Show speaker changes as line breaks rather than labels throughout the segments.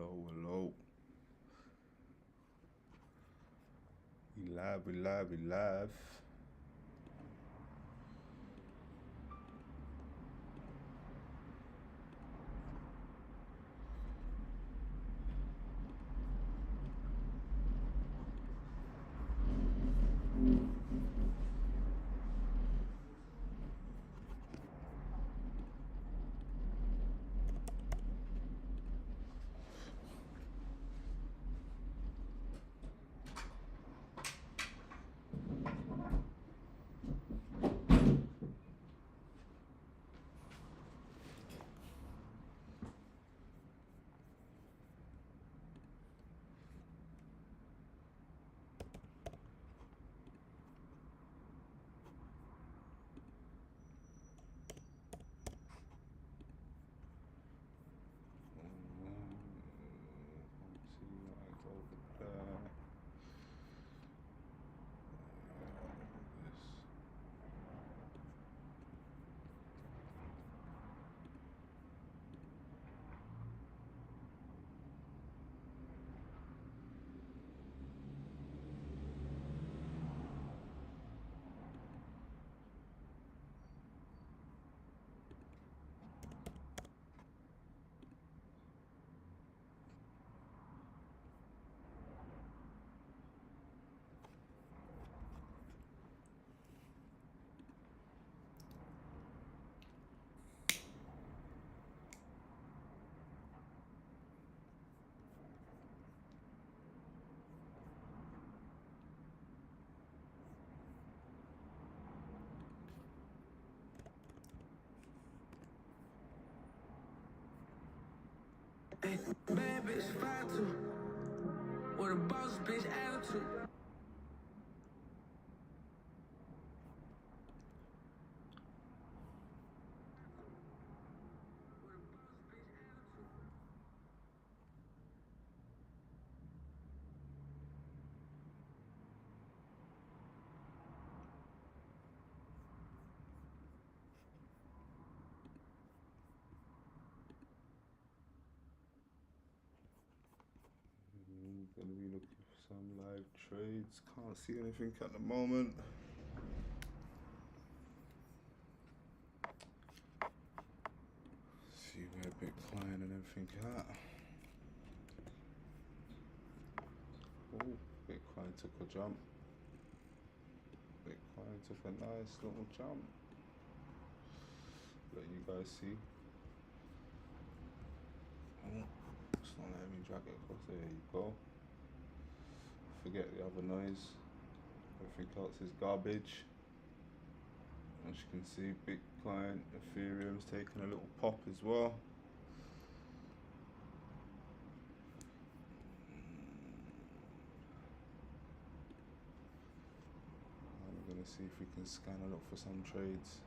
Hello. We live.
Hey, bad bitch, 5'2", with a boss bitch attitude.
Gonna be looking for some live trades. Can't see anything at the moment. See where Bitcoin and everything at. Oh, Bitcoin took a jump. Bitcoin took a nice little jump. Let you guys see. Oh, it's not letting me drag it across. There you go. Forget the other noise. Everything else is garbage. As you can see, Bitcoin, Ethereum's taking a little pop as well. We're gonna see if we can scan a look for some trades.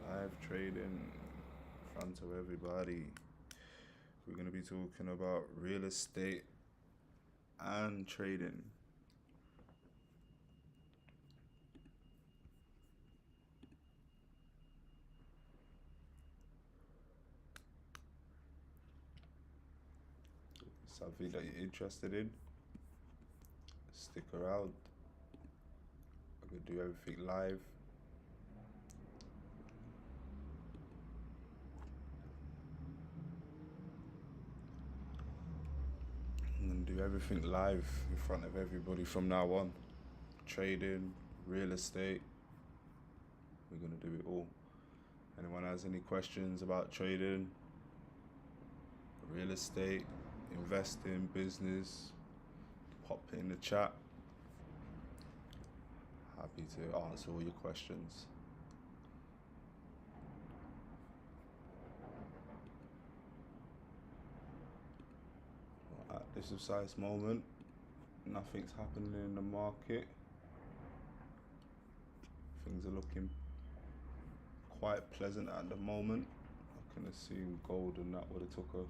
Live trading in front of everybody. We're going to be talking about real estate and trading. Something that you're interested in, stick around. I could do everything live. And do everything live in front of everybody from now on. Trading, real estate, we're going to do it all. Anyone has any questions about trading, real estate, investing, business, pop it in the chat. Happy to answer all your questions. At this precise moment, nothing's happening in the market. Things are looking quite pleasant at the moment. I can assume gold and that would have took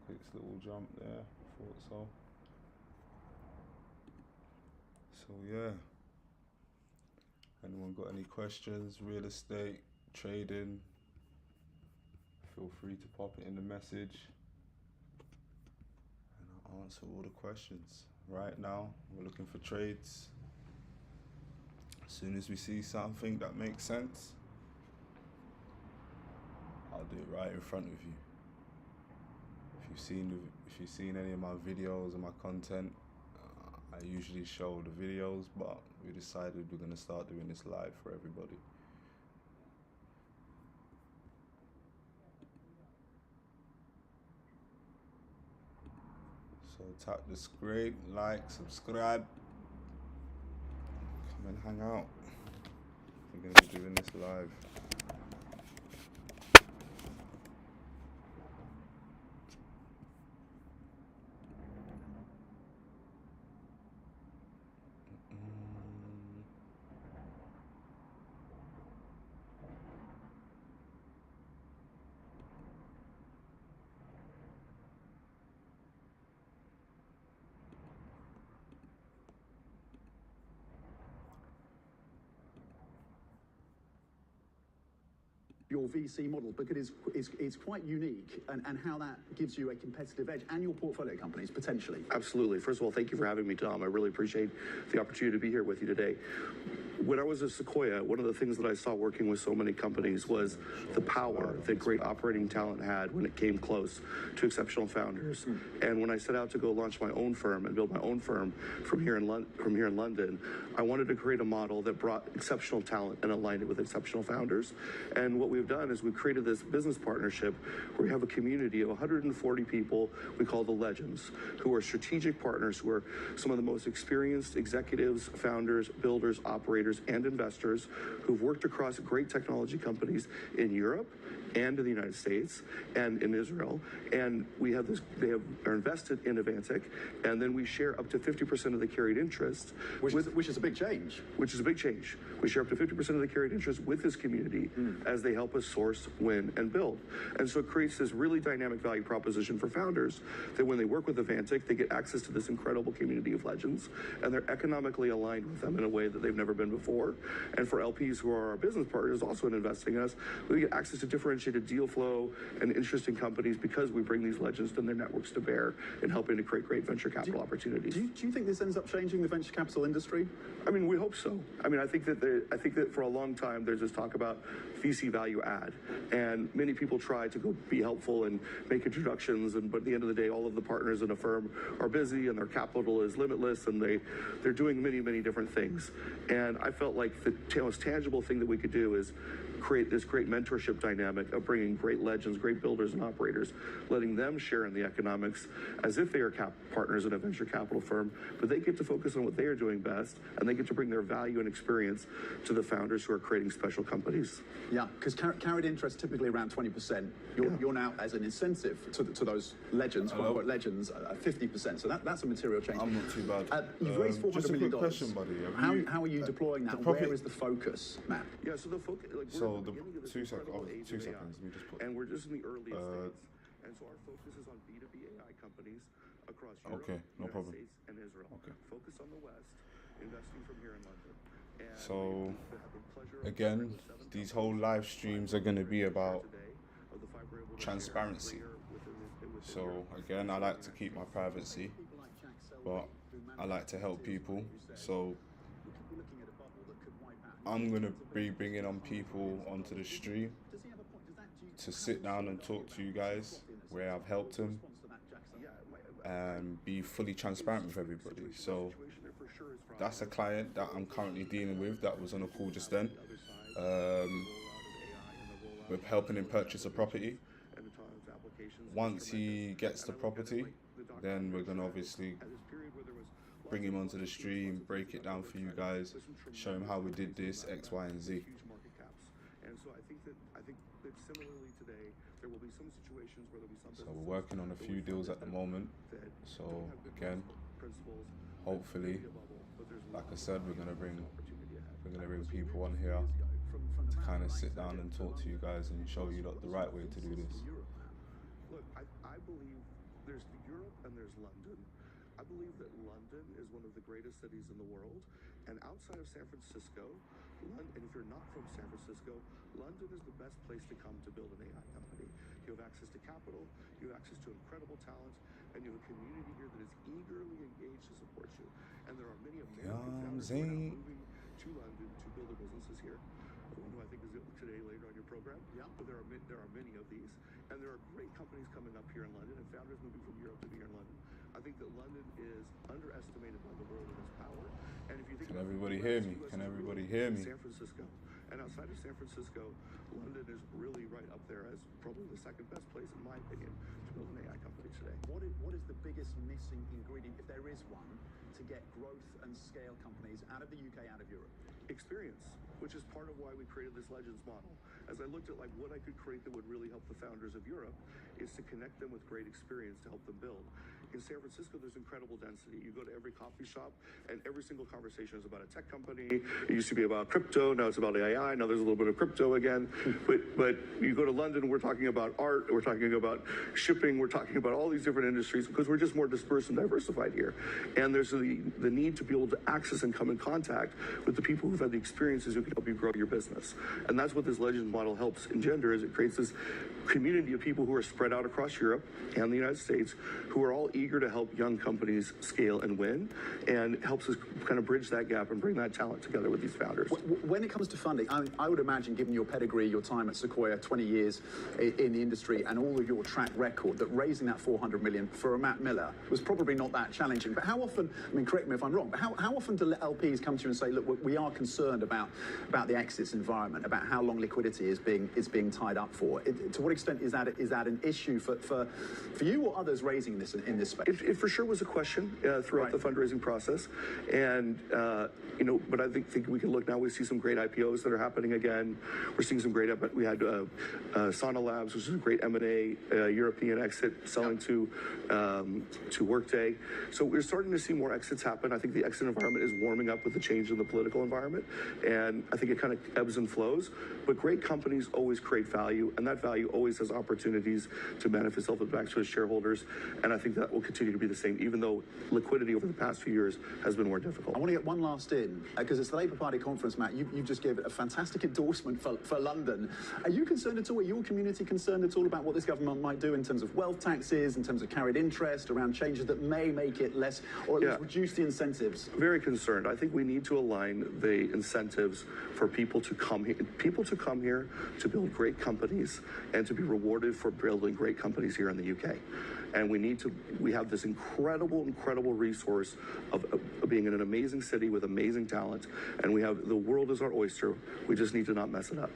quick little jump there. Thought so. So yeah. Anyone got any questions? Real estate, trading? Feel free to pop it in the message, and I'll answer all the questions. Right now, we're looking for trades. As soon as we see something that makes sense, I'll do it right in front of you. If you've seen any of my videos or my content, I usually show the videos, but we decided we're gonna start doing this live for everybody. So tap the screen, like, subscribe, come and hang out. We're gonna be doing this live.
Your VC model, because it's quite unique, and how that gives you a competitive edge, and your portfolio companies potentially.
Absolutely. First of all, thank you for having me, Tom. I really appreciate the opportunity to be here with you today. When I was at Sequoia, one of the things that I saw working with so many companies was the power that great operating talent had when it came close to exceptional founders. And when I set out to go launch my own firm and build my own firm from here in London, I wanted to create a model that brought exceptional talent and aligned it with exceptional founders. And what we've done is we've created this business partnership where we have a community of 140 people we call the Legends, who are strategic partners, who are some of the most experienced executives, founders, builders, operators, and investors who've worked across great technology companies in Europe and in the United States and in Israel. And we have this, are invested in Avantic, and then we share up to 50% of the carried interest.
Which is a big change.
Which is a big change. We share up to 50% of the carried interest with this community as they help us source, win, and build. And so it creates this really dynamic value proposition for founders that when they work with Avantic, they get access to this incredible community of legends, and they're economically aligned with them in a way that they've never been before. And for LPs who are our business partners also in investing in us, we get access to differentiated deal flow and interesting companies because we bring these legends and their networks to bear in helping to create great venture capital opportunities.
Do you think this ends up changing the venture capital industry?
I mean, we hope so. I mean, I think that for a long time there's this talk about VC value add, and many people try to go be helpful and make introductions, but at the end of the day, all of the partners in a firm are busy and their capital is limitless, and they're doing many different things. And I felt like the most tangible thing that we could do is create this great mentorship dynamic of bringing great legends, great builders and operators, letting them share in the economics as if they are partners in a venture capital firm, but they get to focus on what they are doing best, and they get to bring their value and experience to the founders who are creating special companies.
Yeah, because carried interest typically around 20%. You're now, as an incentive to those legends, quote unquote legends, 50%. So that's a material change.
I'm not too bad.
You've raised $400
just a
million.
quick question, buddy.
How are you deploying that? Where is the focus, Matt?
Yeah, so the focus.
So the 2 seconds. Oh, 2 seconds. Let me just put.
And we're just in the earliest stages. And so our focus is on B2B AI companies across Europe, United States, and Israel.
Okay.
Focus on the West, investing from here in London. And
so again, these whole live streams are going to be about transparency. So again, I like to keep my privacy, but I like to help people. So I'm going to be bringing on people onto the stream to sit down and talk to you guys where I've helped them and be fully transparent with everybody. So that's a client that I'm currently dealing with that was on a call just then. We're helping him purchase a property. Once he gets the property, then we're going to obviously bring him onto the stream, break it down for you guys, show him how we did this, X, Y, and Z.
And so I think that similarly today, there will be some situations where there'll be some.
So we're working on a few deals at the moment. So again, hopefully, like I said, we're gonna bring people on here to kind of sit down and talk to you guys and show you the right way to do this.
Look, I believe there's Europe and there's London. I believe that London is one of the greatest cities in the world. And outside of San Francisco, and if you're not from San Francisco, London is the best place to come to build an AI company. You have access to capital, you have access to incredible talent, and you have a community here that is eagerly engaged to support you. And there are many American founders who are now moving to London to build their businesses here. One who I think is today later on your program.
Yeah.
But there are many of these, and there are great companies coming up here in London, and founders moving from Europe to be here in London. I think that London is underestimated by the world in its power. And if you think
Can
about
everybody
the
hear
US,
me?
US
Can
is
everybody
really
hear me?
San Francisco. And outside of San Francisco, London is really right up there as probably the second best place, in my opinion, to build an AI company today.
What is the biggest missing ingredient, if there is one, to get growth and scale companies out of the UK, out of Europe?
Experience, which is part of why we created this Legends model. As I looked at like what I could create that would really help the founders of Europe, is to connect them with great experience to help them build. In San Francisco, there's incredible density. You go to every coffee shop, and every single conversation is about a tech company. It used to be about crypto, now it's about AI. Now there's a little bit of crypto again. But you go to London, we're talking about art, we're talking about shipping, we're talking about all these different industries because we're just more dispersed and diversified here. And there's the need to be able to access and come in contact with the people who've had the experiences who can help you grow your business. And that's what this Legends model helps engender, is it creates this community of people who are spread out across Europe and the United States who are all eager to help young companies scale and win, and helps us kind of bridge that gap and bring that talent together with these founders.
When it comes to funding, I would imagine, given your pedigree, your time at Sequoia, 20 years in the industry, and all of your track record, that raising that 400 million for a Matt Miller was probably not that challenging. But how often, I mean, correct me if I'm wrong, but how often do LPs come to you and say, look, we are concerned about the exits environment, about how long liquidity is being tied up for? To what extent is that an issue for you or others raising this in this space?
It for sure was a question throughout the fundraising process, and but I think we can look now. We see some great IPOs that are happening again. We're seeing some great. We had Sana Labs, which is a great M&A European exit, selling to Workday. So we're starting to see more exits happen. I think the exit environment is warming up with the change in the political environment, and I think it kind of ebbs and flows. But great companies always create value, and that value always has opportunities to manifest itself back to its shareholders. And I think that will continue to be the same, even though liquidity over the past few years has been more difficult.
I want to get one last in, because it's the Labour Party conference, Matt. You just gave a fantastic endorsement for London. Are you concerned at all? Are your community concerned at all about what this government might do in terms of wealth taxes, in terms of carried interest, around changes that may make it less, or at least reduce the incentives?
Very concerned. I think we need to align the incentives for people to come here to build great companies and to be rewarded for building great companies here in the UK. And we have this incredible resource of being in an amazing city with amazing talent, and we have the world is our oyster. We just need to not mess it up.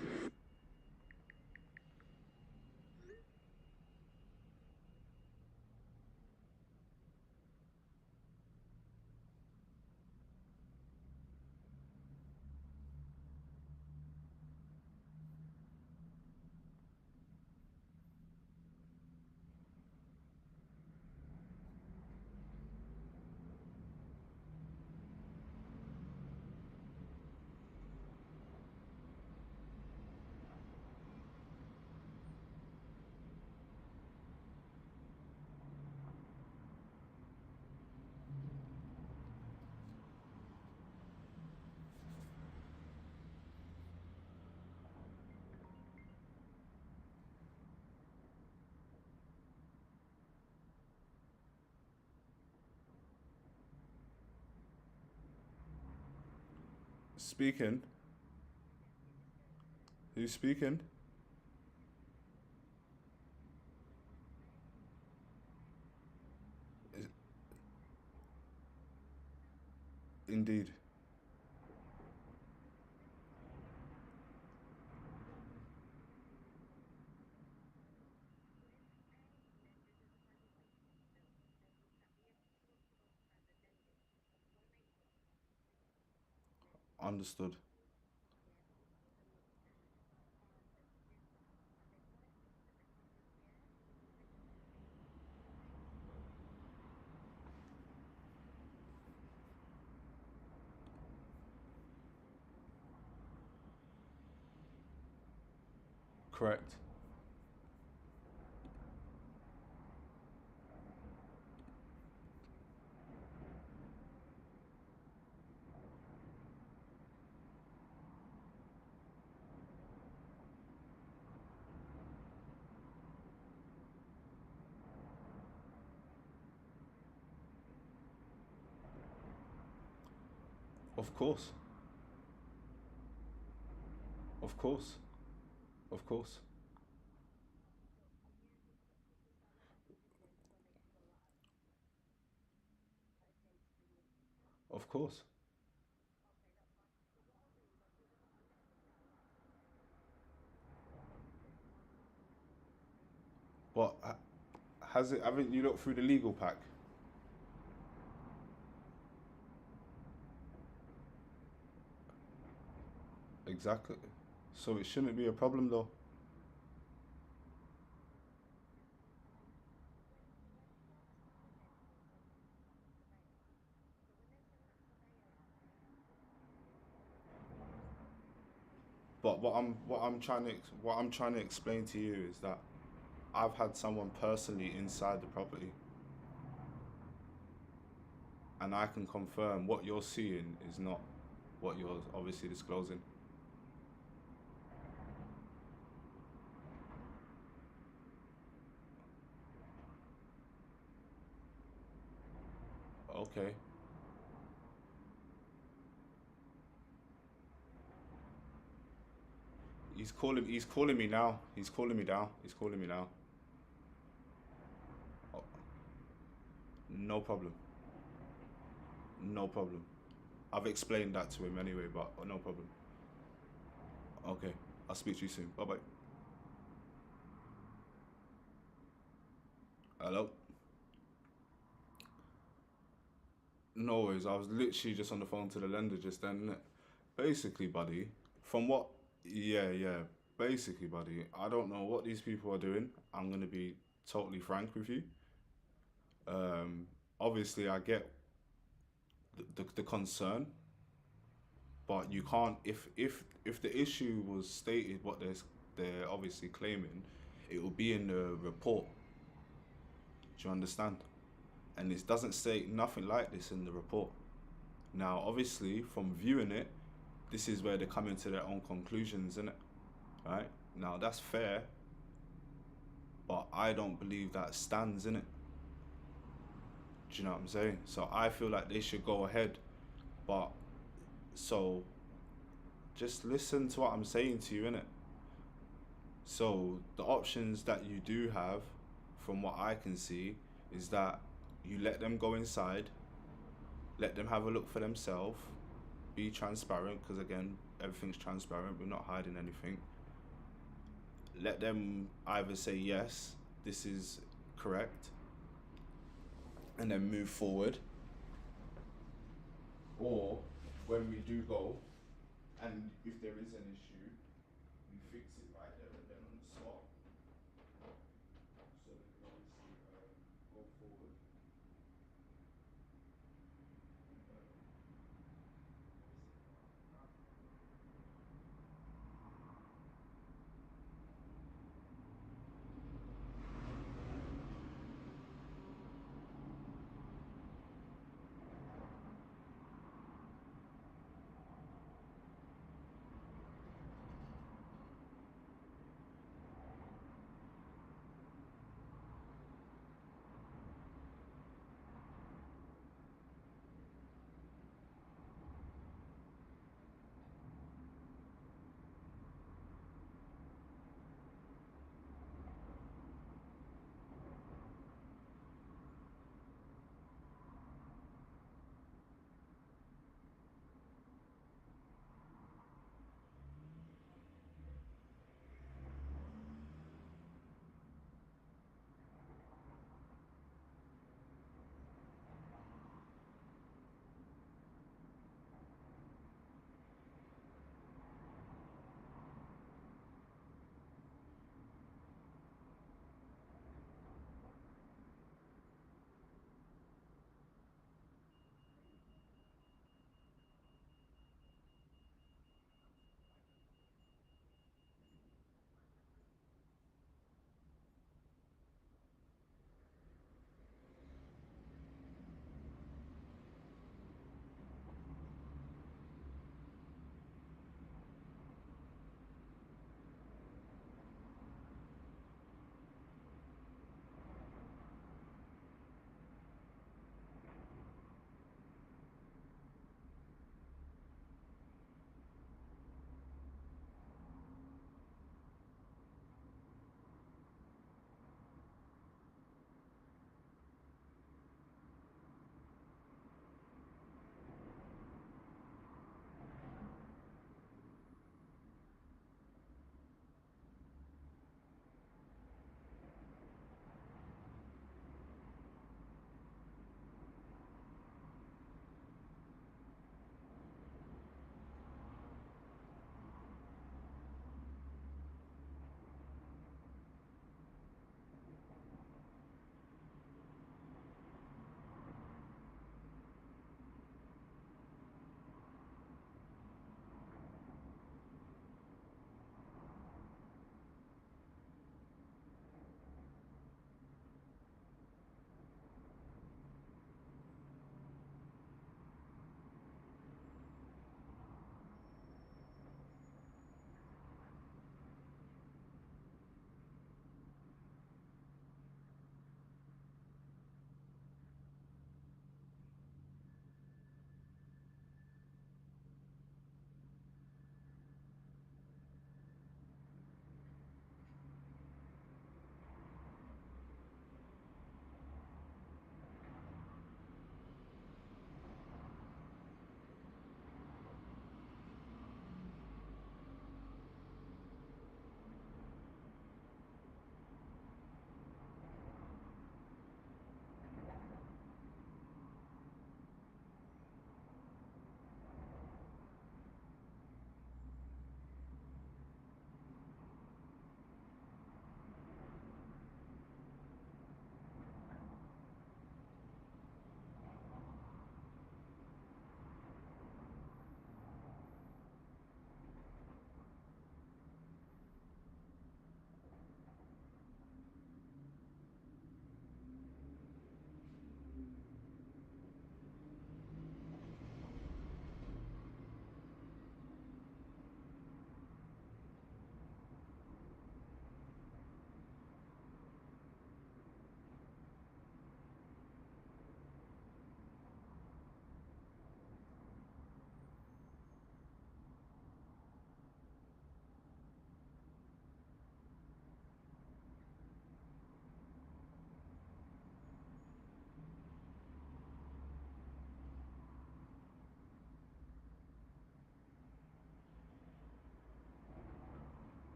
Speaking. Who's speaking? Indeed. Understood. Correct. Of course. Of course. Of course. Of course. But has it? Haven't you looked through the legal pack? Exactly. So it shouldn't be a problem though. But what I'm trying to explain to you is that I've had someone personally inside the property, and I can confirm what you're seeing is not what you're obviously disclosing. Okay. He's calling me now. He's calling me now. He's calling me now. Oh, no problem. No problem. I've explained that to him anyway, but no problem. Okay. I'll speak to you soon. Bye bye. Hello? No worries. I was literally just on the phone to the lender just then, innit? Basically, buddy, from what. Yeah, yeah. Basically, buddy, I don't know what these people are doing. I'm going to be totally frank with you. Um, Obviously, I get the concern, but you can't. If the issue was stated what they're obviously claiming, it will be in the report. Do you understand? And it doesn't say nothing like this in the report. Now, obviously, from viewing it, this is where they're coming to their own conclusions, isn't it? Right? Now, that's fair, but I don't believe that stands in it. Do you know what I'm saying? So I feel like they should go ahead, but so just listen to what I'm saying to you, innit? So the options that you do have, from what I can see, is that you let them go inside, let them have a look for themselves, be transparent, because again, everything's transparent, we're not hiding anything. Let them either say yes, this is correct, and then move forward, or when we do go, and if there is an issue, we fix it right there and then on the spot, so we can obviously go forward.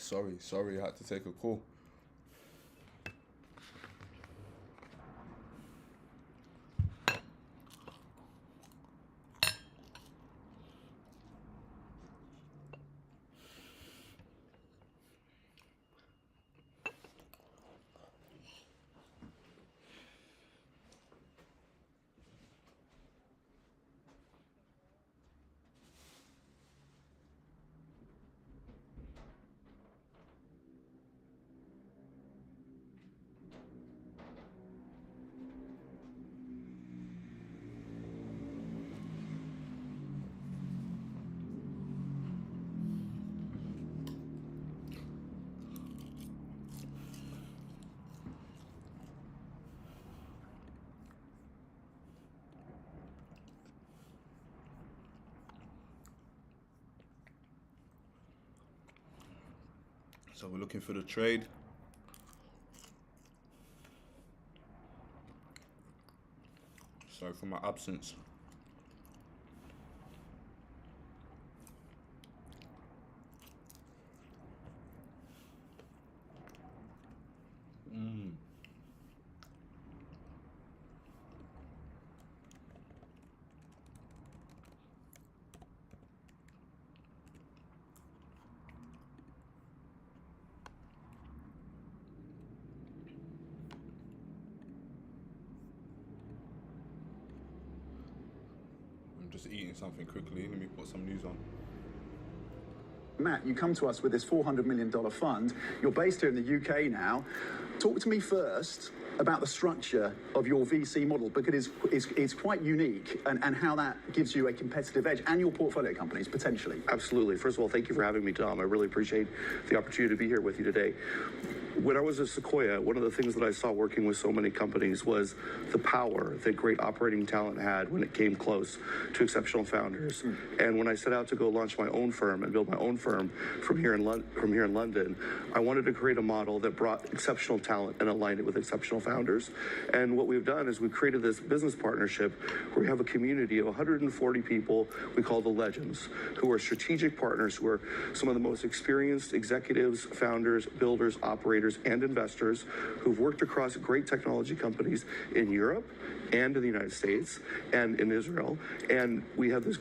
Sorry, I had to take a call. So we're looking for the trade. Sorry for my absence. I'm just eating something quickly. Let me put some news on.
Matt, you come to us with this $400 million fund. You're based here in the UK now. Talk to me first about the structure of your VC model, because it's quite unique, and how that gives you a competitive edge, and your portfolio companies, potentially.
Absolutely. First of all, thank you for having me, Tom. I really appreciate the opportunity to be here with you today. When I was at Sequoia, one of the things that I saw working with so many companies was the power that great operating talent had when it came close to exceptional founders. And when I set out to go launch my own firm and build my own firm from here in London, I wanted to create a model that brought exceptional talent and aligned it with exceptional founders. And what we've done is we've created this business partnership where we have a community of 140 people we call the Legends, who are strategic partners, who are some of the most experienced executives, founders, builders, operators, and investors who've worked across great technology companies in Europe and in the United States and in Israel. And we have this,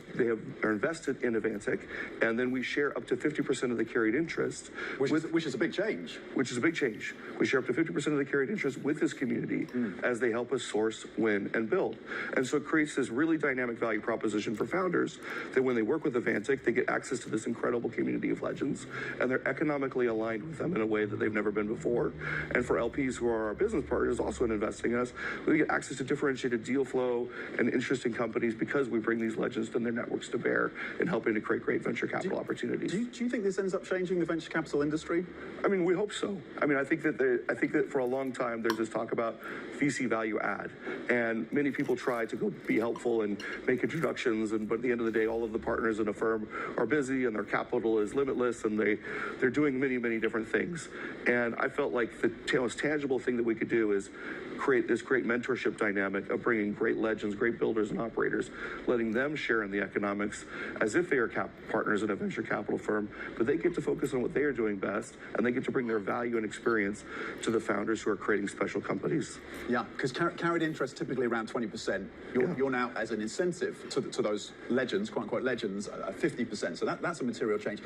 are invested in Avantic, and then we share up to 50% of the carried interest.
Which is a big change.
Which is a big change. We share up to 50% of the carried interest with this community as they help us source, win, and build. And so it creates this really dynamic value proposition for founders that when they work with Avantic, they get access to this incredible community of legends, and they're economically aligned with them in a way that they've never been before. And for LPs who are our business partners also in investing in us, we get access to differentiated deal flow and interesting companies because we bring these legends and their networks to bear in helping to create great venture capital opportunities.
Do you think this ends up changing the venture capital industry?
I mean, we hope so. I mean, I think that for a long time there's this talk about VC value add, and many people try to go be helpful and make introductions, but at the end of the day, all of the partners in a firm are busy and their capital is limitless, and they're doing many different things. And I felt like the most tangible thing that we could do is create this great mentorship dynamic of bringing great legends, great builders and operators, letting them share in the economics as if they are partners in a venture capital firm, but they get to focus on what they are doing best, and they get to bring their value and experience to the founders who are creating special companies.
Yeah, because carried interest typically around 20%. You're now, as an incentive to those legends, quote unquote legends, 50%. So that's a material change.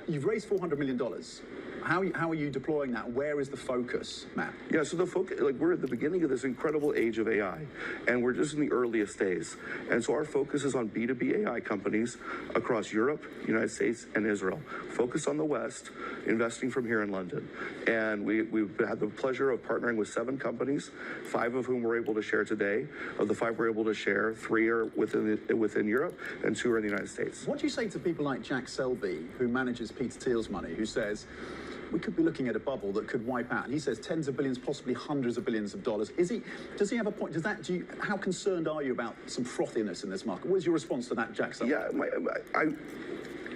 You've raised $400 million. How are you deploying that? Where is the focus, Matt?
Yeah, so the focus, like, we're at the beginning of this incredible age of AI, and we're just in the earliest days. And so our focus is on B2B AI companies across Europe, United States, and Israel. Focus on the West, investing from here in London. And we've had the pleasure of partnering with 7 companies, 5 of whom we're able to share today. Of the 5 we're able to share, 3 are within Europe, and 2 are in the United States.
What do you say to people like Jack Selby, who manages Peter Thiel's money, who says, we could be looking at a bubble that could wipe out? And he says tens of billions, possibly hundreds of billions of dollars. Does he have a point? How concerned are you about some frothiness in this market? What is your response to that, Jack Selby?
Yeah,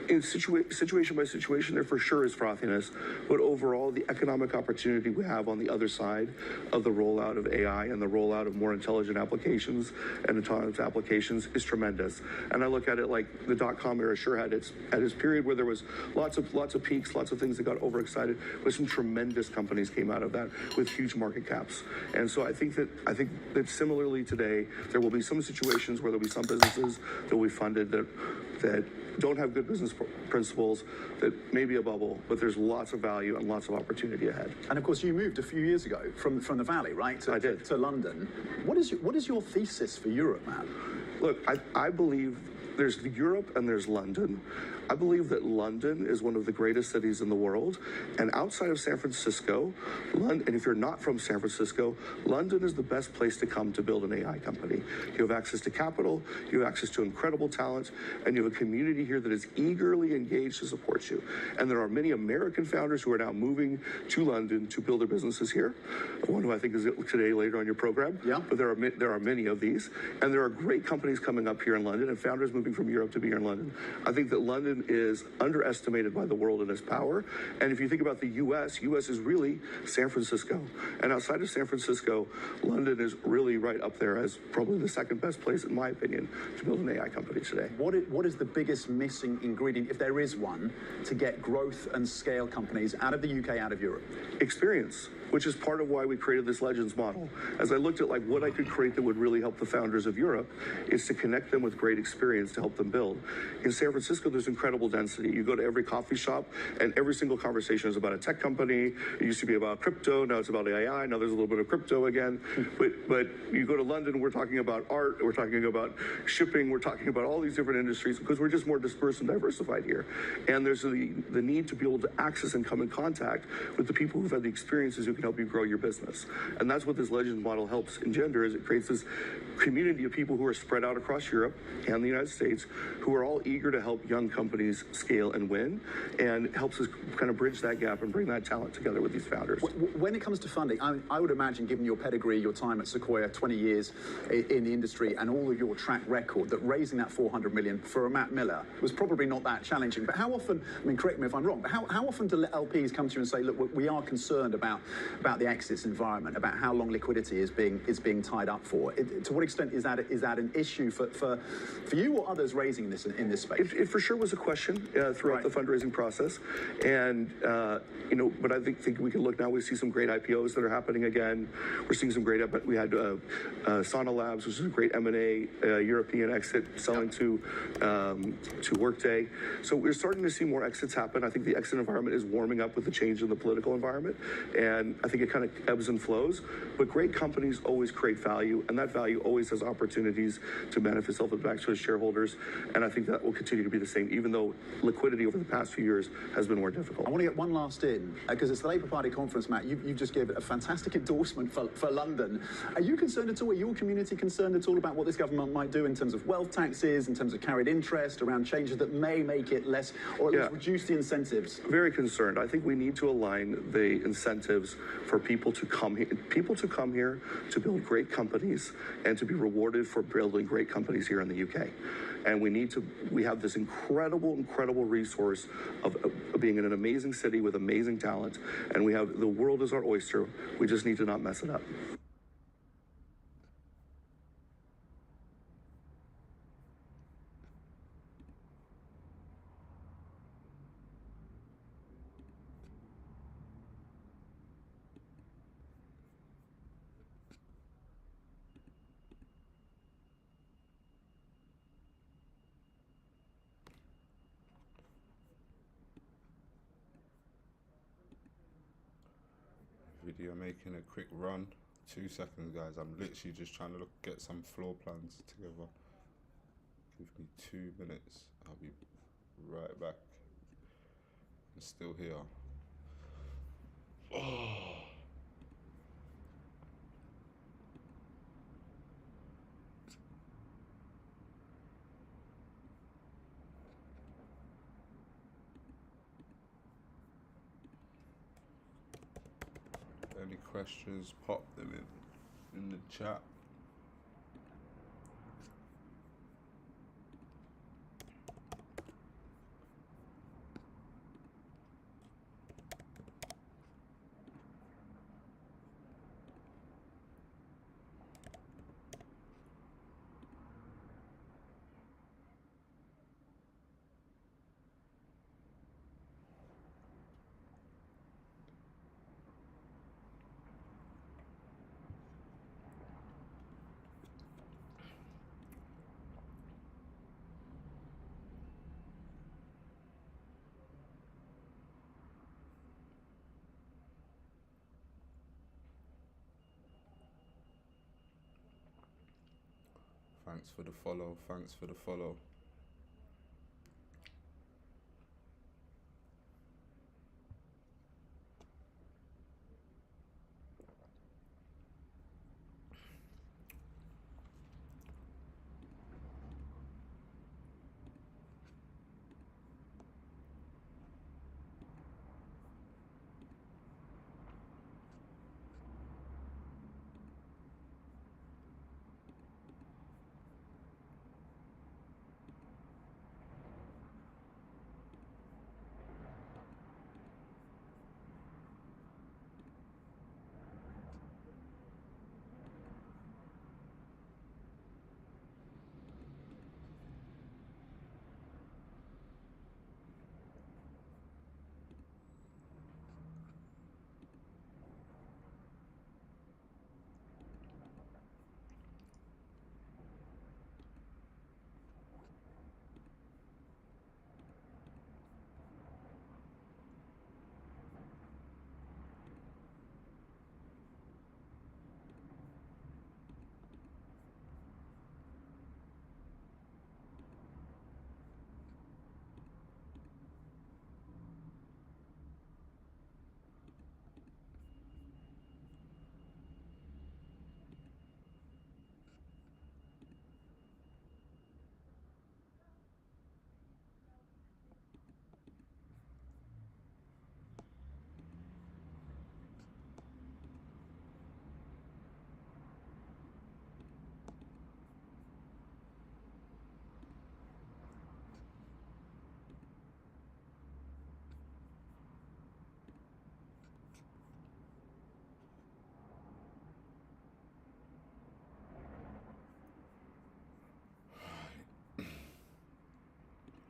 in situation by situation, there for sure is frothiness, but overall, the economic opportunity we have on the other side of the rollout of AI and the rollout of more intelligent applications and autonomous applications is tremendous. And I look at it like the dot-com era sure had its period where there was lots of peaks, lots of things that got overexcited, but some tremendous companies came out of that with huge market caps. And so I think that similarly today, there will be some situations where there'll be some businesses that will be funded that don't have good business principles, that may be a bubble, but there's lots of value and lots of opportunity ahead.
And of course, you moved a few years ago from the Valley, right?
I did.
To London. What is your thesis for Europe, man?
Look, I believe there's Europe and there's London. I believe that London is one of the greatest cities in the world. And outside of San Francisco, and if you're not from San Francisco, London is the best place to come to build an AI company. You have access to capital, you have access to incredible talent, and you have a community here that is eagerly engaged to support you. And there are many American founders who are now moving to London to build their businesses here. One who I think is today later on your program.
Yeah.
But there are many of these. And there are great companies coming up here in London and founders moving from Europe to be here in London. I think that London is underestimated by the world in its power. And if you think about the U.S. is really San Francisco. And outside of San Francisco, London is really right up there as probably the second best place, in my opinion, to build an AI company today.
What is the biggest missing ingredient, if there is one, to get growth and scale companies out of the UK, out of Europe?
Experience, which is part of why we created this Legends model. As I looked at like what I could create that would really help the founders of Europe, is to connect them with great experience to help them build. In San Francisco, there's incredible density. You go to every coffee shop and every single conversation is about a tech company. It used to be about crypto, now it's about AI, now there's a little bit of crypto again. But you go to London, we're talking about art, we're talking about shipping, we're talking about all these different industries because we're just more dispersed and diversified here. And there's the need to be able to access and come in contact with the people who've had the experiences who can help you grow your business. And that's what this Legends model helps engender, is it creates this community of people who are spread out across Europe and the United States who are all eager to help young companies scale and win, and helps us kind of bridge that gap and bring that talent together with these founders.
When it comes to funding, I would imagine, given your pedigree, your time at Sequoia, 20 years in the industry, and all of your track record, that raising that 400 million for a Matt Miller was probably not that challenging. But how often, I mean, correct me if I'm wrong, but how often do LPs come to you and say, look, we are concerned about the exits environment, about how long liquidity is being tied up for? To what extent is that an issue for you or others raising this in this space?
It for sure was a question throughout the fundraising process, and but I think we can look now. We see some great IPOs that are happening again. We're seeing some great. But we had Sana Labs, which is a great M&A European exit, selling to Workday. So we're starting to see more exits happen. I think the exit environment is warming up with the change in the political environment, and I think it kind of ebbs and flows. But great companies always create value, and that value always has opportunities to manifest itself back to its shareholders. And I think that will continue to be the same, even though liquidity over the past few years has been more difficult.
I want to get one last in, because it's the Labour Party conference, Matt. You've just given a fantastic endorsement for London. Are you concerned at all? Are your community concerned at all about what this government might do in terms of wealth taxes, in terms of carried interest, around changes that may make it less, or at least reduce the incentives?
Very concerned. I think we need to align the incentives for people to come here to build great companies and to be rewarded for building great companies here in the UK. And we have this incredible resource of being in an amazing city with amazing talent, and we have the world is our oyster. We just need to not mess it up.
Video making a quick run. 2 seconds, guys. I'm literally just trying to get some floor plans together. Give me 2 minutes. I'll be right back. I'm still here. Oh. Any questions, pop them in the chat. Thanks for the follow. Thanks for the follow.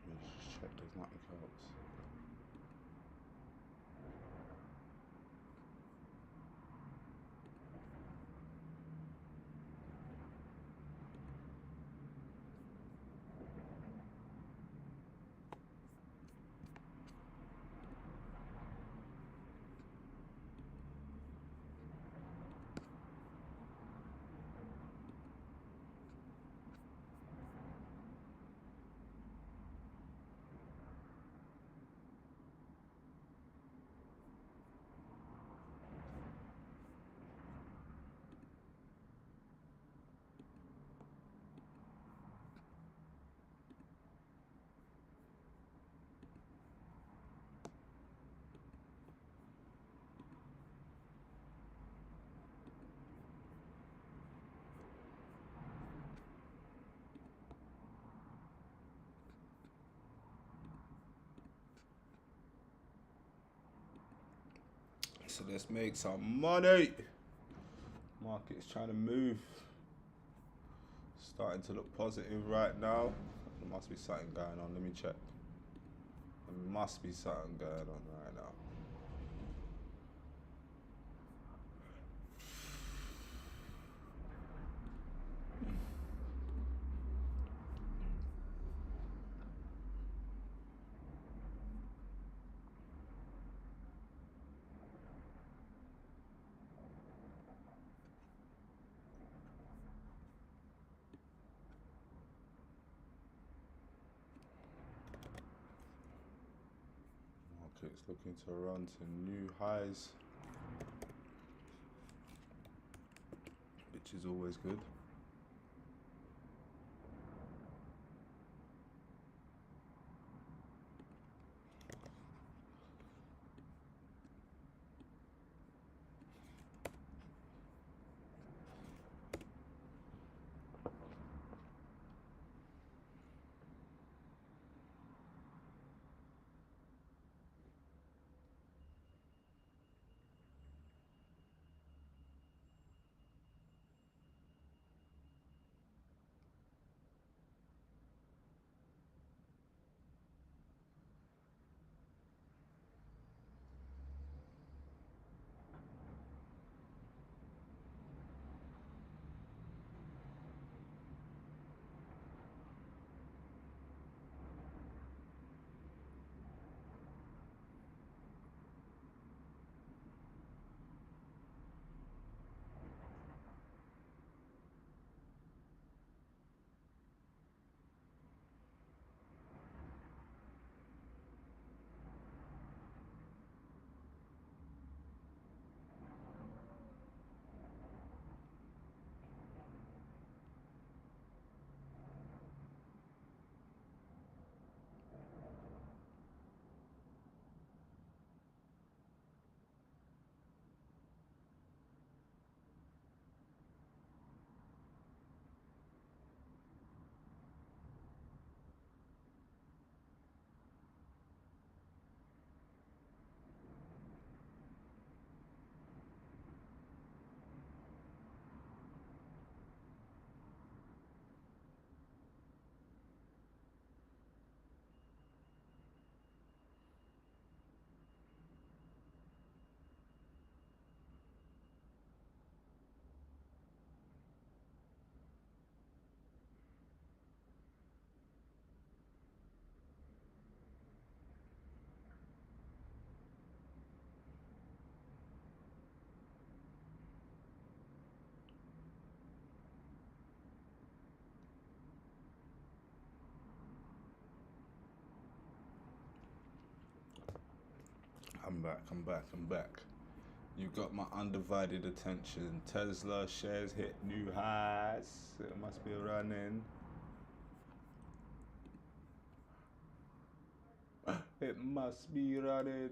Let me just check there's nothing else. So let's make some money. Market's trying to move. Starting to look positive right now. There must be something going on. Let me check. There must be something going on right now. Market's looking to run to new highs, which is always good. I'm back. You got my undivided attention. Tesla shares hit new highs. It must be running. It must be running.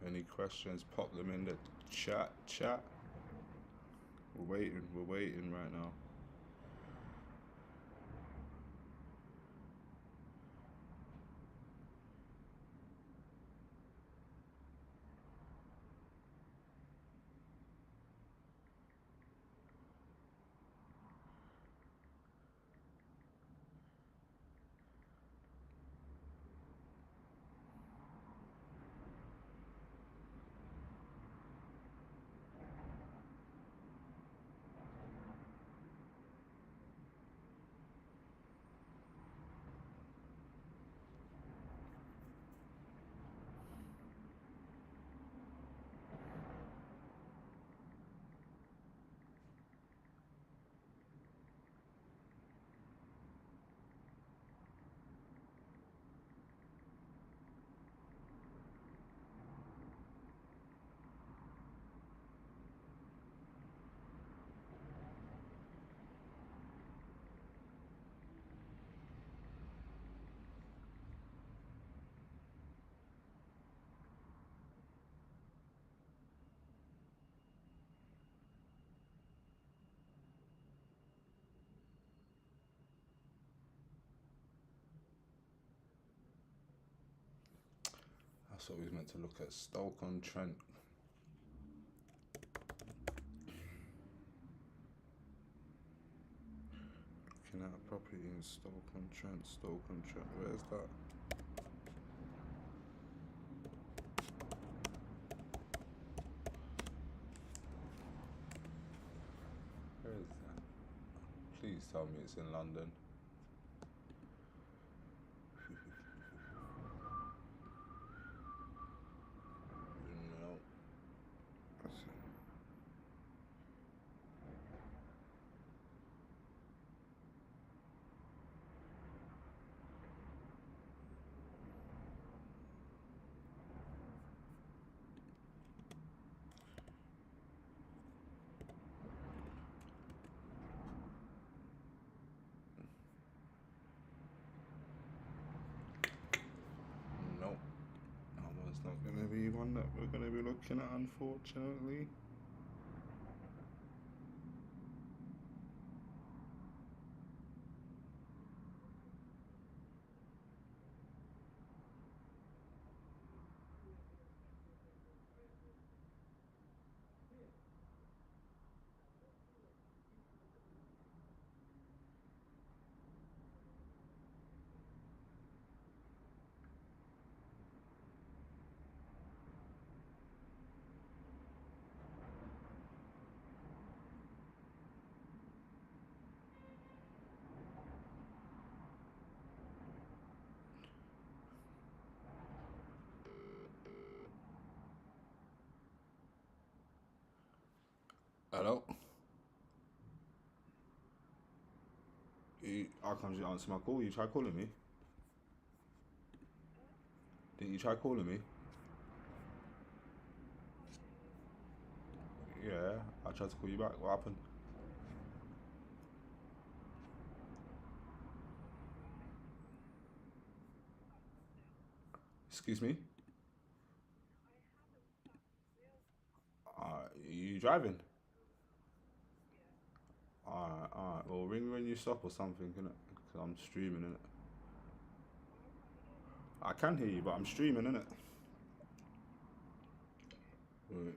Any questions? Pop them in the chat. We're waiting right now. That's what we was meant to look at. Stoke-on-Trent. Looking at a property in Stoke-on-Trent. Where's that? Where is that? Please tell me it's in London. No. Nope. That one's not going to be one that we're going to be looking at, unfortunately. Hello? How come you answer my call? You tried calling me? Didn't you try calling me? Yeah, I tried to call you back. What happened? Excuse me? You driving? Alright. Well, ring me when you stop or something, innit? 'Cause I'm streaming, innit? I can hear you, but I'm streaming, innit? Wait.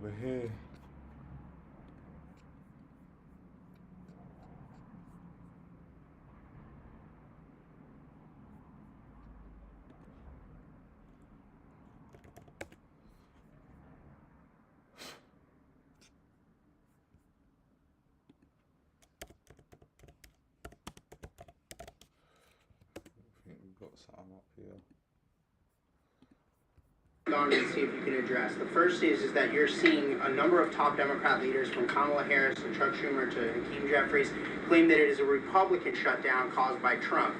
We're here. I think we've got something up here.
On and see if you can address. The first is that you're seeing a number of top Democrat leaders, from Kamala Harris and Chuck Schumer to Hakeem Jeffries, claim that it is a Republican shutdown caused by Trump.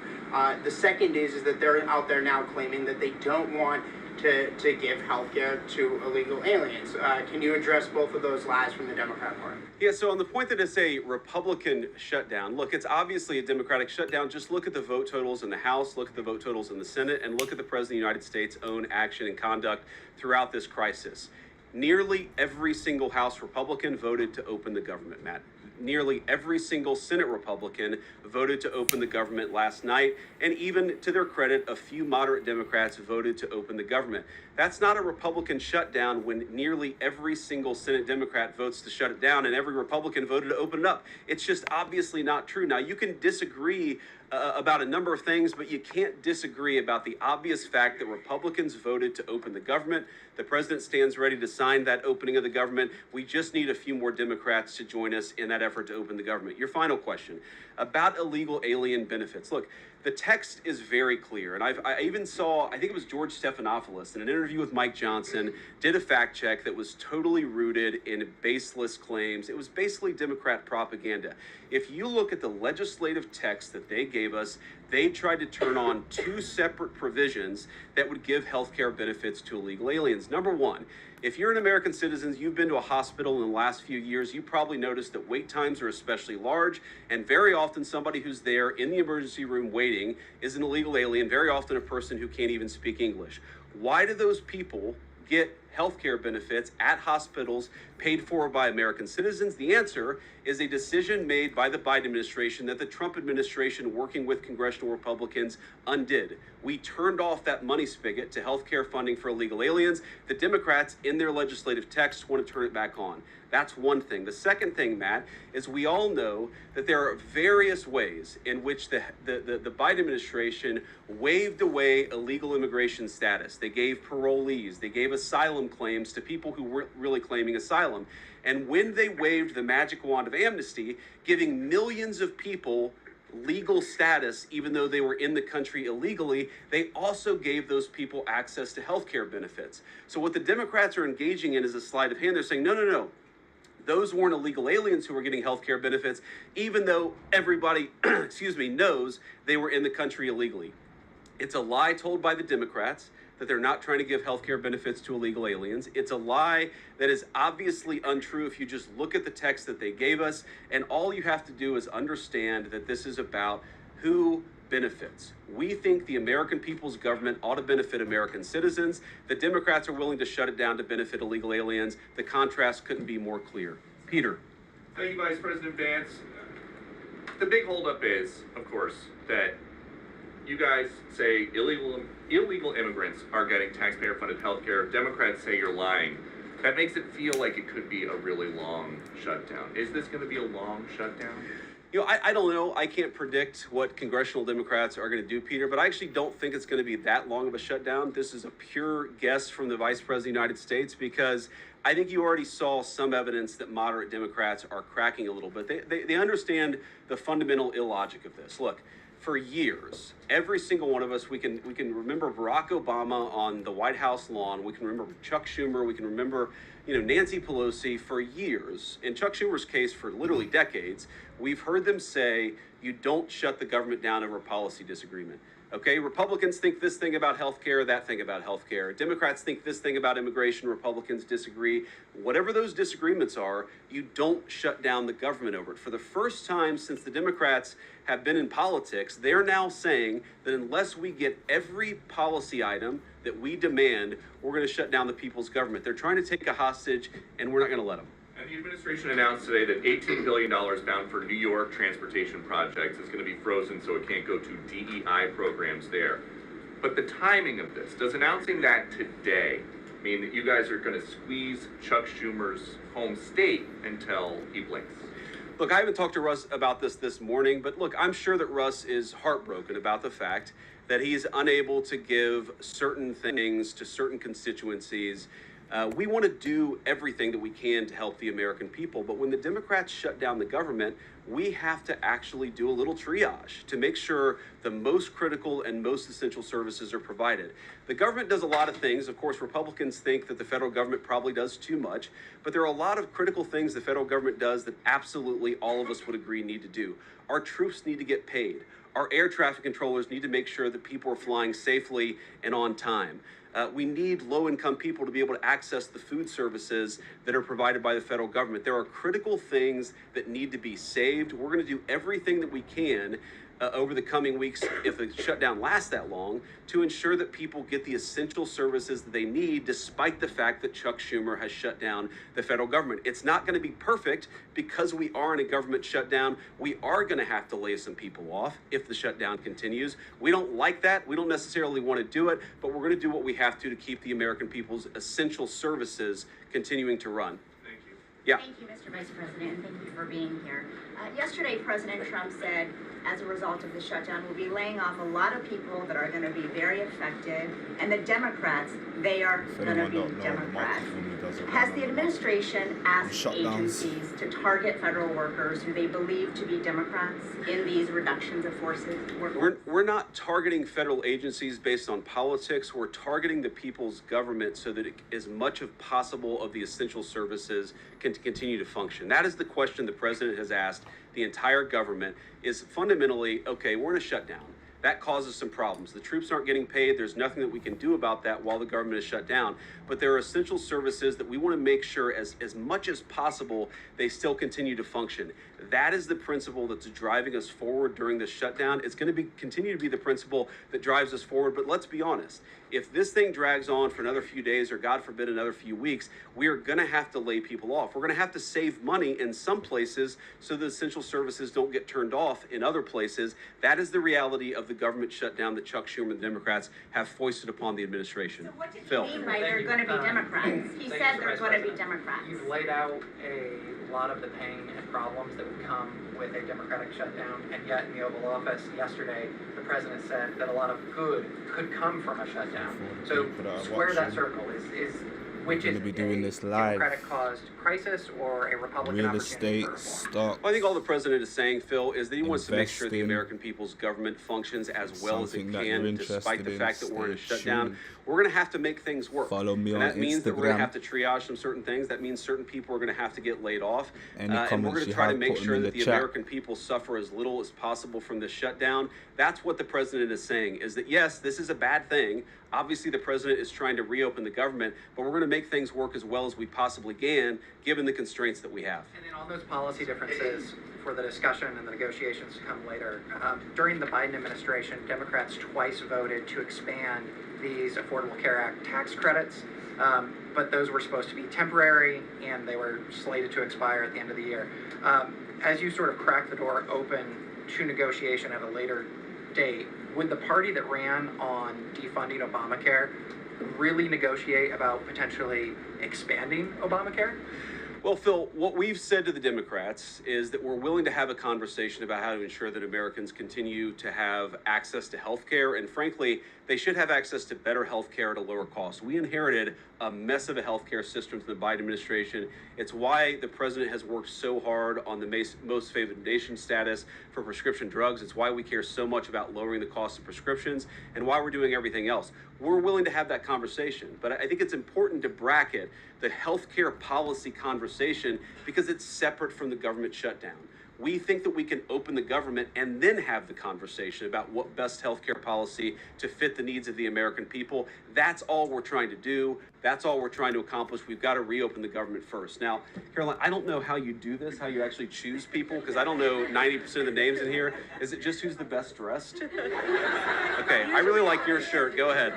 The second is that they're out there now claiming that they don't want to give health care to illegal aliens. Can you address both of those lies from the Democrat Party?
Yeah, so on the point that it's a Republican shutdown, look, it's obviously a Democratic shutdown. Just look at the vote totals in the House, look at the vote totals in the Senate, and look at the President of the United States' own action and conduct throughout this crisis. Nearly every single House Republican voted to open the government, Matt. nearly every single Senate Republican voted to open the government last night. And even to their credit, a few moderate Democrats voted to open the government. That's not a Republican shutdown when nearly every single Senate Democrat votes to shut it down and every Republican voted to open it up. It's just obviously not true. Now, you can disagree about a number of things, but you can't disagree about the obvious fact that Republicans voted to open the government. The president stands ready to sign that opening of the government. We just need a few more Democrats to join us in that effort to open the government. Your final question about illegal alien benefits. Look, the text is very clear. And I even saw, I think it was George Stephanopoulos in an interview with Mike Johnson, did a fact check that was totally rooted in baseless claims. It was basically Democrat propaganda. If you look at the legislative text that they gave us, they tried to turn on two separate provisions that would give health care benefits to illegal aliens. Number one, if you're an American citizen, you've been to a hospital in the last few years, you probably noticed that wait times are especially large, and very often somebody who's there in the emergency room waiting is an illegal alien, very often a person who can't even speak English. Why do those people get health care benefits at hospitals paid for by American citizens? The answer is a decision made by the Biden administration that the Trump administration, working with congressional Republicans, undid. We turned off that money spigot to health care funding for illegal aliens. The Democrats, in their legislative text, want to turn it back on. That's one thing. The second thing, Matt, is we all know that there are various ways in which the Biden administration waved away illegal immigration status. They gave parolees, they gave asylum claims to people who weren't really claiming asylum. And when they waved the magic wand of amnesty, giving millions of people legal status, even though they were in the country illegally, they also gave those people access to health care benefits. So what the Democrats are engaging in is a sleight of hand. They're saying, no. Those weren't illegal aliens who were getting health care benefits, even though everybody, knows they were in the country illegally. It's a lie told by the Democrats that they're not trying to give health care benefits to illegal aliens. It's a lie that is obviously untrue if you just look at the text that they gave us. And all you have to do is understand that this is about who benefits. We think the American people's government ought to benefit American citizens. The Democrats are willing to shut it down to benefit illegal aliens. The contrast couldn't be more clear. Peter.
Thank you, Vice President Vance. The big holdup is, of course, that you guys say illegal immigrants are getting taxpayer-funded health care. Democrats say you're lying. That makes it feel like it could be a really long shutdown. Is this going to be a long shutdown?
I don't know. I can't predict what congressional Democrats are going to do, Peter, but I actually don't think it's going to be that long of a shutdown. This is a pure guess from the Vice President of the United States because I think you already saw some evidence that moderate Democrats are cracking a little bit. They understand the fundamental illogic of this. Look, for years, every single one of us, we can remember Barack Obama on the White House lawn. We can remember Chuck Schumer. We can remember, Nancy Pelosi for years. In Chuck Schumer's case, for literally decades, we've heard them say, you don't shut the government down over a policy disagreement. Okay, Republicans think this thing about healthcare, that thing about healthcare. Democrats think this thing about immigration. Republicans disagree. Whatever those disagreements are, you don't shut down the government over it. For the first time since the Democrats have been in politics, they're now saying that unless we get every policy item that we demand, we're going to shut down the people's government. They're trying to take a hostage, and we're not going to let them.
And the administration announced today that $18 billion bound for New York transportation projects is going to be frozen so it can't go to DEI programs there. But the timing of this, does announcing that today mean that you guys are going to squeeze Chuck Schumer's home state until he blinks?
Look, I haven't talked to Russ about this morning, but look, I'm sure that Russ is heartbroken about the fact that he's unable to give certain things to certain constituencies. We want to do everything that we can to help the American people, but when the Democrats shut down the government, we have to actually do a little triage to make sure the most critical and most essential services are provided. The government does a lot of things. Of course, Republicans think that the federal government probably does too much, but there are a lot of critical things the federal government does that absolutely all of us would agree need to do. Our troops need to get paid. Our air traffic controllers need to make sure that people are flying safely and on time. We need low-income people to be able to access the food services that are provided by the federal government. There are critical things that need to be saved. We're going to do everything that we can over the coming weeks, if the shutdown lasts that long, to ensure that people get the essential services that they need, despite the fact that Chuck Schumer has shut down the federal government. It's not going to be perfect because we are in a government shutdown. We are going to have to lay some people off if the shutdown continues. We don't like that. We don't necessarily want to do it, but we're going to do what we have to keep the American people's essential services continuing to run.
Thank you.
Yeah.
Thank you, Mr. Vice President, and thank you for being here. Yesterday, President Trump said, as a result of the shutdown, we'll be laying off a lot of people that are going to be very affected, and the Democrats, they are going to be Democrats. Has the administration asked agencies to target federal workers who they believe to be Democrats in these reductions of forces?
We're not targeting federal agencies based on politics. We're targeting the people's government so that as much as possible of the essential services can continue to function. That is the question the president has asked the entire government, is fundamentally, okay, we're in a shutdown. That causes some problems. The troops aren't getting paid. There's nothing that we can do about that while the government is shut down. But there are essential services that we want to make sure as much as possible they still continue to function. That is the principle that's driving us forward during this shutdown. It's going to continue to be the principle that drives us forward. But let's be honest. If this thing drags on for another few days or, God forbid, another few weeks, we are going to have to lay people off. We're going to have to save money in some places so the essential services don't get turned off in other places. That is the reality of the government shutdown that Chuck Schumer and the Democrats have foisted upon the administration.
So what did
Phil.
he mean by they're going to be Democrats? He said they're going to be Democrats.
You've laid out a lot of the pain and problems that would come with a Democratic shutdown, and yet in the Oval Office yesterday, the president said that a lot of good could come from a shutdown. So square that circle. Is which is a Democratic-caused crisis or a Republican opportunity?
Real estate, stock.
Well, I think all the president is saying, Phil, is that he wants to make sure the American people's government functions as well as it can, despite the fact that we're in a shutdown. We're going to have to make things work.
Follow me on
That means that we're going to
Instagram.
have to triage some certain things. That means certain people are going to have to get laid off.
Any
And we're
comments
going to
you
try to
have,
make
put them
sure
in
that
the
the
chat.
American people suffer as little as possible from this shutdown. That's what the president is saying, is that, yes, this is a bad thing. Obviously, the president is trying to reopen the government, but we're going to make things work as well as we possibly can, given the constraints that we have.
And then on those policy differences for the discussion and the negotiations to come later, during the Biden administration, Democrats twice voted to expand these Affordable Care Act tax credits, but those were supposed to be temporary and they were slated to expire at the end of the year. As you sort of crack the door open to negotiation at a later date, would the party that ran on defunding Obamacare really negotiate about potentially expanding Obamacare?
Well, Phil, what we've said to the Democrats is that we're willing to have a conversation about how to ensure that Americans continue to have access to health care. And frankly, they should have access to better health care at a lower cost. We inherited a mess of a health care system from the Biden administration. It's why the president has worked so hard on the most favored nation status for prescription drugs. It's why we care so much about lowering the cost of prescriptions and why we're doing everything else. We're willing to have that conversation, but I think it's important to bracket the healthcare policy conversation because it's separate from the government shutdown. We think that we can open the government and then have the conversation about what best healthcare policy to fit the needs of the American people. That's all we're trying to do. That's all we're trying to accomplish. We've got to reopen the government first. Now, Caroline, I don't know how you do this, how you actually choose people, because I don't know 90% of the names in here. Is it just who's the best dressed? Okay, I really like your shirt. Go ahead.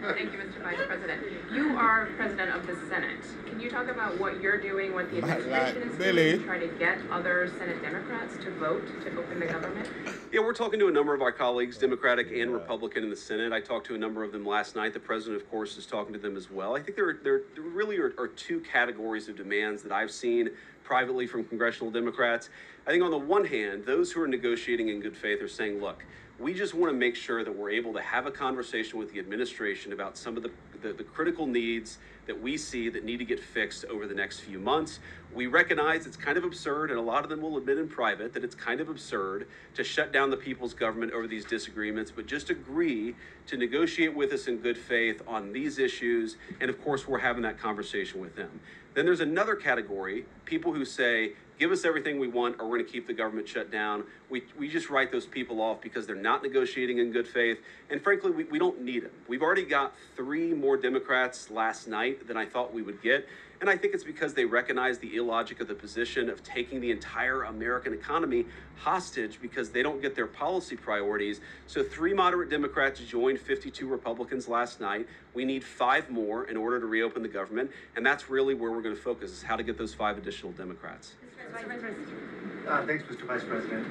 Thank you, Mr. Vice President. You are president of the Senate. Can you talk about what you're doing, what the administration is doing to try to get other Senate Democrats to vote to open the government?
Yeah, we're talking to a number of our colleagues, Democratic and Republican in the Senate. I talked to a number of them last night. The president, of course, is talking to them as well. I think there really are two categories of demands that I've seen privately from congressional Democrats. I think on the one hand, those who are negotiating in good faith are saying, look, we just want to make sure that we're able to have a conversation with the administration about some of the critical needs that we see that need to get fixed over the next few months. We recognize it's kind of absurd, and a lot of them will admit in private that it's kind of absurd to shut down the people's government over these disagreements, but just agree to negotiate with us in good faith on these issues. And of course, we're having that conversation with them. Then there's another category, people who say, give us everything we want or we're going to keep the government shut down. We just write those people off because they're not negotiating in good faith. And frankly, we don't need them. We've already got 3 more Democrats last night than I thought we would get. And I think it's because they recognize the illogic of the position of taking the entire American economy hostage because they don't get their policy priorities. So 3 moderate Democrats joined 52 Republicans last night. We need 5 more in order to reopen the government. And that's really where we're going to focus, is how to get those 5 additional Democrats.
Thanks, Mr. Vice President.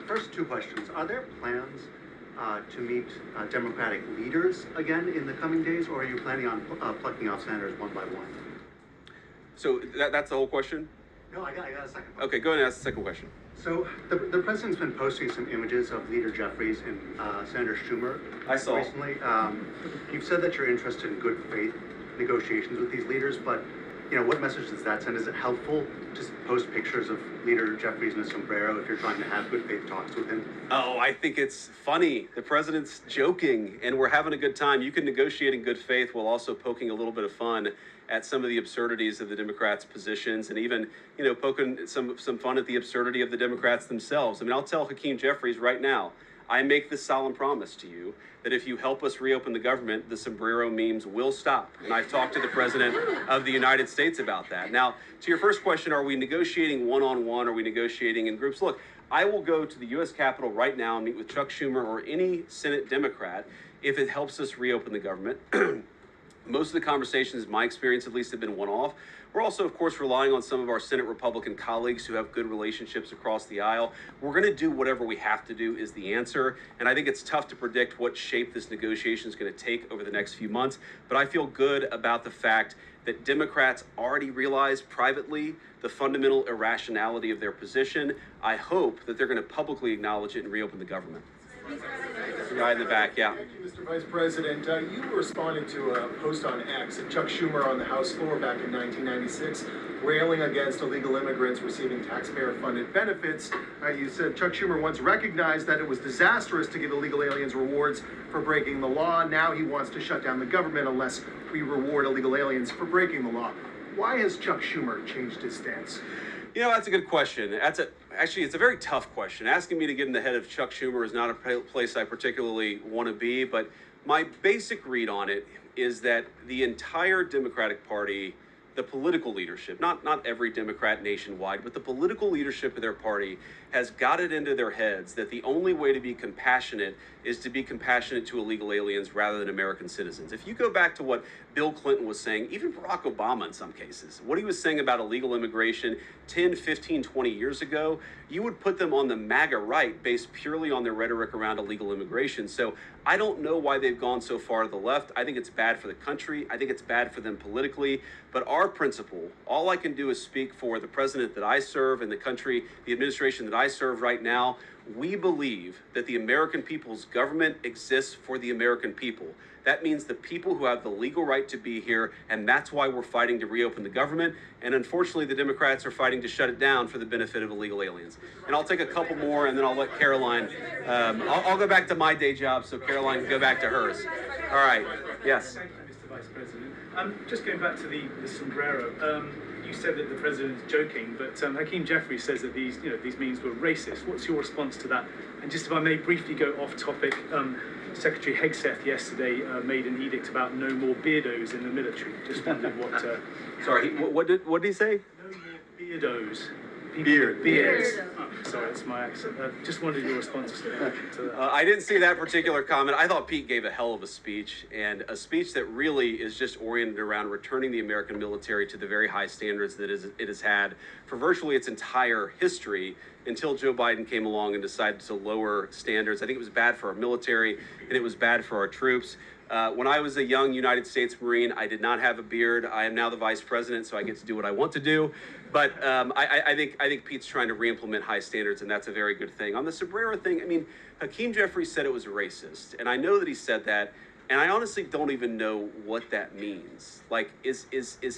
First 2 questions. Are there plans to meet Democratic leaders again in the coming days, or are you planning on plucking off senators one by one?
So that's the whole question?
No, I got a second question.
Okay, go ahead and ask the second question.
So the president's been posting some images of Leader Jeffries and Senator Schumer.
I saw.
Recently. You've said that you're interested in good faith negotiations with these leaders, but what message does that send? Is it helpful to post pictures of Leader Jeffries in a sombrero if you're trying to have good faith talks with him?
Oh, I think it's funny. The president's joking, and we're having a good time. You can negotiate in good faith while also poking a little bit of fun at some of the absurdities of the Democrats' positions, and even, poking some fun at the absurdity of the Democrats themselves. I mean, I'll tell Hakeem Jeffries right now, I make this solemn promise to you that if you help us reopen the government, the sombrero memes will stop. And I've talked to the President of the United States about that. Now, to your first question, are we negotiating one-on-one? Are we negotiating in groups? Look, I will go to the U.S. Capitol right now and meet with Chuck Schumer or any Senate Democrat if it helps us reopen the government. Most of the conversations, in my experience at least, have been one-off. We're also, of course, relying on some of our Senate Republican colleagues who have good relationships across the aisle. We're going to do whatever we have to do is the answer. And I think it's tough to predict what shape this negotiation is going to take over the next few months. But I feel good about the fact that Democrats already realize privately the fundamental irrationality of their position. I hope that they're going to publicly acknowledge it and reopen the government. Right in the back, yeah.
Thank you, Mr. Vice President. You responded to a post on X of Chuck Schumer on the House floor back in 1996, railing against illegal immigrants receiving taxpayer-funded benefits. You said Chuck Schumer once recognized that it was disastrous to give illegal aliens rewards for breaking the law. Now he wants to shut down the government unless we reward illegal aliens for breaking the law. Why has Chuck Schumer changed his stance?
That's a good question. Actually, it's a very tough question. Asking me to get in the head of Chuck Schumer is not a place I particularly want to be, but my basic read on it is that the entire Democratic Party, the political leadership, not every Democrat nationwide, but the political leadership of their party has got it into their heads that the only way to be compassionate is to be compassionate to illegal aliens rather than American citizens. If you go back to what Bill Clinton was saying, even Barack Obama in some cases, what he was saying about illegal immigration 10, 15, 20 years ago, you would put them on the MAGA right based purely on their rhetoric around illegal immigration. So I don't know why they've gone so far to the left. I think it's bad for the country. I think it's bad for them politically. But our principle, all I can do is speak for the president that I serve and the country, the administration that I serve right now. We believe that the American people's government exists for the American people. That means the people who have the legal right to be here, and that's why we're fighting to reopen the government. And unfortunately, the Democrats are fighting to shut it down for the benefit of illegal aliens. And I'll take a couple more, and then I'll let Caroline, I'll go back to my day job so Caroline can go back to hers. All right, yes.
Thank you, Mr. Vice President. Just going back to the sombrero, you said that the president is joking, but Hakeem Jeffries says that these memes were racist. What's your response to that? And just if I may briefly go off topic, Secretary Hegseth yesterday made an edict about no more beardos in the military. Just wondered what...
Sorry, what did he say?
No more beardos.
Beards.
Oh, sorry, that's my accent. Just wanted your response to that.
I didn't see that particular comment. I thought Pete gave a hell of a speech, and a speech that really is just oriented around returning the American military to the very high standards that it has had for virtually its entire history until Joe Biden came along and decided to lower standards. I think it was bad for our military, and it was bad for our troops. When I was a young United States Marine, I did not have a beard. I am now the vice president, so I get to do what I want to do. But I think Pete's trying to re-implement high standards, and that's a very good thing. On the sombrero thing, I mean, Hakeem Jeffries said it was racist, and I know that he said that, and I honestly don't even know what that means. Like, is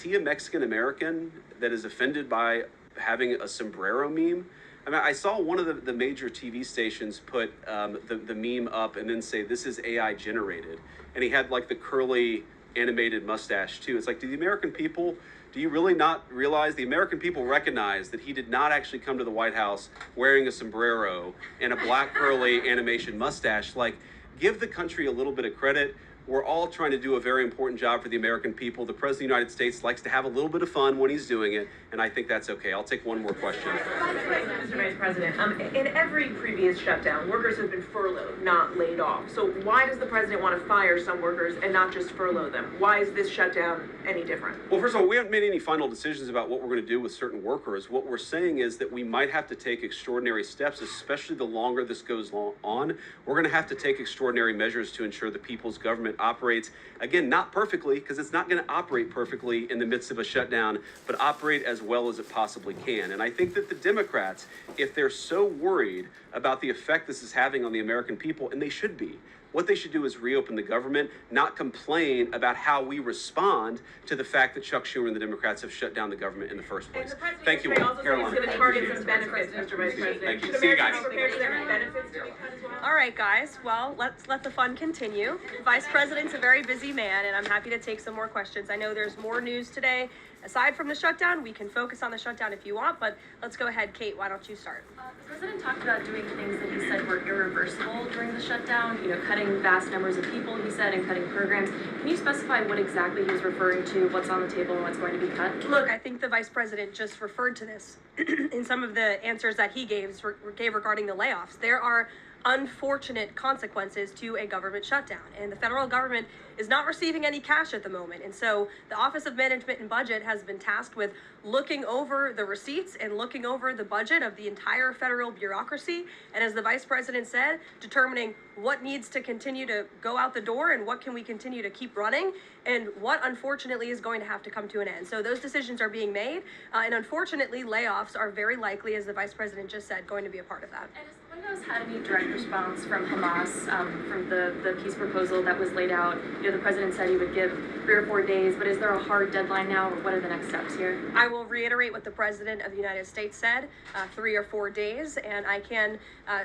he a Mexican American that is offended by having a sombrero meme? I mean, I saw one of the major TV stations put the meme up and then say, this is AI generated. And he had like the curly animated mustache too. It's like, do you really not realize the American people recognize that he did not actually come to the White House wearing a sombrero and a black curly animation mustache? Like, give the country a little bit of credit. We're all trying to do a very important job for the American people. The President of the United States likes to have a little bit of fun when he's doing it, and I think that's okay. I'll take one more question.
Mr. Vice President, in every previous shutdown, workers have been furloughed, not laid off. So why does the president want to fire some workers and not just furlough them? Why is this shutdown any different?
Well, first of all, we haven't made any final decisions about what we're going to do with certain workers. What we're saying is that we might have to take extraordinary steps, especially the longer this goes on. We're going to have to take extraordinary measures to ensure the people's government operates, again, not perfectly, because it's not going to operate perfectly in the midst of a shutdown, but operate as well as it possibly can. And I think that the Democrats, if they're so worried about the effect this is having on the American people, and they should be, what they should do is reopen the government, not complain about how we respond to the fact that Chuck Schumer and the Democrats have shut down the government in the first place. Thank you, Caroline.
He's going to target some benefits, Mr. Vice President.
Thank you.
Should
See you guys.
Americans prepare for their benefits to be cut as well?
All right, guys. Well, let's let the fun continue. Vice President's a very busy man, and I'm happy to take some more questions. I know there's more news today. Aside from the shutdown, we can focus on the shutdown if you want, but let's go ahead. Kate, why don't you start?
The president talked about doing things that he said were irreversible during the shutdown, cutting vast numbers of people, he said, and cutting programs. Can you specify what exactly he was referring to, what's on the table, and what's going to be cut?
Look, I think the Vice President just referred to this in some of the answers that he gave regarding the layoffs. There are unfortunate consequences to a government shutdown, and the federal government is not receiving any cash at the moment. And so the Office of Management and Budget has been tasked with looking over the receipts and looking over the budget of the entire federal bureaucracy. And as the Vice President said, determining what needs to continue to go out the door and what can we continue to keep running and what unfortunately is going to have to come to an end. So those decisions are being made. And unfortunately, layoffs are very likely, as the Vice President just said, going to be a part of that.
And has the White House had any direct response from Hamas, from the peace proposal that was laid out? The president said he would give 3 or 4 days, but is there a hard deadline now, or what are the next steps here?
I will reiterate what the President of the United States said, 3 or 4 days, and I can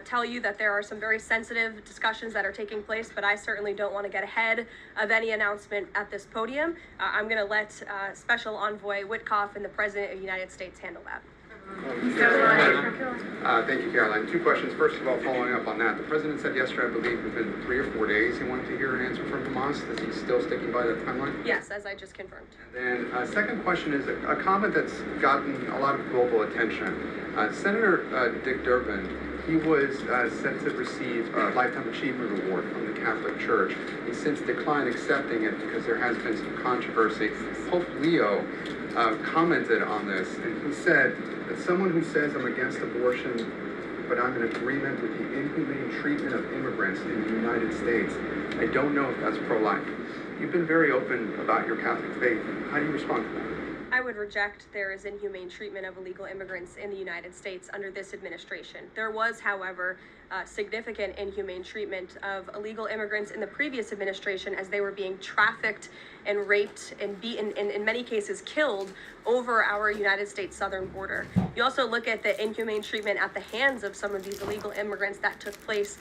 tell you that there are some very sensitive discussions that are taking place, but I certainly don't want to get ahead of any announcement at this podium. I'm going to let Special Envoy Witkoff and the President of the United States handle that.
Thank you, Caroline. 2 questions. First of all, following up on that, the president said yesterday, I believe, within 3 or 4 days, he wanted to hear an answer from Hamas. Is he still sticking by that timeline?
Yes, as I just confirmed.
And then, second question is a comment that's gotten a lot of global attention. Senator Dick Durbin, he was set to receive a Lifetime Achievement Award from the Catholic Church. He's since declined accepting it because there has been some controversy. Pope Leo commented on this, and he said that someone who says I'm against abortion, but I'm in agreement with the inhumane treatment of immigrants in the United States, I don't know if that's pro-life. You've been very open about your Catholic faith. How do you respond to that?
I would reject there is inhumane treatment of illegal immigrants in the United States under this administration. There was, however, significant inhumane treatment of illegal immigrants in the previous administration as they were being trafficked and raped and beaten and in many cases killed over our United States southern border. You also look at the inhumane treatment at the hands of some of these illegal immigrants that took place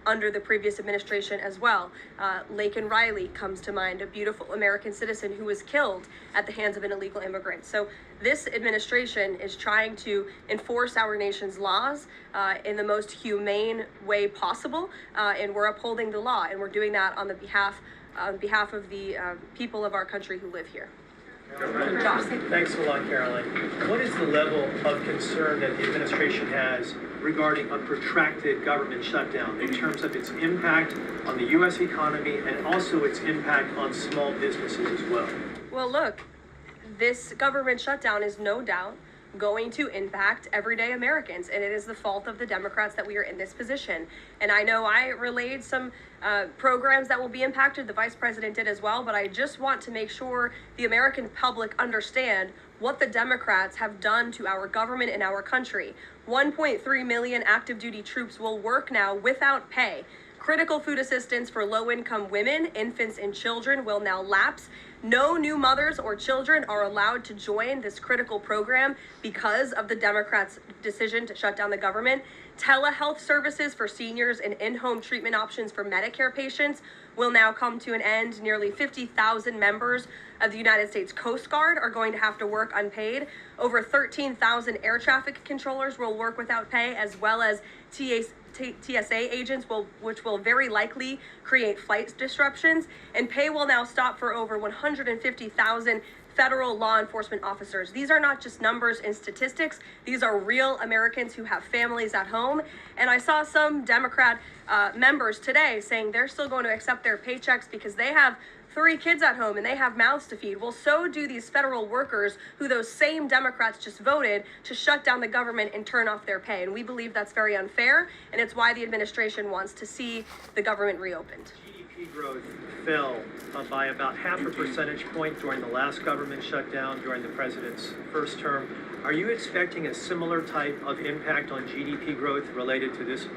under the previous administration as well. Laken Riley comes to mind, a beautiful American citizen who was killed at the hands of an illegal immigrant. So this administration is trying to enforce our nation's laws in the most humane way possible, and we're upholding the law, and we're doing that on behalf of the people of our country who live here.
Thanks a lot, Caroline. What is the level of concern that the administration has regarding a protracted government shutdown in terms of its impact on the U.S. economy and also its impact on small businesses as well?
Well, look, this government shutdown is no doubt going to impact everyday Americans, and it is the fault of the Democrats that we are in this position. And I know I relayed some programs that will be impacted, the Vice President did as well, but I just want to make sure the American public understand what the Democrats have done to our government and our country. 1.3 million active duty troops will work now without pay. Critical food assistance for low-income women, infants, and children will now lapse. No new mothers or children are allowed to join this critical program because of the Democrats' decision to shut down the government. Telehealth services for seniors and in-home treatment options for Medicare patients will now come to an end. Nearly 50,000 members of the United States Coast Guard are going to have to work unpaid. Over 13,000 air traffic controllers will work without pay, as well as TSA agents, which will very likely create flight disruptions, and pay will now stop for over 150,000 federal law enforcement officers. These are not just numbers and statistics. These are real Americans who have families at home. And I saw some Democrat members today saying they're still going to accept their paychecks because they have 3 kids at home and they have mouths to feed. Well, so do these federal workers who those same Democrats just voted to shut down the government and turn off their pay. And we believe that's very unfair, and it's why the administration wants to see the government reopened.
GDP growth fell by about 0.5 percentage point during the last government shutdown during the president's first term. Are you expecting a similar type of impact on GDP growth related to this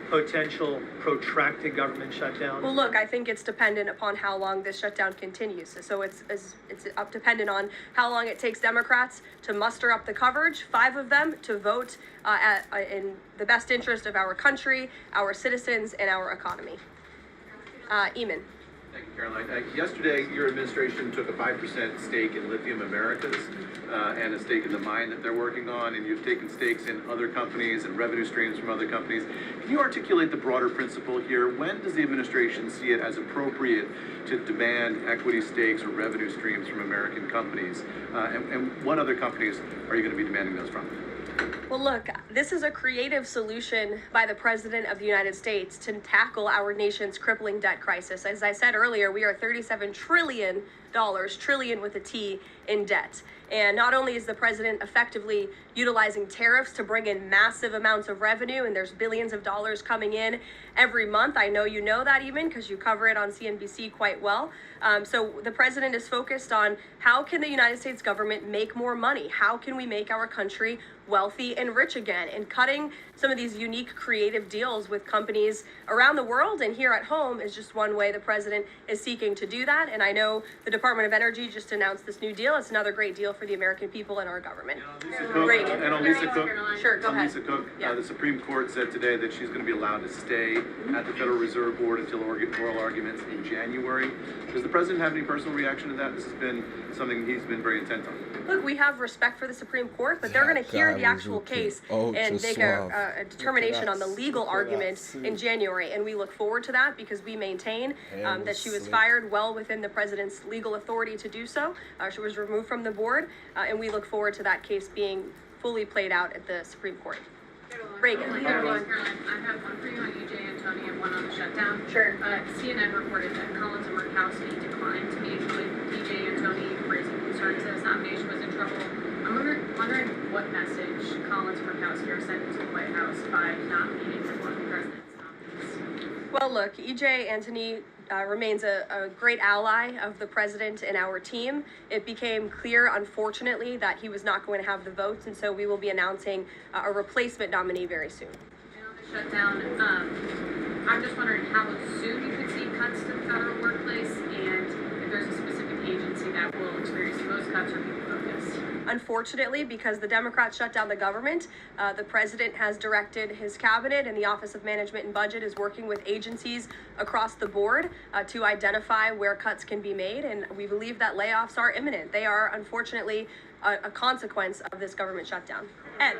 potential protracted government shutdown?
Well, look, I think it's dependent upon how long this shutdown continues. So it's dependent on how long it takes Democrats to muster up the coverage, 5 of them, to vote in the best interest of our country, our citizens, and our economy. Eamon.
Thank you, Caroline. Yesterday, your administration took a 5% stake in Lithium Americas and a stake in the mine that they're working on, and you've taken stakes in other companies and revenue streams from other companies. Can you articulate the broader principle here? When does the administration see it as appropriate to demand equity stakes or revenue streams from American companies? And what other companies are you going to be demanding those from?
Well, look, this is a creative solution by the President of the United States to tackle our nation's crippling debt crisis. As I said earlier, we are $37 trillion, trillion with a T, in debt. And not only is the president effectively utilizing tariffs to bring in massive amounts of revenue, and there's billions of dollars coming in every month. I know you know that even because you cover it on CNBC quite well. So the president is focused on how can the United States government make more money? How can we make our country wealthy and rich again? And cutting some of these unique creative deals with companies around the world and here at home is just one way the president is seeking to do that. And I know the Department of Energy just announced this new deal. It's another great deal for the American people and our government.
And on Lisa Cook,
Sure, go ahead.
Lisa Cook, the Supreme Court said today that she's going to be allowed to stay at the Federal Reserve Board until oral arguments in January. Does the president have any personal reaction to that? This has been something he's been very intent on.
Look, we have respect for the Supreme Court, but they're going to hear the actual case and make a determination on the legal arguments in January. And we look forward to that because we maintain that she was fired well within the president's legal authority to do so. She was removed from the board, and we look forward to that case being fully played out at the Supreme Court. Reagan.
Caroline, I have one for you on EJ Antoni and one on the shutdown.
Sure.
CNN reported that Collins and Murkowski declined to meet with EJ Antoni, raising concerns that his nomination was in trouble. I'm wondering what message Collins and Murkowski are sending to the White House by not meeting with one of the president's nominees.
Well, look, EJ Antoni remains a great ally of the president and our team. It became clear, unfortunately, that he was not going to have the votes, and so we will be announcing a replacement nominee very soon.
And on the shutdown, I'm just wondering how soon you could see cuts to the federal workplace, and if there's a specific agency that will experience the most cuts or be focused.
Unfortunately, because the Democrats shut down the government, the president has directed his cabinet, and the Office of Management and Budget is working with agencies across the board to identify where cuts can be made, and we believe that layoffs are imminent. They are, unfortunately, a consequence of this government shutdown. Ed.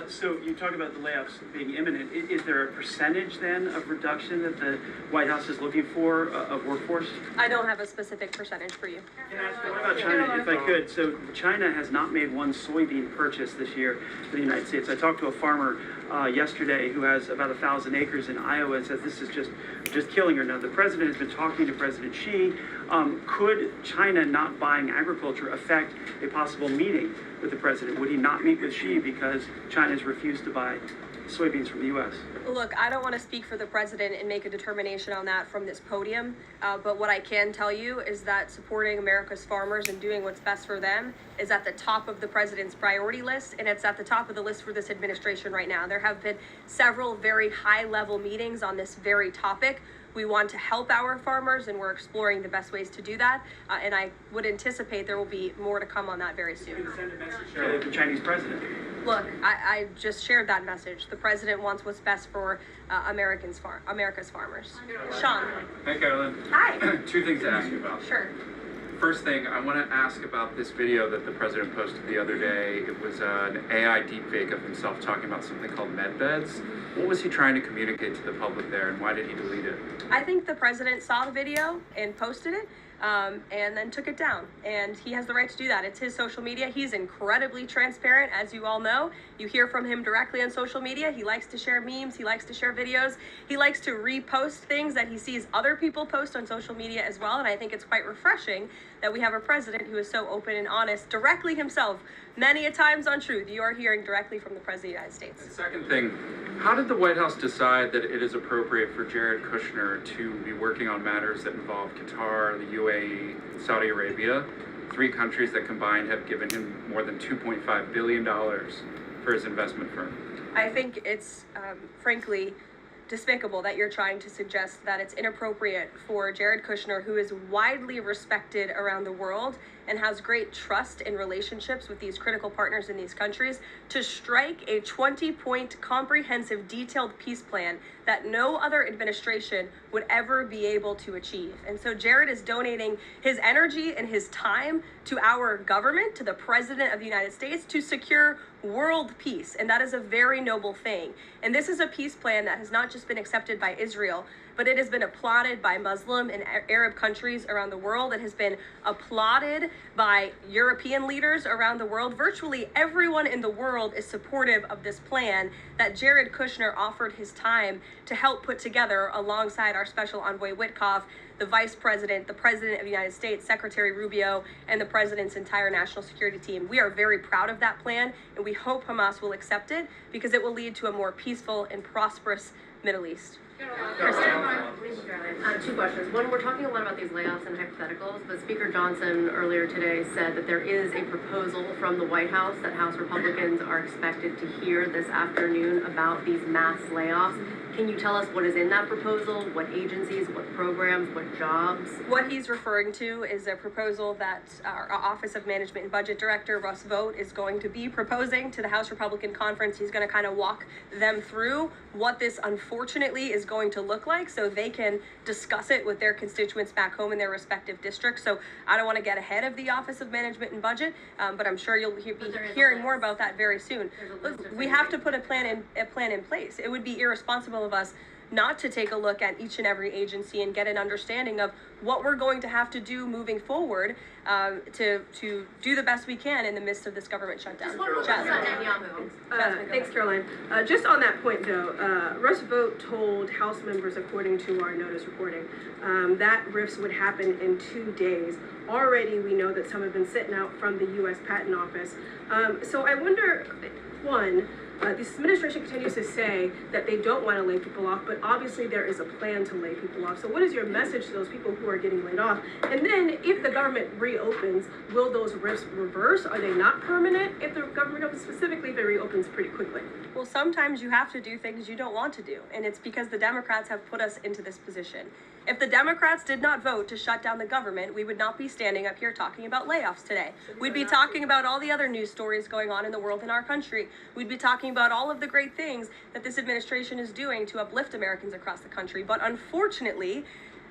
So you talk about the layoffs being imminent. Is there a percentage then of reduction that the White House is looking for of workforce?
I don't have a specific percentage for you.
What about China, if I could? So China has not made one soybean purchase this year in the United States. I talked to a farmer yesterday who has about 1,000 acres in Iowa and says this is just killing her. Now, the president has been talking to President Xi. Could China not buying agriculture affect a possible meeting with the president? Would he not meet with Xi because China has refused to buy soybeans from the U.S.?
Look, I don't want to speak for the president and make a determination on that from this podium, but what I can tell you is that supporting America's farmers and doing what's best for them is at the top of the president's priority list, and it's at the top of the list for this administration right now. There have been several very high-level meetings on this very topic. We want to help our farmers, and we're exploring the best ways to do that, and I would anticipate there will be more to come on that very soon.
Send a message to the Chinese president.
Look, I just shared that message. The president wants what's best for America's farmers. Sean.
Hey, Carolyn.
Hi.
2 things to ask you about.
Sure.
first thing, I want to ask about this video that the president posted the other day. It was an AI deepfake of himself talking about something called med beds. What was he trying to communicate to the public there, and why did he delete it?
I think the president saw the video and posted it, and then took it down. And he has the right to do that. It's his social media. He's incredibly transparent, as you all know. You hear from him directly on social media. He likes to share memes. He likes to share videos. He likes to repost things that he sees other people post on social media as well. And I think it's quite refreshing that we have a president who is so open and honest directly himself. Many a times on Truth, you are hearing directly from the President of the United States.
And second thing, how did the White House decide that it is appropriate for Jared Kushner to be working on matters that involve Qatar, the UAE, Saudi Arabia, 3 countries that combined have given him more than $2.5 billion for his investment firm?
I think it's frankly despicable that you're trying to suggest that it's inappropriate for Jared Kushner, who is widely respected around the world and has great trust in relationships with these critical partners in these countries, to strike a 20-point comprehensive detailed peace plan that no other administration would ever be able to achieve. And so Jared is donating his energy and his time to our government, to the President of the United States, to secure world peace. And that is a very noble thing. And this is a peace plan that has not just been accepted by Israel, but it has been applauded by Muslim and Arab countries around the world. It has been applauded by European leaders around the world. Virtually everyone in the world is supportive of this plan that Jared Kushner offered his time to help put together alongside our special envoy Witkoff, the Vice President, the President of the United States, Secretary Rubio, and the President's entire national security team. We are very proud of that plan, and we hope Hamas will accept it because it will lead to a more peaceful and prosperous Middle East.
Two questions. One, we're talking a lot about these layoffs and hypotheticals, but Speaker Johnson earlier today said that there is a proposal from the White House that House Republicans are expected to hear this afternoon about these mass layoffs. Can you tell us what is in that proposal? What agencies, what programs, what jobs?
What he's referring to is a proposal that our Office of Management and Budget Director, Russ Vought, is going to be proposing to the House Republican Conference. He's going to kind of walk them through what this unfortunately is going to look like so they can discuss it with their constituents back home in their respective districts. So I don't want to get ahead of the Office of Management and Budget, but I'm sure you'll be hearing more about that very soon. Look, we have to put a plan in place. It would be irresponsible of us not to take a look at each and every agency and get an understanding of what we're going to have to do moving forward to do the best we can in the midst of this government shutdown.
Thanks, Caroline. Just on that point, though, Russ Vought told House members, according to our notice reporting, that RIFs would happen in 2 days. Already, we know that some have been sitting out from the U.S. Patent Office. So I wonder, one, this administration continues to say that they don't want to lay people off, but obviously there is a plan to lay people off. So what is your message to those people who are getting laid off? And then if the government reopens, will those risks reverse? Are they not permanent if the government reopens? Specifically, if it reopens pretty quickly?
Well, sometimes you have to do things you don't want to do, and it's because the Democrats have put us into this position. If the Democrats did not vote to shut down the government, we would not be standing up here talking about layoffs today. We'd be talking about all the other news stories going on in the world in our country. We'd be talking about all of the great things that this administration is doing to uplift Americans across the country. But unfortunately,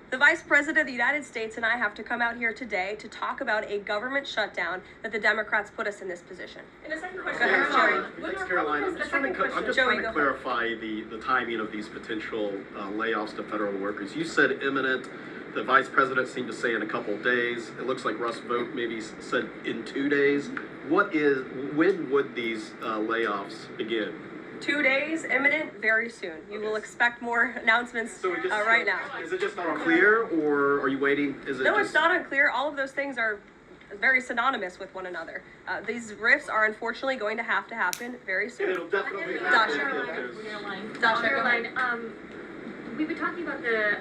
the Vice President of the United States and I have to come out here today to talk about a government shutdown that the Democrats put us in this position.
And a second
Go
question.
ahead, Joey.
Thanks, Caroline. I'm just trying to clarify the timing of these potential layoffs to federal workers. You said imminent. The vice president seemed to say in a couple of days. It looks like Russ Vought maybe said in 2 days. When would these layoffs begin?
2 days, imminent, very soon. You will expect more announcements right now.
Is it just not unclear, or are you waiting?
No, it's not unclear. All of those things are very synonymous with one another. These rifts are unfortunately going to happen very soon.
It'll definitely
happen.
Caroline, we've been talking about the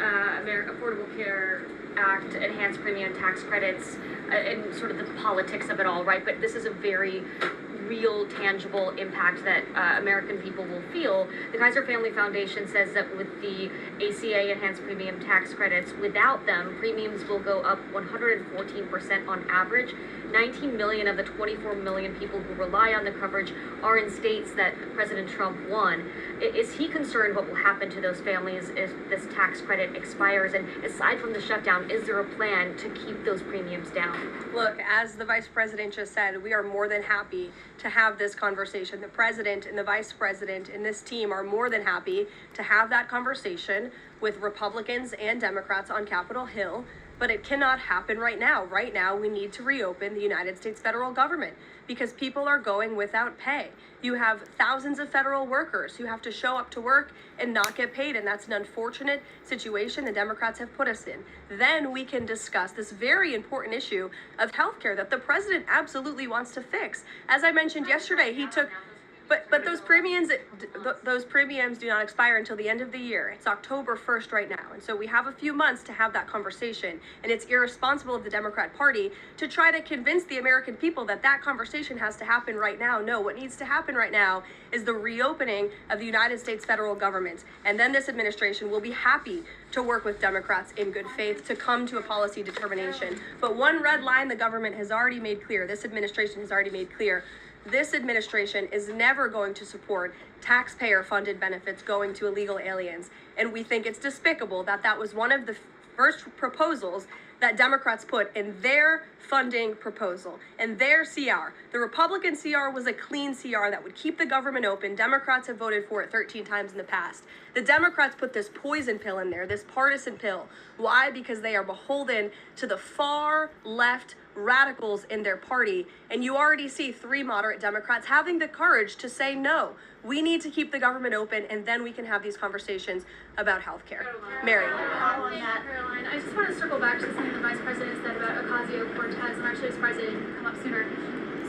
Affordable Care Act, enhanced premium tax credits, and sort of the politics of it all, right? But this is a very real, tangible impact that American people will feel. The Kaiser Family Foundation says that with the ACA enhanced premium tax credits, without them, premiums will go up 114% on average. 19 million of the 24 million people who rely on the coverage are in states that President Trump won. Is he concerned what will happen to those families if this tax credit expires? And aside from the shutdown, is there a plan to keep those premiums down?
Look, as the vice president just said, we are more than happy to have this conversation. The president and the vice president and this team are more than happy to have that conversation with Republicans and Democrats on Capitol Hill. But it cannot happen right now. Right now, we need to reopen the United States federal government because people are going without pay. You have thousands of federal workers who have to show up to work and not get paid, and that's an unfortunate situation the Democrats have put us in. Then we can discuss this very important issue of healthcare that the president absolutely wants to fix. As I mentioned yesterday, he took... But those premiums do not expire until the end of the year. It's October 1st right now. And so we have a few months to have that conversation. And it's irresponsible of the Democrat Party to try to convince the American people that that conversation has to happen right now. No, what needs to happen right now is the reopening of the United States federal government. And then this administration will be happy to work with Democrats in good faith to come to a policy determination. But one red line the government has already made clear, this administration has already made clear, this administration is never going to support taxpayer-funded benefits going to illegal aliens. And we think it's despicable that that was one of the first proposals that Democrats put in their funding proposal, in their CR. The Republican CR was a clean CR that would keep the government open. Democrats have voted for it 13 times in the past. The Democrats put this poison pill in there, this partisan pill. Why? Because they are beholden to the far left radicals in their party, and you already see 3 moderate Democrats having the courage to say no. We need to keep the government open, and then we can have these conversations about health care. Mary.
Caroline, I just want to circle back to something the Vice President said about Ocasio-Cortez, and actually his president can come up sooner.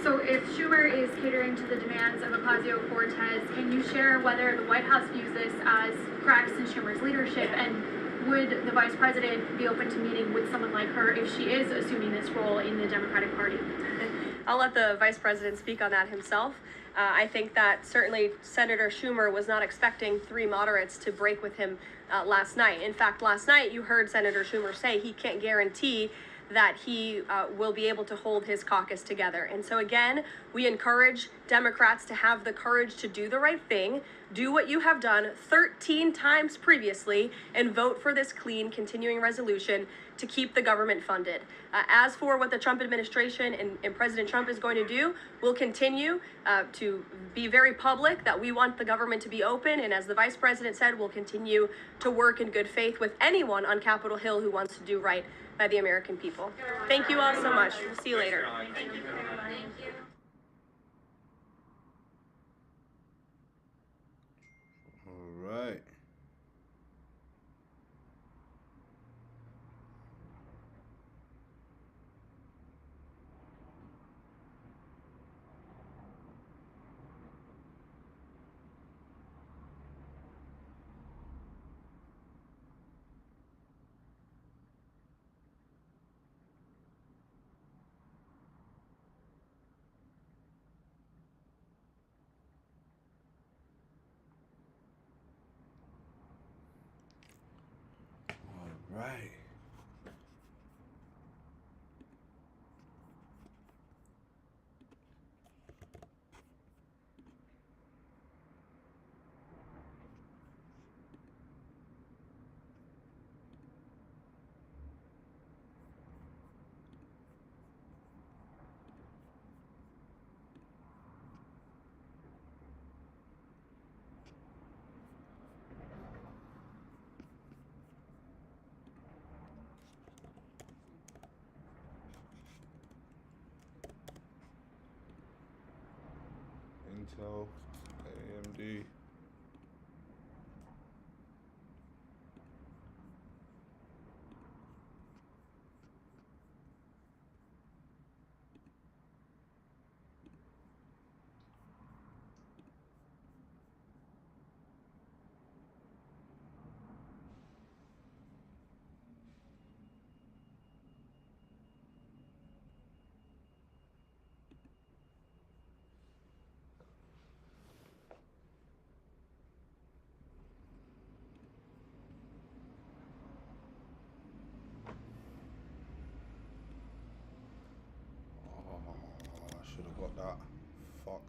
So if Schumer is catering to the demands of Ocasio-Cortez, can you share whether the White House views this as cracks in Schumer's leadership, and would the Vice President be open to meeting with someone like her if she is assuming this role in the Democratic Party?
I'll let the Vice President speak on that himself. I think that certainly Senator Schumer was not expecting 3 moderates to break with him last night. In fact, last night you heard Senator Schumer say he can't guarantee that he will be able to hold his caucus together. And so again, we encourage Democrats to have the courage to do the right thing, do what you have done 13 times previously, and vote for this clean continuing resolution to keep the government funded. As for what the Trump administration and President Trump is going to do, we'll continue to be very public that we want the government to be open. And as the Vice President said, we'll continue to work in good faith with anyone on Capitol Hill who wants to do right by the American people. Thank you all so much. We'll see you later.
Thank you.
All right. Right. Intel, AMD.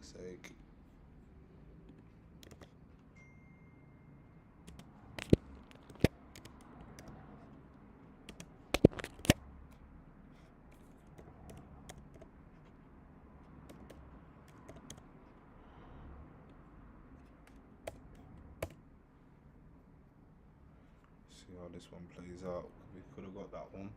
fuck's sake. See how this one plays out. We could have got that one.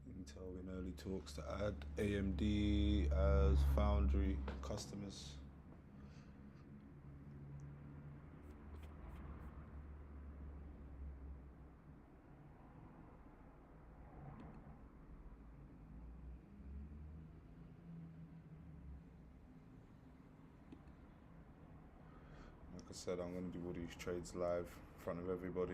Intel in early talks to add AMD as foundry customers. Like I said, I'm going to do all these trades live in front of everybody.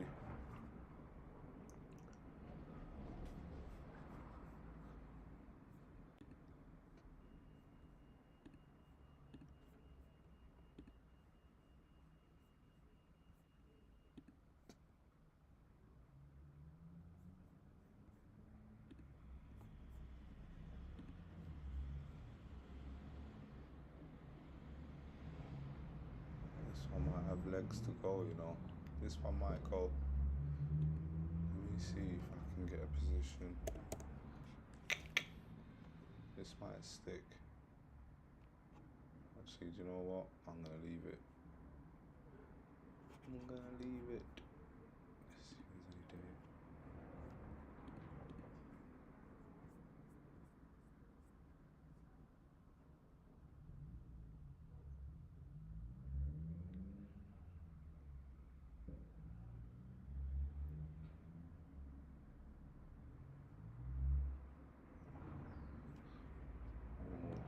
This one might have legs to go, you know. This one might go. Let me see if I can get a position. This might stick. Actually, do you know what? I'm gonna leave it. I'm gonna leave it. Let's see what they do.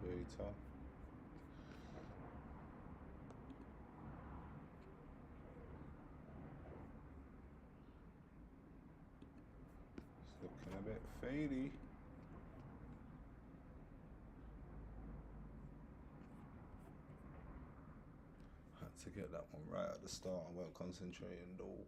Data. It's looking a bit fadey. Had to get that one right at the start. I weren't concentrating though.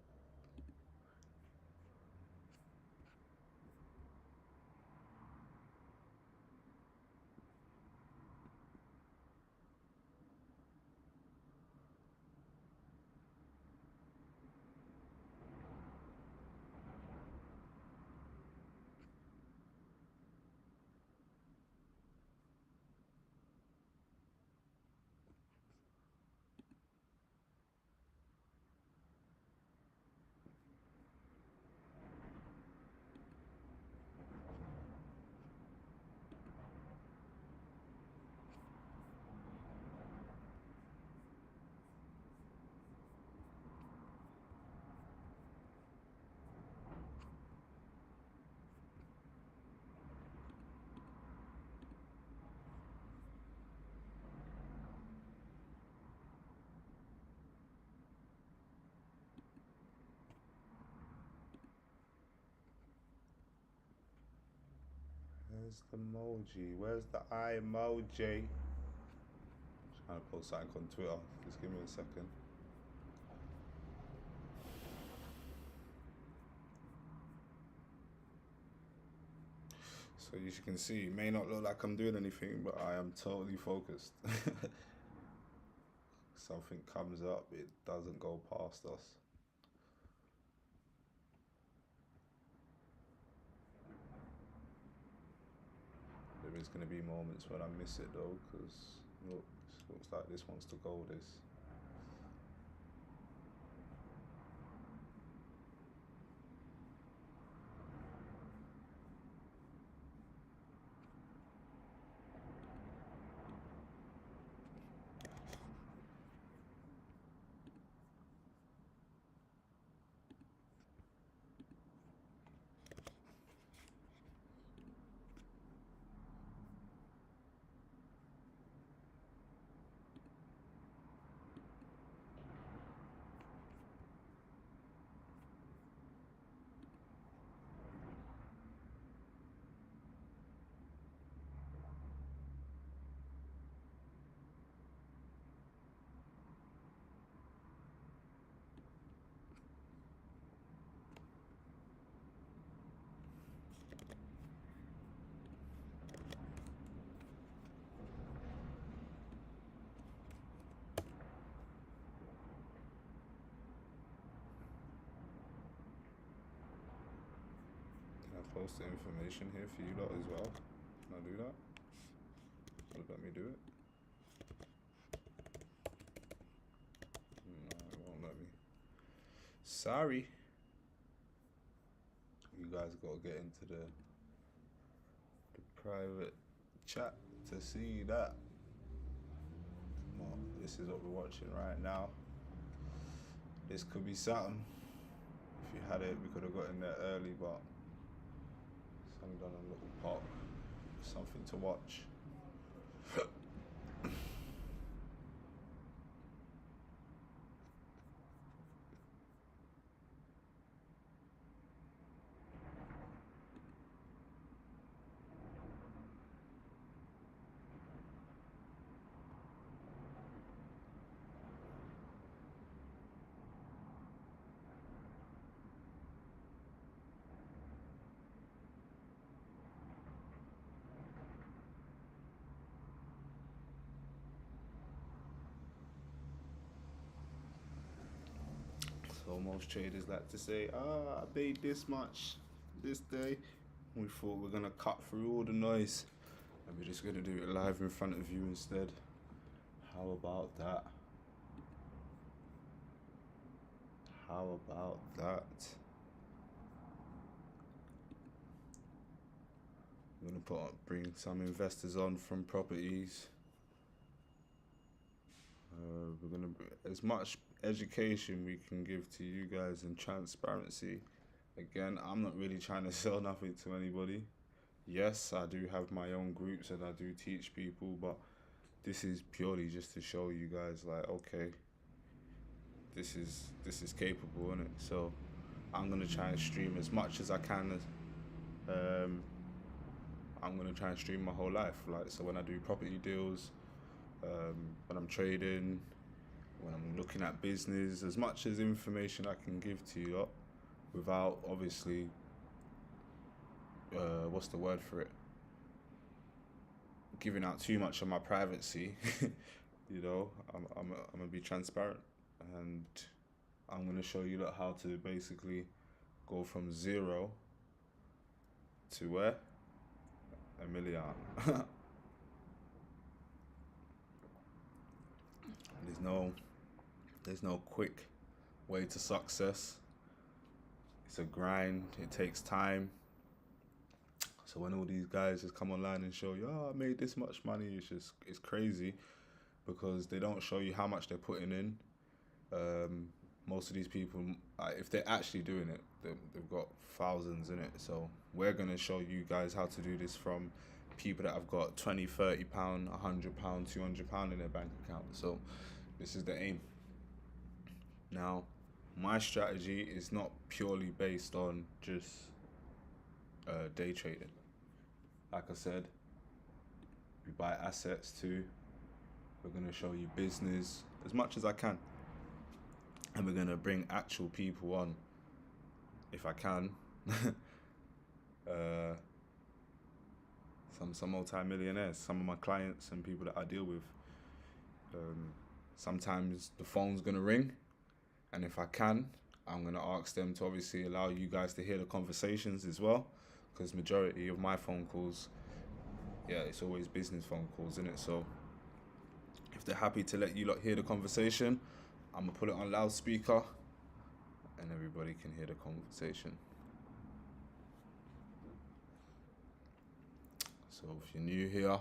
Where's the emoji? Where's the eye emoji? I'm trying to post something on Twitter. Just give me a second. So as you can see, it may not look like I'm doing anything, but I am totally focused. Something comes up, it doesn't go past us. There is going to be moments when I miss it though, because look, it looks like this wants to go this. post the information here for you lot as well. Can I do that? Let me do it. No, it won't let me. Sorry. You guys gotta get into the private chat to see that. Well, this is what we're watching right now. This could be something. If you had it, we could have got in there early, but it's only done a little pop. Something to watch. So most traders like to say, I made this much this day. We thought we're gonna cut through all the noise and we're just gonna do it live in front of you instead. How about that? How about that? I'm gonna bring some investors on from properties. We're gonna as much education we can give to you guys and transparency. Again, I'm not really trying to sell nothing to anybody. Yes, I do have my own groups and I do teach people, but this is purely just to show you guys, like, okay, this is capable, isn't it? So I'm gonna try and stream as much as I can. I'm gonna try and stream my whole life, like, so when I do property deals, when I'm trading, when I'm looking at business, as much as information I can give to you lot without obviously, what's the word for it? Giving out too much of my privacy. You know, I'm gonna be transparent and I'm gonna show you lot how to basically go from 0 to where? $1 million. There's no quick way to success. It's a grind, it takes time. So when all these guys just come online and show you, oh, I made this much money, it's crazy because they don't show you how much they're putting in. Most of these people, if they're actually doing it, they've got thousands in it. So we're gonna show you guys how to do this from people that have got £20, £30, £100, £200 in their bank account. So this is the aim. Now, my strategy is not purely based on just day trading. Like I said, we buy assets too. We're gonna show you business as much as I can. And we're gonna bring actual people on, if I can. Some multi-millionaires, some of my clients and people that I deal with. Sometimes the phone's gonna ring, and if I can, I'm gonna ask them to obviously allow you guys to hear the conversations as well, because majority of my phone calls, yeah, it's always business phone calls, isn't it? So if they're happy to let you lot hear the conversation, I'm gonna put it on loudspeaker and everybody can hear the conversation. So if you're new here,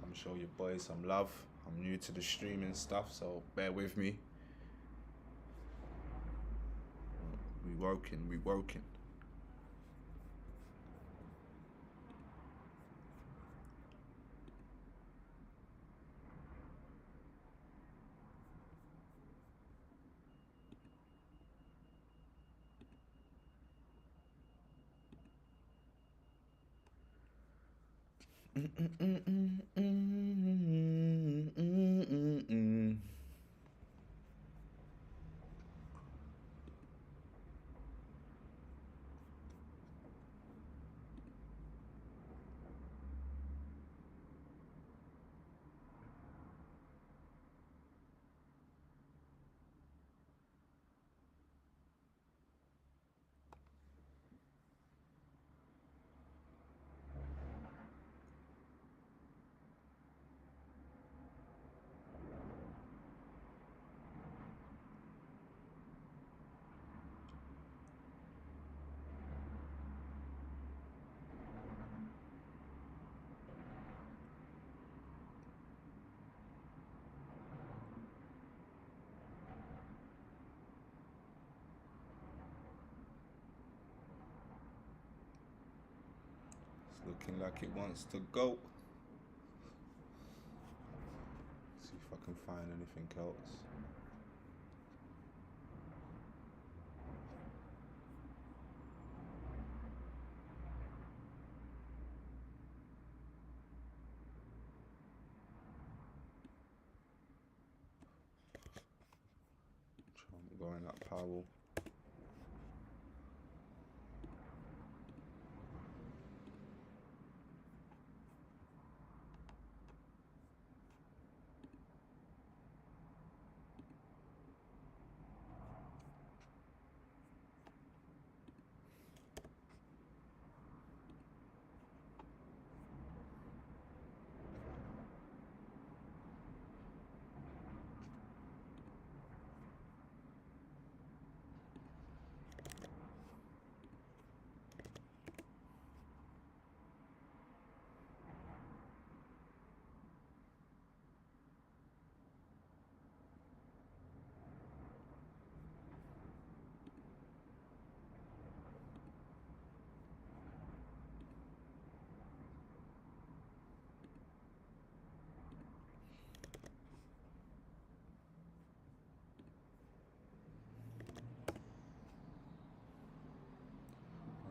come show your boys some love. I'm new to the streaming stuff, so bear with me. We working. Looking like it wants to go. See if I can find anything else. Trump going up Powell.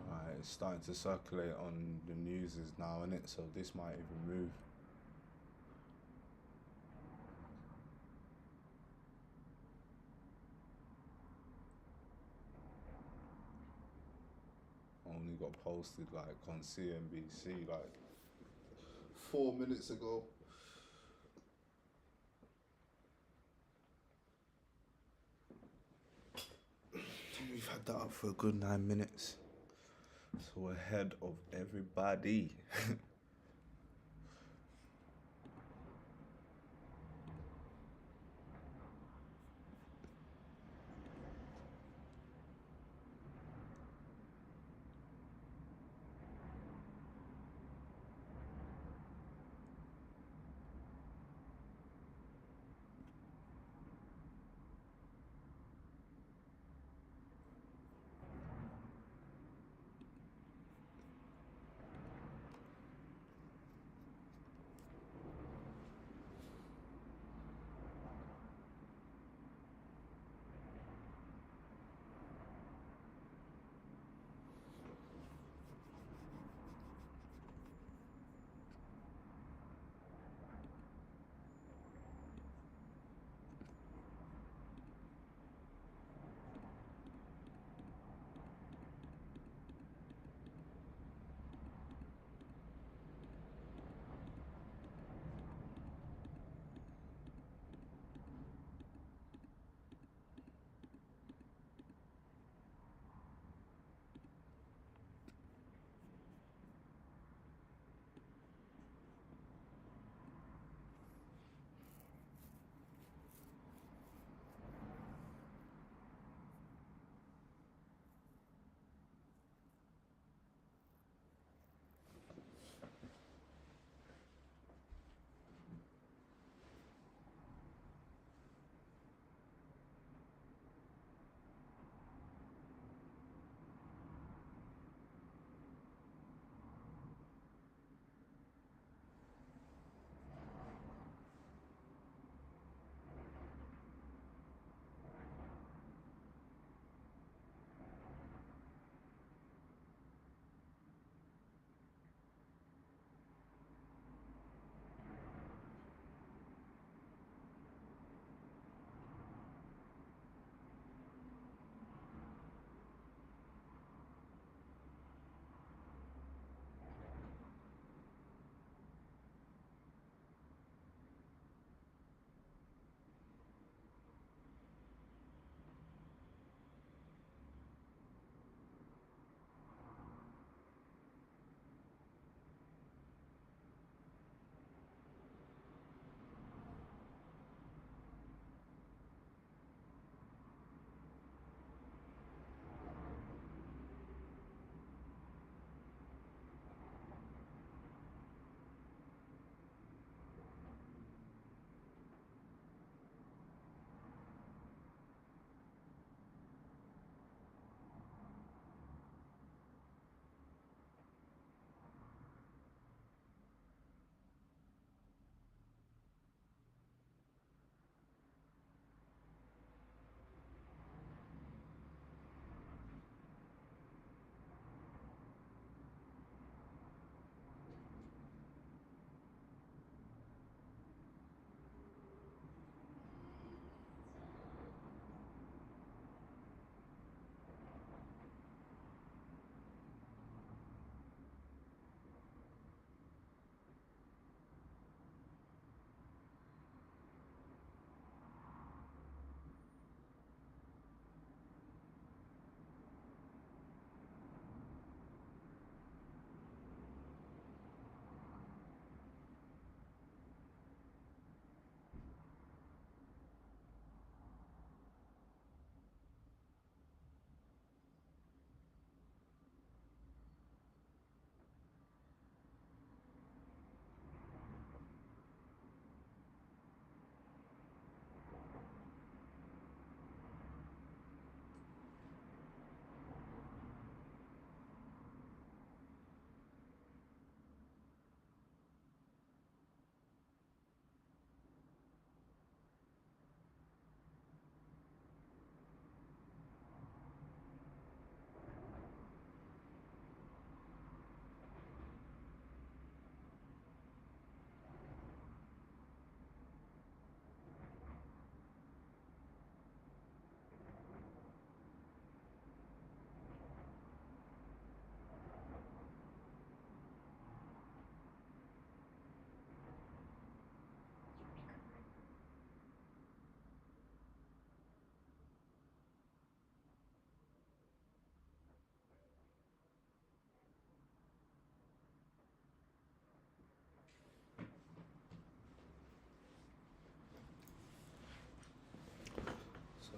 Right, it's starting to circulate on the news now, innit? So this might even move. Only got posted like on CNBC like 4 minutes ago. We've had that up for a good 9 minutes. So we're ahead of everybody.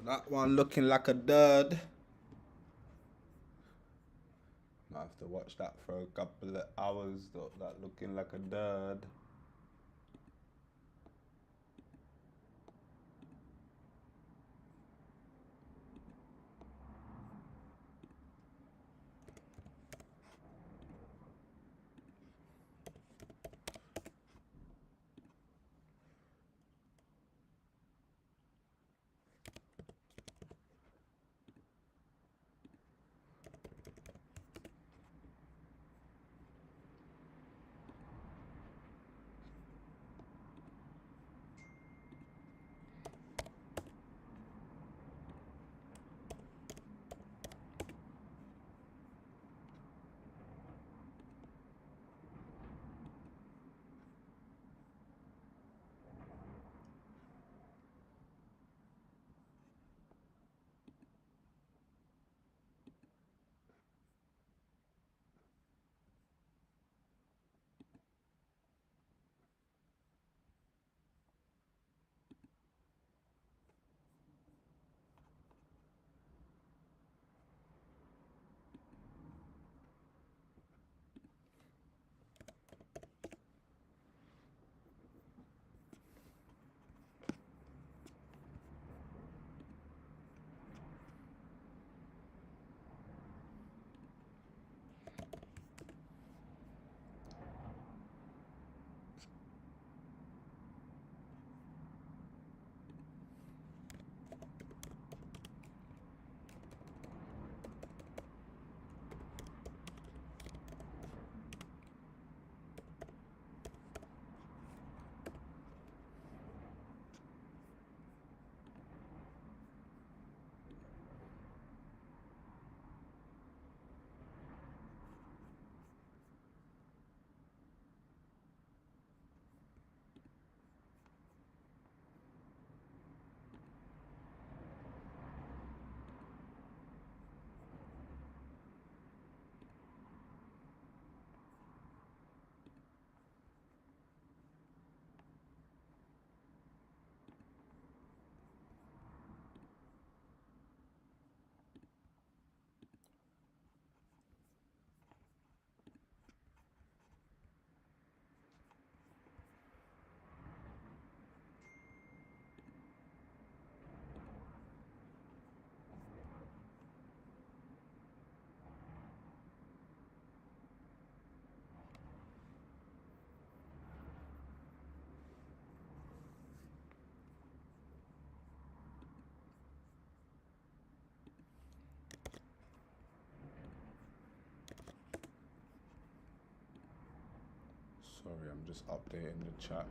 That one looking like a dud. Might have to watch that for a couple of hours. That looking like a dud. Sorry, I'm just updating the chat.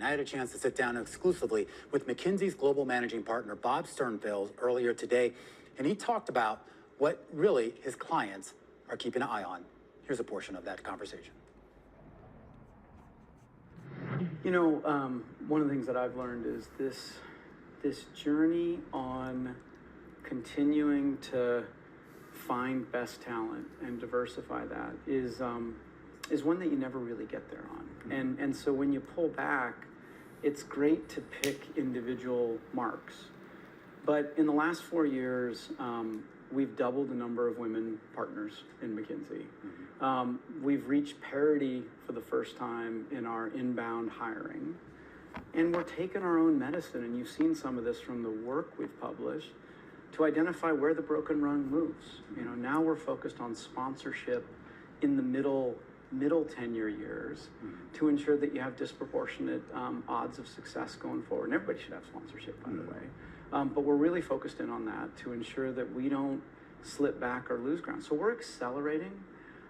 And I had a chance to sit down exclusively with McKinsey's global managing partner, Bob Sternfeld, earlier today, and he talked about what really his clients are keeping an eye on. Here's a portion of that conversation.
You know, one of the things that I've learned is this journey on continuing to find best talent and diversify that is one that you never really get there on. And so when you pull back, it's great to pick individual marks. But in the last 4 years, we've doubled the number of women partners in McKinsey. We've reached parity for the first time in our inbound hiring. And we're taking our own medicine, and you've seen some of this from the work we've published, to identify where the broken rung moves. You know, now we're focused on sponsorship in the middle middle tenure years to ensure that you have disproportionate odds of success going forward. And everybody should have sponsorship, by the way. But we're really focused in on that to ensure that we don't slip back or lose ground. So we're accelerating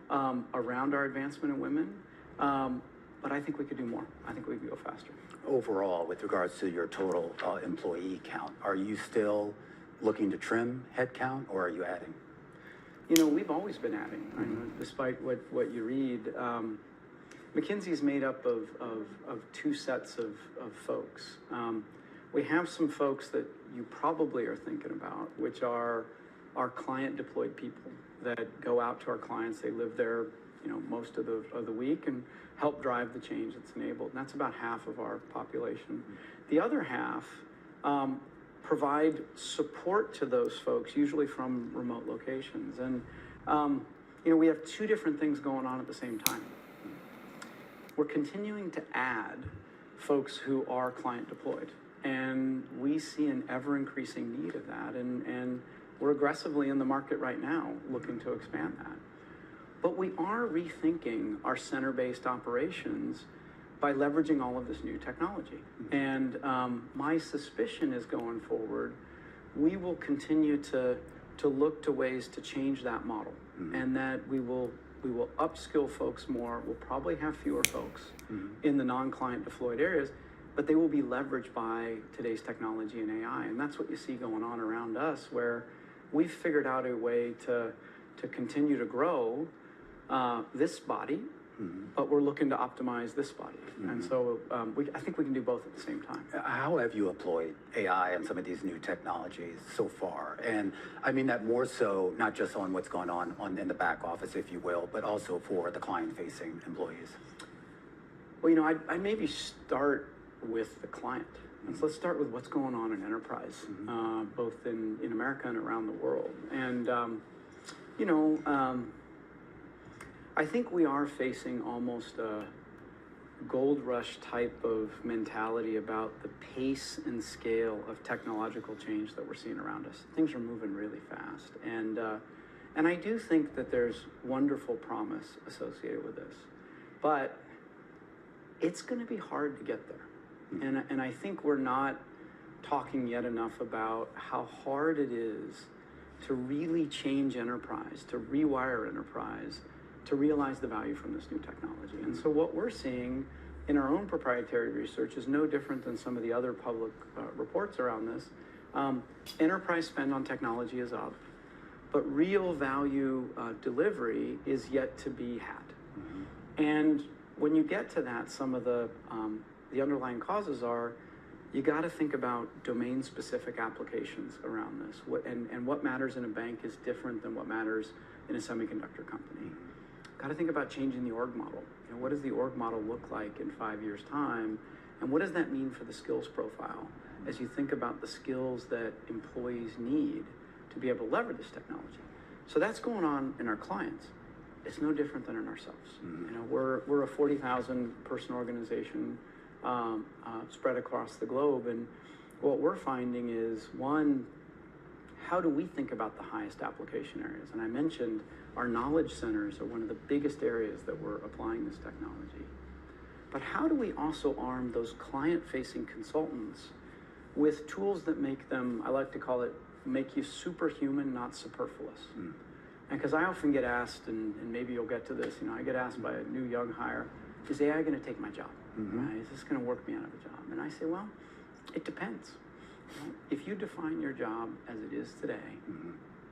around our advancement in women, but I think we could do more. I think we could go faster.
Overall, with regards to your total employee count, are you still looking to trim headcount, or are you adding?
You know, we've always been adding, right? Despite what you read. McKinsey's made up of two sets of folks. We have some folks that you probably are thinking about, which are our client deployed people that go out to our clients. They live there, you know, most of the week and help drive the change that's enabled. And that's about half of our population. The other half provide support to those folks, usually from remote locations. And, you know, we have two different things going on at the same time. We're continuing to add folks who are client deployed. And we see an ever increasing need of that. And we're aggressively in the market right now looking to expand that. But we are rethinking our center-based operations by leveraging all of this new technology. And my suspicion is going forward, we will continue to look to ways to change that model, and that we will upskill folks more. We'll probably have fewer folks in the non-client deployed areas, but they will be leveraged by today's technology and AI. And that's what you see going on around us, where we've figured out a way to continue to grow this body, but we're looking to optimize this body. And so I think we can do both at the same time.
How have you employed AI and some of these new technologies so far? And I mean that more so, not just on what's going on in the back office, if you will, but also for the client-facing employees.
Well, you know, I maybe start with the client. And so let's start with what's going on in enterprise, both in America and around the world. And, you know, I think we are facing almost a gold rush type of mentality about the pace and scale of technological change that we're seeing around us. Things are moving really fast. And I do think that there's wonderful promise associated with this. But it's going to be hard to get there. And I think we're not talking yet enough about how hard it is to really change enterprise, to rewire enterprise, to realize the value from this new technology. And so what we're seeing in our own proprietary research is no different than some of the other public reports around this. Enterprise spend on technology is up, but real value delivery is yet to be had. And when you get to that, some of the underlying causes are, you got to think about domain-specific applications around this. And what matters in a bank is different than what matters in a semiconductor company. Got to think about changing the org model. You know, what does the org model look like in 5 years' time? And what does that mean for the skills profile as you think about the skills that employees need to be able to leverage this technology? So that's going on in our clients. It's no different than in ourselves. You know, we're a 40,000 person organization spread across the globe, and what we're finding is, one, how do we think about the highest application areas? And I mentioned our knowledge centers are one of the biggest areas that we're applying this technology. But how do we also arm those client-facing consultants with tools that make them, I like to call it, make you superhuman, not superfluous? And because I often get asked, and maybe you'll get to this, you know, I get asked by a new young hire, is AI going to take my job? Right? Is this going to work me out of a job? And I say, well, it depends. You know, if you define your job as it is today,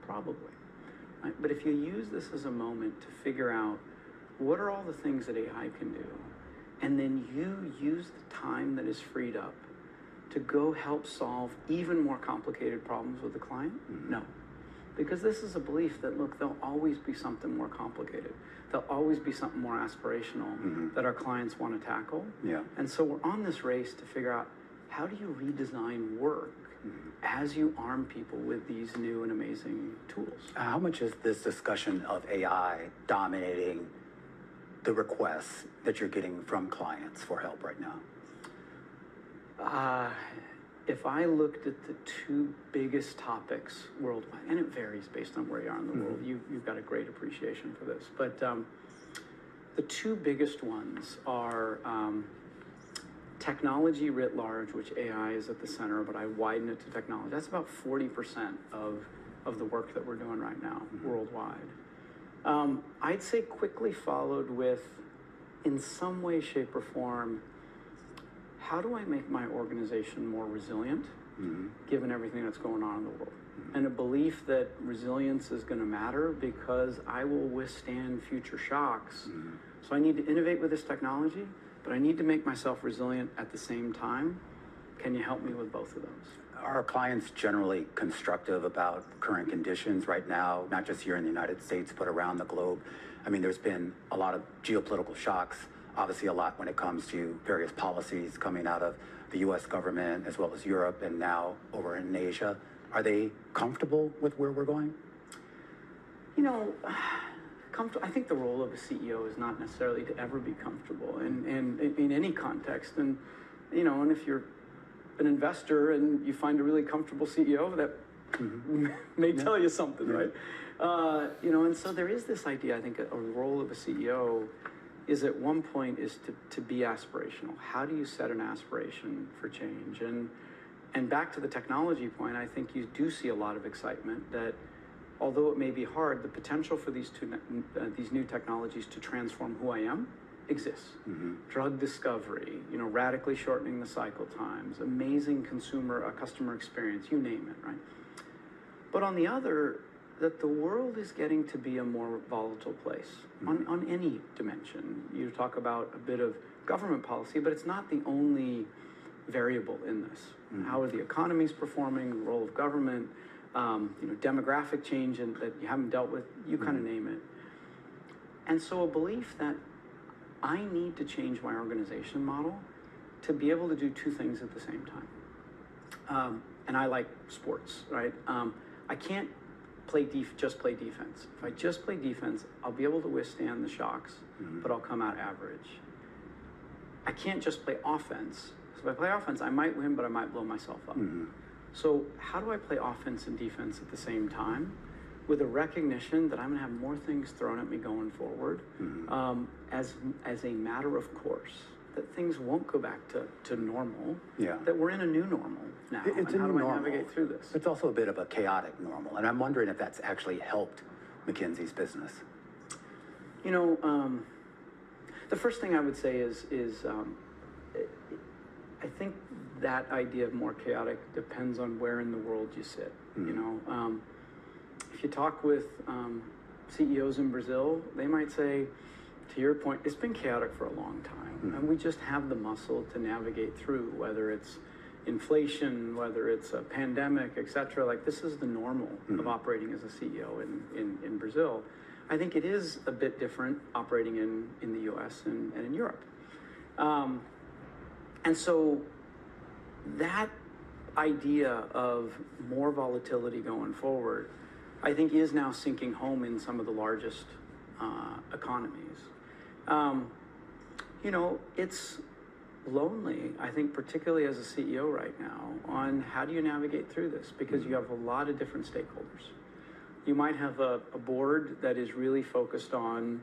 probably. Right? But if you use this as a moment to figure out what are all the things that AI can do, and then you use the time that is freed up to go help solve even more complicated problems with the client, no. Because this is a belief that, look, there'll always be something more complicated. There'll always be something more aspirational that our clients want to tackle.
Yeah.
And so we're on this race to figure out, how do you redesign work as you arm people with these new and amazing tools?
How much is this discussion of AI dominating the requests that you're getting from clients for help right now?
If I looked at the two biggest topics worldwide, and it varies based on where you are in the world, you've got a great appreciation for this, but The two biggest ones are technology writ large, which AI is at the center, but I widen it to technology. That's about 40% of the work that we're doing right now worldwide. I'd say quickly followed with, in some way, shape, or form, how do I make my organization more resilient, given everything that's going on in the world? And a belief that resilience is going to matter because I will withstand future shocks. So I need to innovate with this technology, but I need to make myself resilient at the same time. Can you help me with both of those?
Are clients generally constructive about current conditions right now, not just here in the United States, but around the globe? I mean, there's been a lot of geopolitical shocks, obviously a lot when it comes to various policies coming out of the US government, as well as Europe, and now over in Asia. Are they comfortable with where we're going?
You know, I think the role of a CEO is not necessarily to ever be comfortable and in any context. And, you know, and if you're an investor and you find a really comfortable CEO, that may tell you something, right? You know, and so there is this idea, I think, a role of a CEO is at one point is to be aspirational. How do you set an aspiration for change? And back to the technology point, I think you do see a lot of excitement that although it may be hard, the potential for these new technologies to transform who I am exists. Drug discovery, you know, radically shortening the cycle times, amazing customer experience, you name it, right? But on the other, that the world is getting to be a more volatile place on any dimension. You talk about a bit of government policy, but it's not the only variable in this. How are the economies performing, the role of government, you know, demographic change that you haven't dealt with, you kind of name it. And so a belief that I need to change my organization model to be able to do two things at the same time. And I like sports, right? I can't just play defense. If I just play defense, I'll be able to withstand the shocks, but I'll come out average. I can't just play offense. So if I play offense, I might win, but I might blow myself up. So how do I play offense and defense at the same time with a recognition that I'm gonna have more things thrown at me going forward as a matter of course, that things won't go back to normal, that we're in a new normal now.
It's
and
a
how
new
do I
normal.
navigate through this?
It's also a bit of a chaotic normal, and I'm wondering if that's actually helped McKinsey's business.
You know, the first thing I would say is I think that idea of more chaotic depends on where in the world you sit. You know, if you talk with CEOs in Brazil, they might say, to your point, it's been chaotic for a long time, and we just have the muscle to navigate through, whether it's inflation, whether it's a pandemic, et cetera. Like, this is the normal of operating as a CEO in Brazil. I think it is a bit different operating in the US and in Europe. And so that idea of more volatility going forward, I think is now sinking home in some of the largest economies. You know, it's lonely, I think, particularly as a CEO right now, on how do you navigate through this? Because you have a lot of different stakeholders. You might have a board that is really focused on,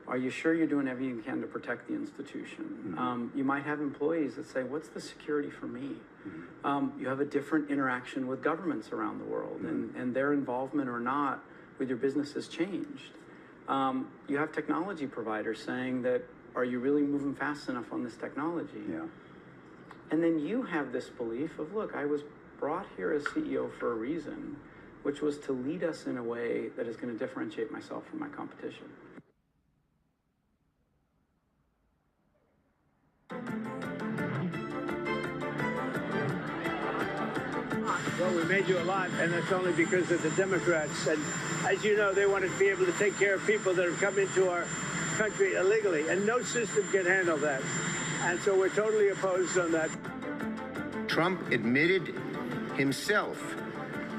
are you sure you're doing everything you can to protect the institution? You might have employees that say, what's the security for me? You have a different interaction with governments around the world, and their involvement or not with your business has changed. You have technology providers saying that, are you really moving fast enough on this technology? And then you have this belief of, look, I was brought here as CEO for a reason, which was to lead us in a way that is going to differentiate myself from my competition.
Well, we may do a lot, and that's only because of the Democrats. And as you know, they want to be able to take care of people that have come into our country illegally, and no system can handle that. And so we're totally opposed on that.
Trump admitted himself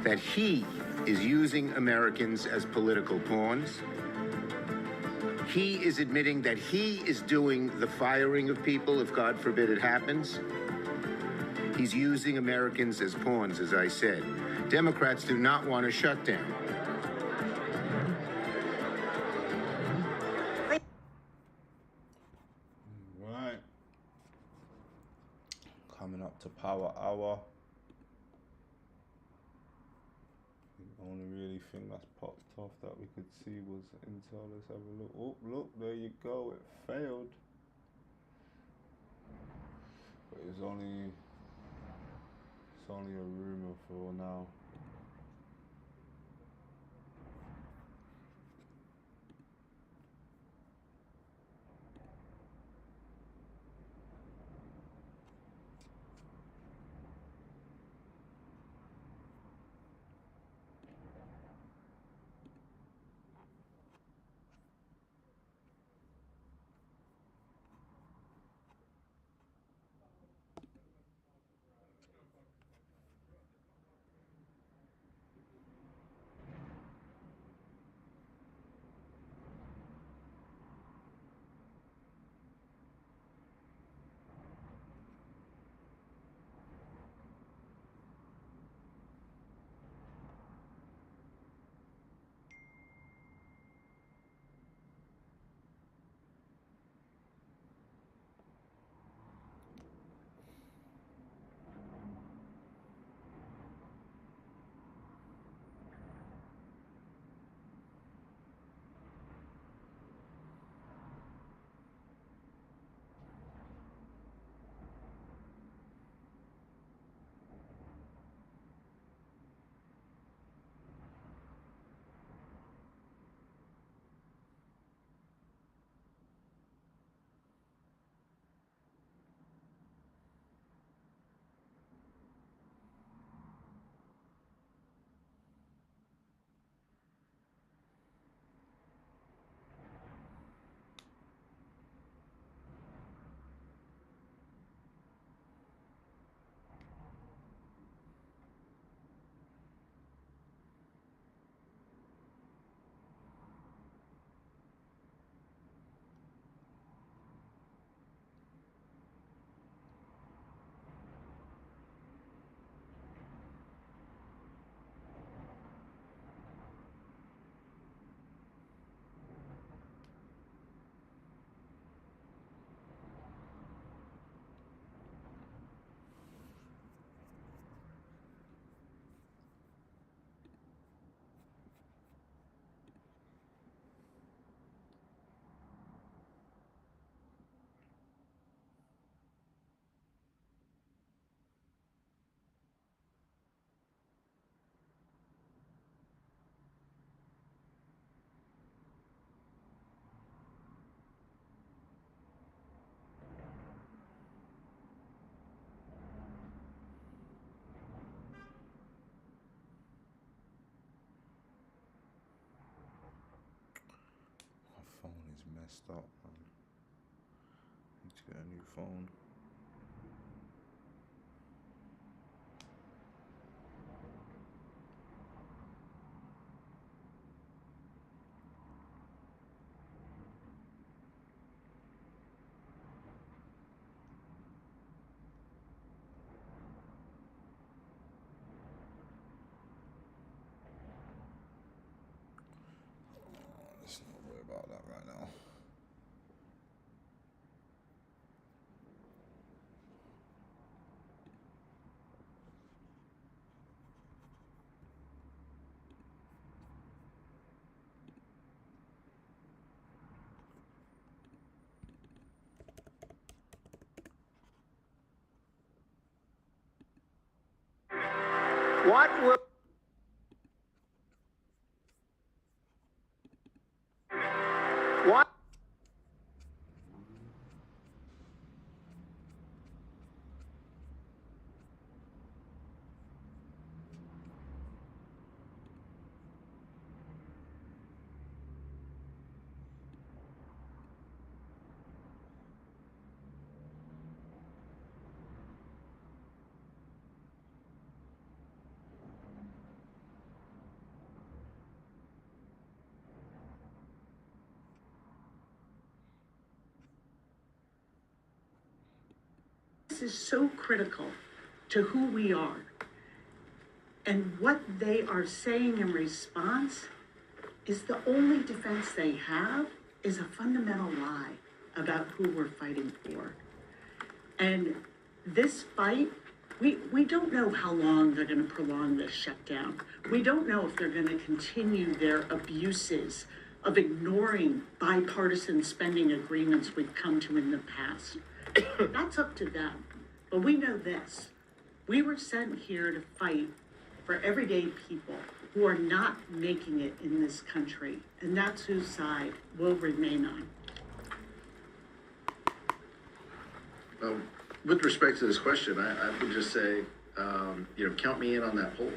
that he is using Americans as political pawns. He is admitting that he is doing the firing of people if, God forbid, it happens. He's using Americans as pawns, as I said. Democrats do not want a shutdown.
coming up to Power Hour. The only really thing that's popped off that we could see was Intel. Let's have a look. Oh, look, there you go. It failed. But it's only a rumor for now. My phone is messed up, man. Need to get a new phone. Let's not worry about that right now.
What will what
This is so critical to who we are. And what they are saying in response is the only defense they have is a fundamental lie about who we're fighting for. And This fight, we don't know how long they're going to prolong this shutdown. We don't know if they're going to continue their abuses of ignoring bipartisan spending agreements we've come to in the past. That's up to them. But we know this. We were sent here to fight for everyday people who are not making it in this country. And that's whose side we'll remain on.
With respect to this question, I would just say, count me in on that poll,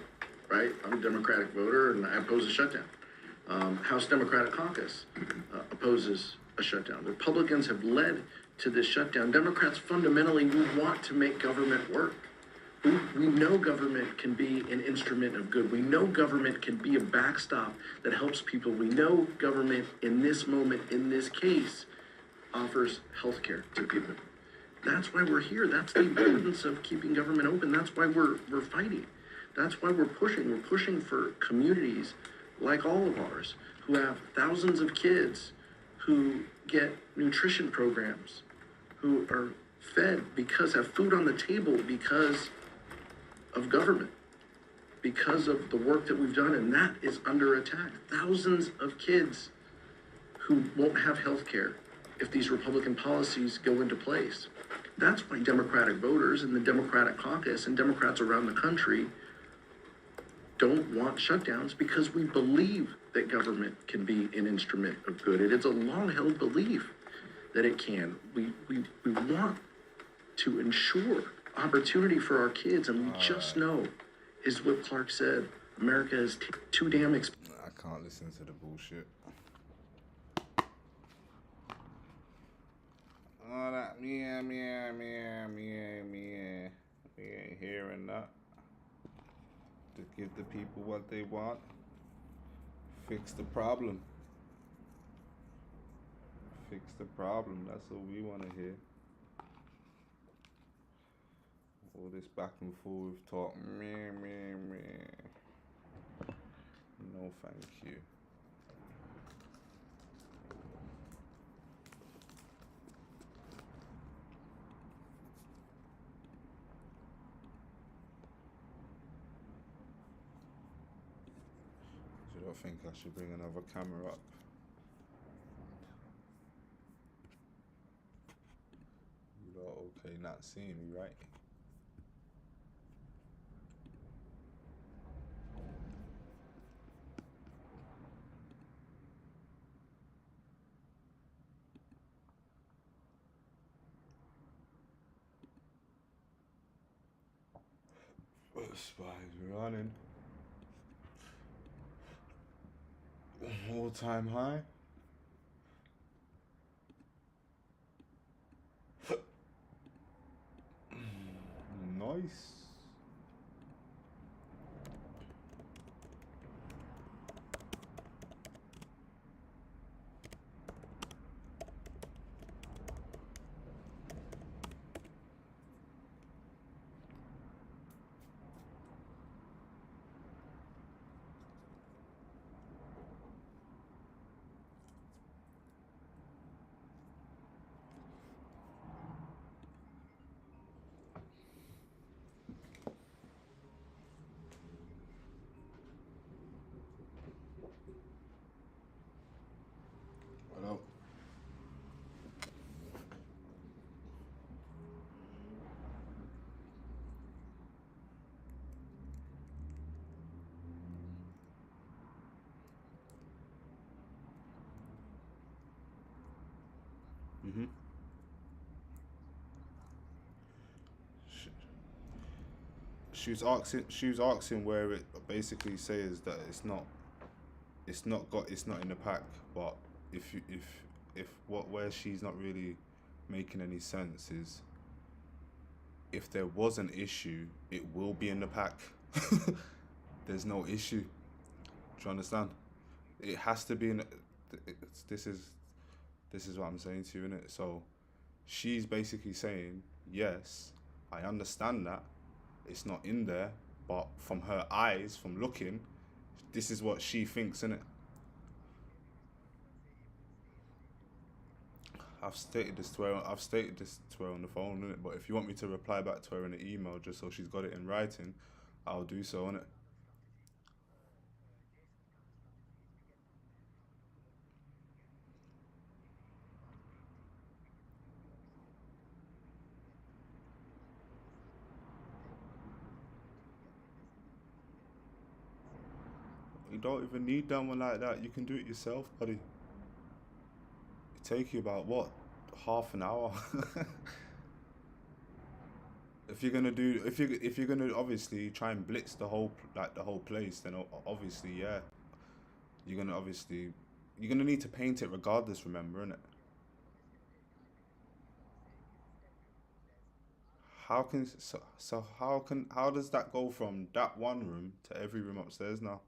right? I'm a Democratic voter and I oppose a shutdown. House Democratic Caucus opposes a shutdown. Republicans have led to this shutdown. Democrats fundamentally, we want to make government work. We know government can be an instrument of good. We know government can be a backstop that helps people. We know government in this moment, in this case, offers health care to people. That's why we're here. That's the importance of keeping government open. That's why we're fighting. That's why we're pushing. We're pushing for communities like all of ours who have thousands of kids who get nutrition programs, who are fed have food on the table because of government, because of the work that we've done, and that is under attack. Thousands of kids who won't have health care if these Republican policies go into place. That's why Democratic voters and the Democratic caucus and Democrats around the country don't want shutdowns, because we believe that government can be an instrument of good. It is a long-held belief that it can. We want to ensure opportunity for our kids, and we just know, is what Clark said, America is too damn expensive.
I can't listen to the bullshit. All that meow. We ain't hearing that. To give the people what they want. Fix the problem. Fix the problem. That's all we want to hear. All this back and forth talk. Meh. No, thank you. I don't think I should bring another camera up. You lot okay not seeing me, right? Spies running. All-time high. Nice. What up? She was asking where it basically says that it's not in the pack, but where she's not really making any sense is, if there was an issue, it will be in the pack. There's no issue. Do you understand? It has to be in. This is what I'm saying to you, innit? So she's basically saying, yes, I understand that it's not in there, but from her eyes, from looking, this is what she thinks, innit? I've stated this to her on the phone, innit? But if you want me to reply back to her in an email just so she's got it in writing, I'll do so, innit? You don't even need that one like that. You can do it yourself, buddy. It take you about what, half an hour. If you're gonna obviously try and blitz the whole place, then obviously yeah, you're gonna need to paint it regardless. Remember, innit? How does that go from that one room to every room upstairs now?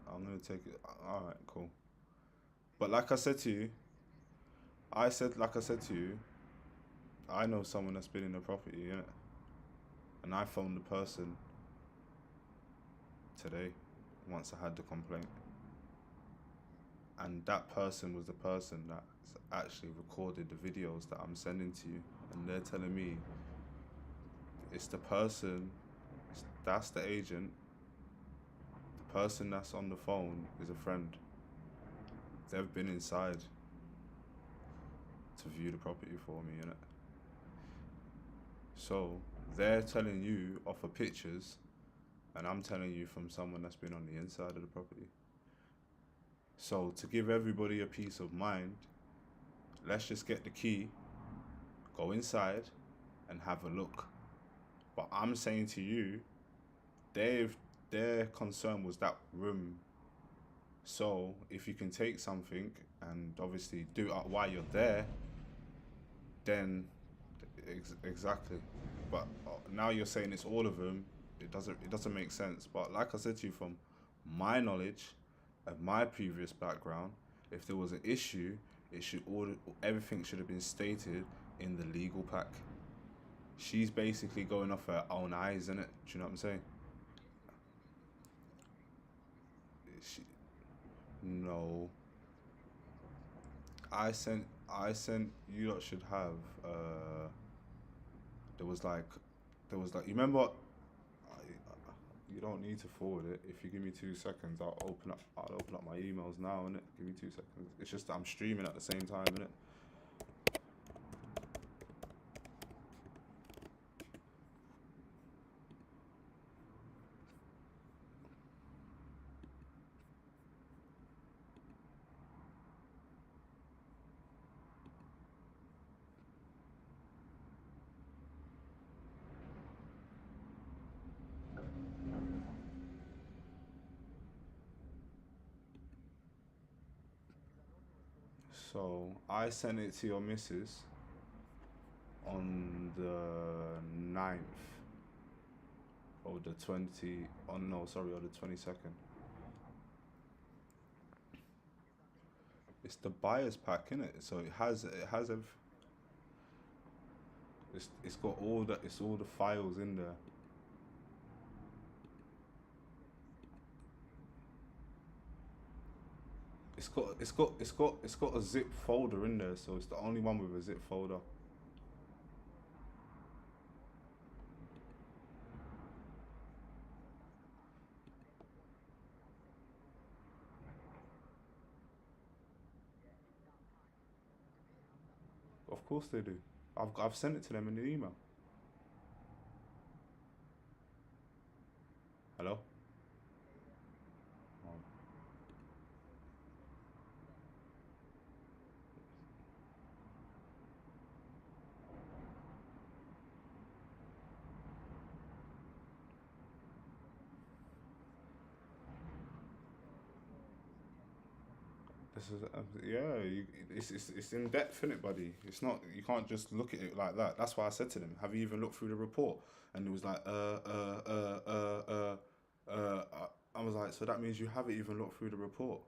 I'm gonna take it. All right, cool. But like I said to you, like I said to you, I know someone that's been in the property, innit? And I phoned the person today once I had the complaint. And that person was the person that's actually recorded the videos that I'm sending to you. And they're telling me it's the person, that's the agent, the person that's on the phone is a friend. They've been inside to view the property for me, innit? So they're telling you off of pictures, and I'm telling you from someone that's been on the inside of the property. So to give everybody a peace of mind, let's just get the key, go inside, and have a look. But I'm saying to you, their concern was that room. So if you can take something and obviously do it while you're there, then exactly. But now you're saying it's all of them. It doesn't make sense. But like I said to you, from my knowledge and my previous background, if there was an issue, everything should have been stated in the legal pack. She's basically going off her own eyes, innit? Do you know what I'm saying? No. I sent, you lot should have, there was like, you remember, you don't need to forward it. If you give me 2 seconds, I'll open up my emails now, innit? Give me 2 seconds. It's just that I'm streaming at the same time, innit? So I sent it to your missus on the 9th or the 20. Oh no, sorry, or the 22nd. It's the buyer's pack, innit? So it has it's got all the files in there. It's got a zip folder in there, so it's the only one with a zip folder. Of course they do. I've sent it to them in the email. Hello? Oh. This is it's in depth, innit, buddy? It's not, you can't just look at it like that. That's why I said to them, have you even looked through the report? And it was like I was like, so that means you haven't even looked through the report.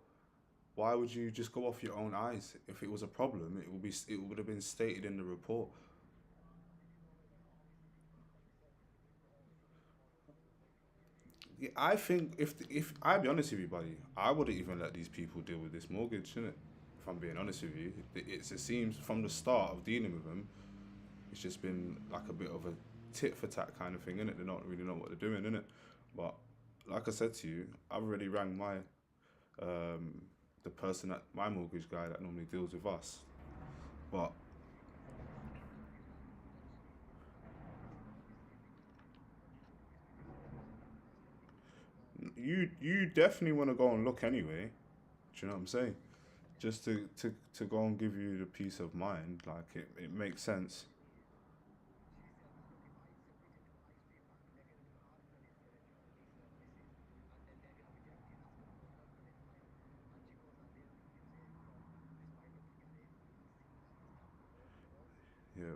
Why would you just go off your own eyes? If it was a problem, it would have been stated in the report. Yeah, I think if I'll be honest with you, buddy, I wouldn't even let these people deal with this mortgage, innit? If I'm being honest with you, it seems from the start of dealing with them, it's just been like a bit of a tit for tat kind of thing, innit? They don't really know what they're doing, innit? But like I said to you, I've already rang um, the person that my mortgage guy that normally deals with us, but you definitely want to go and look anyway. Do you know what I'm saying? Just to go and give you the peace of mind, like it makes sense. Yeah.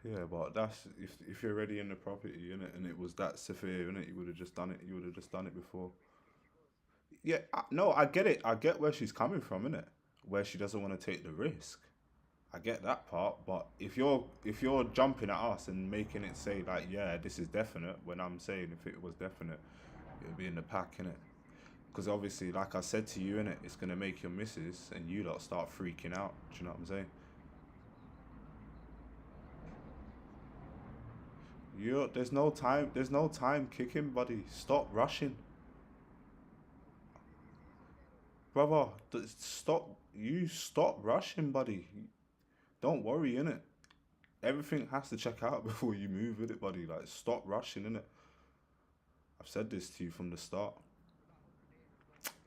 Yeah, but that's if you're already in the property, innit, and it was that severe, innit, you would have just done it. You would have just done it before. Yeah, no, I get it. I get where she's coming from, innit, where she doesn't want to take the risk. I get that part, but if you're jumping at us and making it say like, yeah, this is definite, when I'm saying if it was definite, it would be in the pack, innit? Because obviously, like I said to you, innit, it's gonna make your missus and you lot start freaking out. Do you know what I'm saying? There's no time. There's no time kicking, buddy. Stop rushing, brother. Stop. You stop rushing, buddy. Don't worry, innit? Everything has to check out before you move with it, buddy. Like, stop rushing, innit? I've said this to you from the start.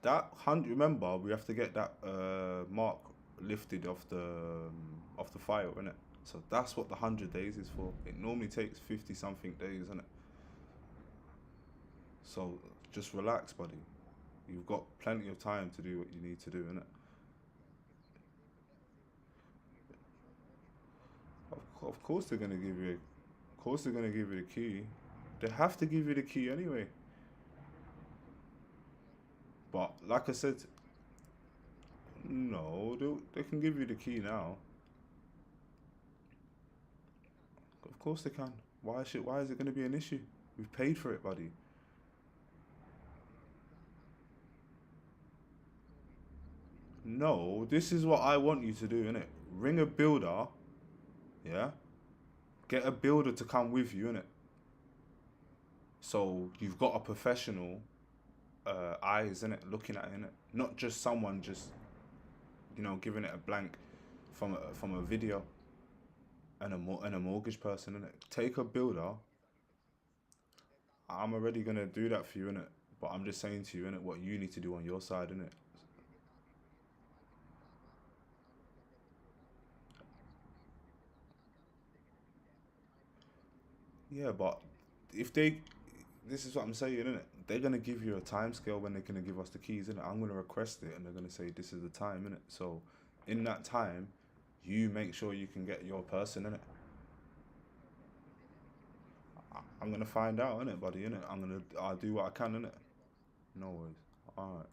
That 100. Remember, we have to get that mark lifted off the file, innit? So that's what the 100 days is for. It normally takes 50 something days, innit? So just relax, buddy. You've got plenty of time to do what you need to do, innit? Of course they're gonna give you. Of course they're gonna give you the key. They have to give you the key anyway. But like I said, no, they can give you the key now. Of course they can. Why is it gonna be an issue? We've paid for it, buddy. No, this is what I want you to do, innit? Ring a builder, yeah? Get a builder to come with you, innit? So you've got a professional eyes, innit, looking at it, innit? Not just someone just, giving it a blank from a video and a mortgage person, innit? Take a builder. I'm already gonna do that for you, innit? But I'm just saying to you, innit, what you need to do on your side, innit? Yeah, but if they, this is what I'm saying, innit? They're gonna give you a time scale when they're gonna give us the keys, innit? I'm gonna request it, and they're gonna say this is the time, innit? So, in that time, you make sure you can get your person, innit? I'm gonna find out, innit, buddy, innit? I'll do what I can, innit? No worries. All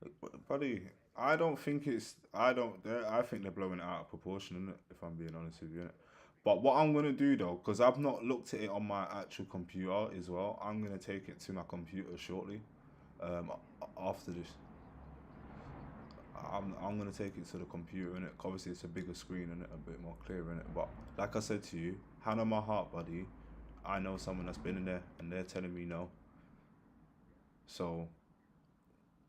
right. Buddy, I don't think it's. I don't. I think they're blowing it out of proportion, innit? If I'm being honest with you, innit? But what I'm gonna do though, because I've not looked at it on my actual computer as well, I'm gonna take it to my computer shortly. After this, I'm gonna take it to the computer, innit? Obviously, it's a bigger screen and a bit more clear, innit? But like I said to you, hand on my heart, buddy. I know someone that's been in there, and they're telling me no. So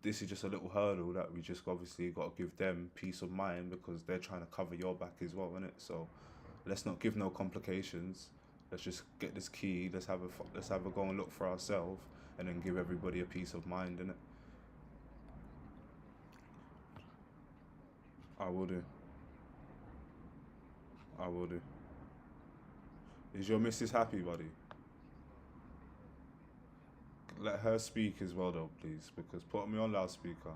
this is just a little hurdle that we just obviously got to give them peace of mind because they're trying to cover your back as well, innit? So let's not give no complications. Let's just get this key. Let's have a go and look for ourselves, and then give everybody a peace of mind, innit? I will do. I will do. Is your missus happy, buddy? Let her speak as well, though, please, because put me on loudspeaker.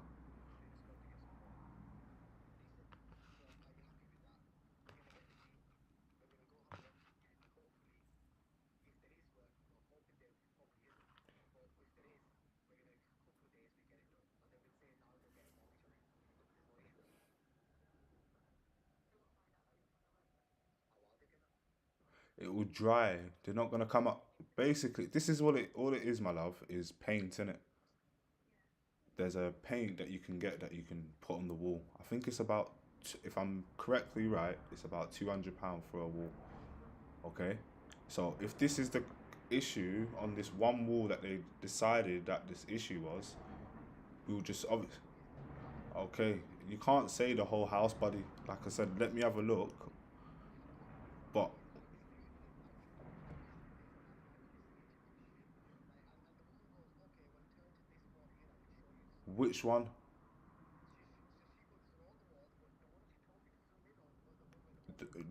It will dry. They're not gonna come up. Basically, this is all it is, my love, is paint in it. There's a paint that you can get that you can put on the wall. I think it's about, if I'm correctly right, it's about £200 for a wall. Okay, so if this is the issue on this one wall that they decided that this issue was, we'll just obviously. Okay, you can't say the whole house, buddy. Like I said, let me have a look. But which one?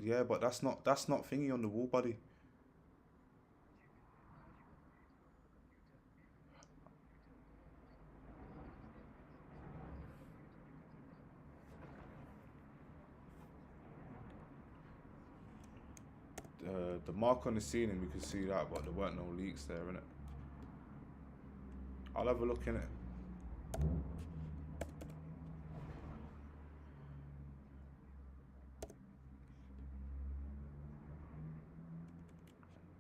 Yeah, but that's not thingy on the wall, buddy. The mark on the ceiling, we could see that, but there weren't no leaks there, innit? I'll have a look in it.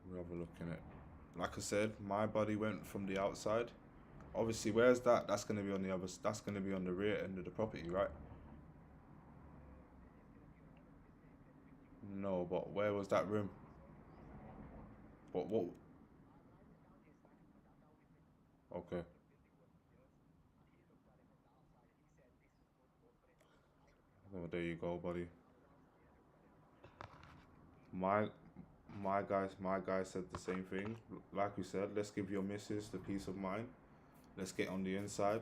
We'll have a look in it. Like I said, my body went from the outside. Obviously, where's that? That's gonna be on the other. That's gonna be on the rear end of the property, right? No, but where was that room? What? Okay. Well, there you go, buddy. My my guy said the same thing. Like we said, let's give your missus the peace of mind. Let's get on the inside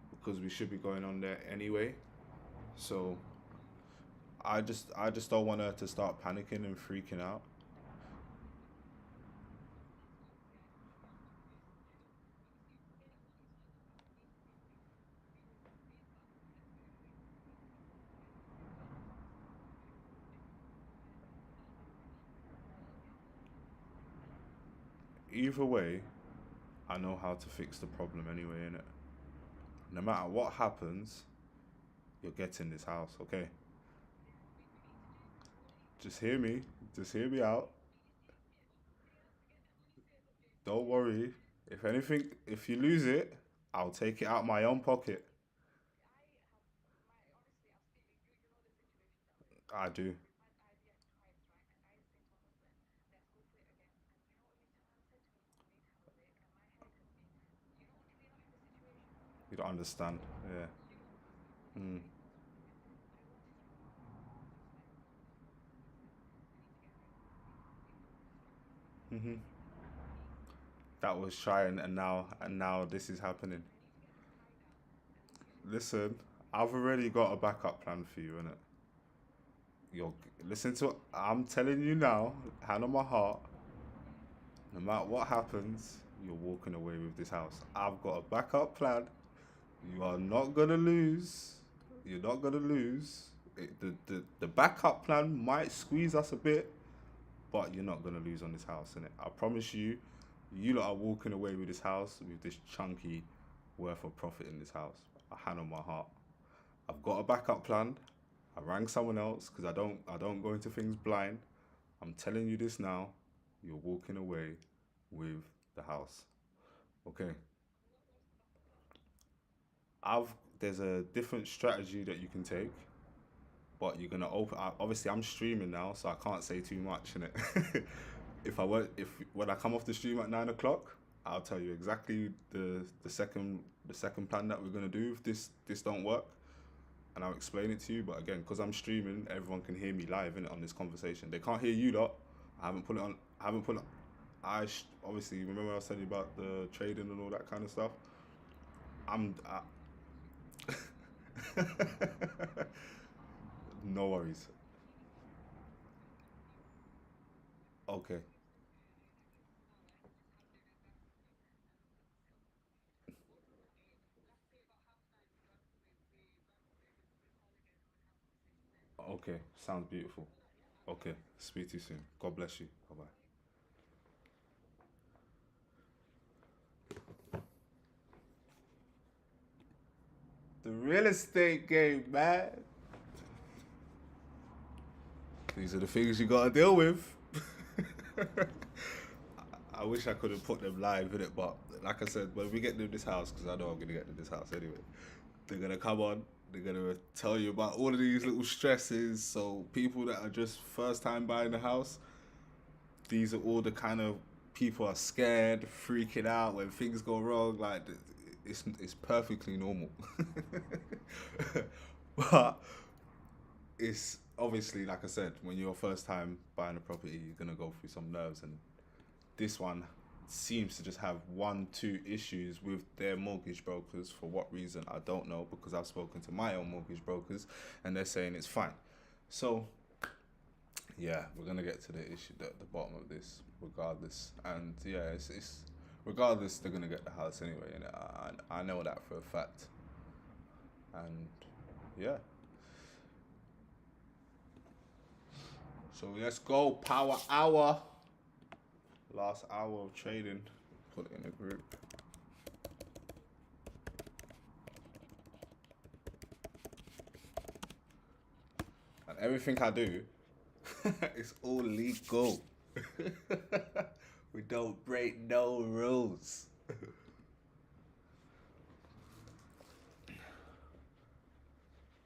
because we should be going on there anyway. So I just don't want her to start panicking and freaking out. Either way, I know how to fix the problem anyway, innit? No matter what happens, you're getting this house, okay? Just hear me. Just hear me out. Don't worry. If anything, if you lose it, I'll take it out my own pocket. I do. You don't understand. Yeah. Mm. Mhm. That was trying, and now this is happening. Listen, I've already got a backup plan for you, innit? You're listen to. I'm telling you now, hand on my heart. No matter what happens, you're walking away with this house. I've got a backup plan. You are not gonna lose. You're not gonna lose. The backup plan might squeeze us a bit, but you're not gonna lose on this house, innit? I promise you, you lot are walking away with this house with this chunky worth of profit in this house. A hand on my heart. I've got a backup plan. I rang someone else because I don't go into things blind. I'm telling you this now. You're walking away with the house. Okay. I've There's a different strategy that you can take, but you're gonna open. Obviously, I'm streaming now, so I can't say too much in it. If when I come off the stream at 9 o'clock, I'll tell you exactly the second plan that we're gonna do if this don't work, and I'll explain it to you. But again, because I'm streaming, everyone can hear me live in it on this conversation. They can't hear you lot. I haven't put it on. I haven't put it. Obviously remember I was telling you about the trading and all that kind of stuff. I'm. No worries. Okay. Okay. Sounds beautiful. Okay. Speak to you soon. God bless you. Bye bye. The real estate game, man. These are the things you gotta deal with. I wish I could have put them live in it, but like I said, when we get to this house, because I know I'm gonna get to this house anyway, they're gonna come on. They're gonna tell you about all of these little stresses. So people that are just first time buying the house, these are all the kind of people are scared, freaking out when things go wrong. Like it's perfectly normal, but it's obviously, like I said, when you're first time buying a property, you're gonna go through some nerves, and this one seems to just have 1-2 issues with their mortgage brokers. For what reason, I don't know, because I've spoken to my own mortgage brokers and they're saying it's fine. So yeah, we're gonna get to the issue, the bottom of this regardless. And yeah, it's regardless, they're gonna get the house anyway, and I know that for a fact. And yeah, so let's go, power hour. Last hour of trading, put it in a group. And everything I do, it's all legal. We don't break no rules.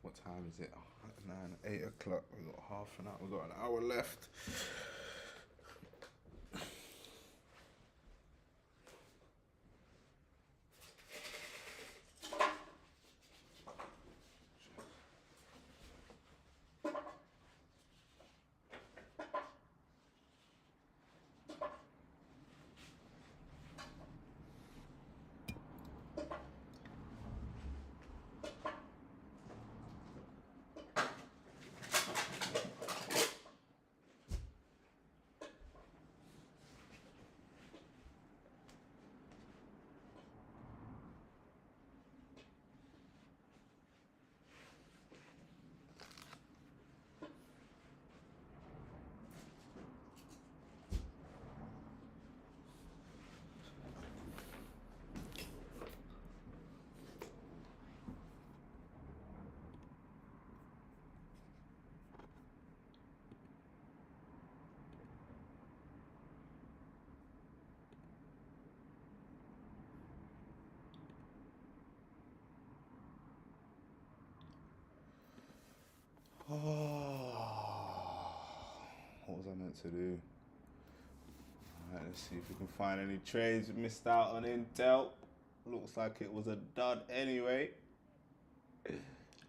What time is it? 8 o'clock. We got half an hour. We got an hour left. What was I meant to do? Alright, let's see if we can find any trades we missed out on Intel. Looks like it was a dud anyway.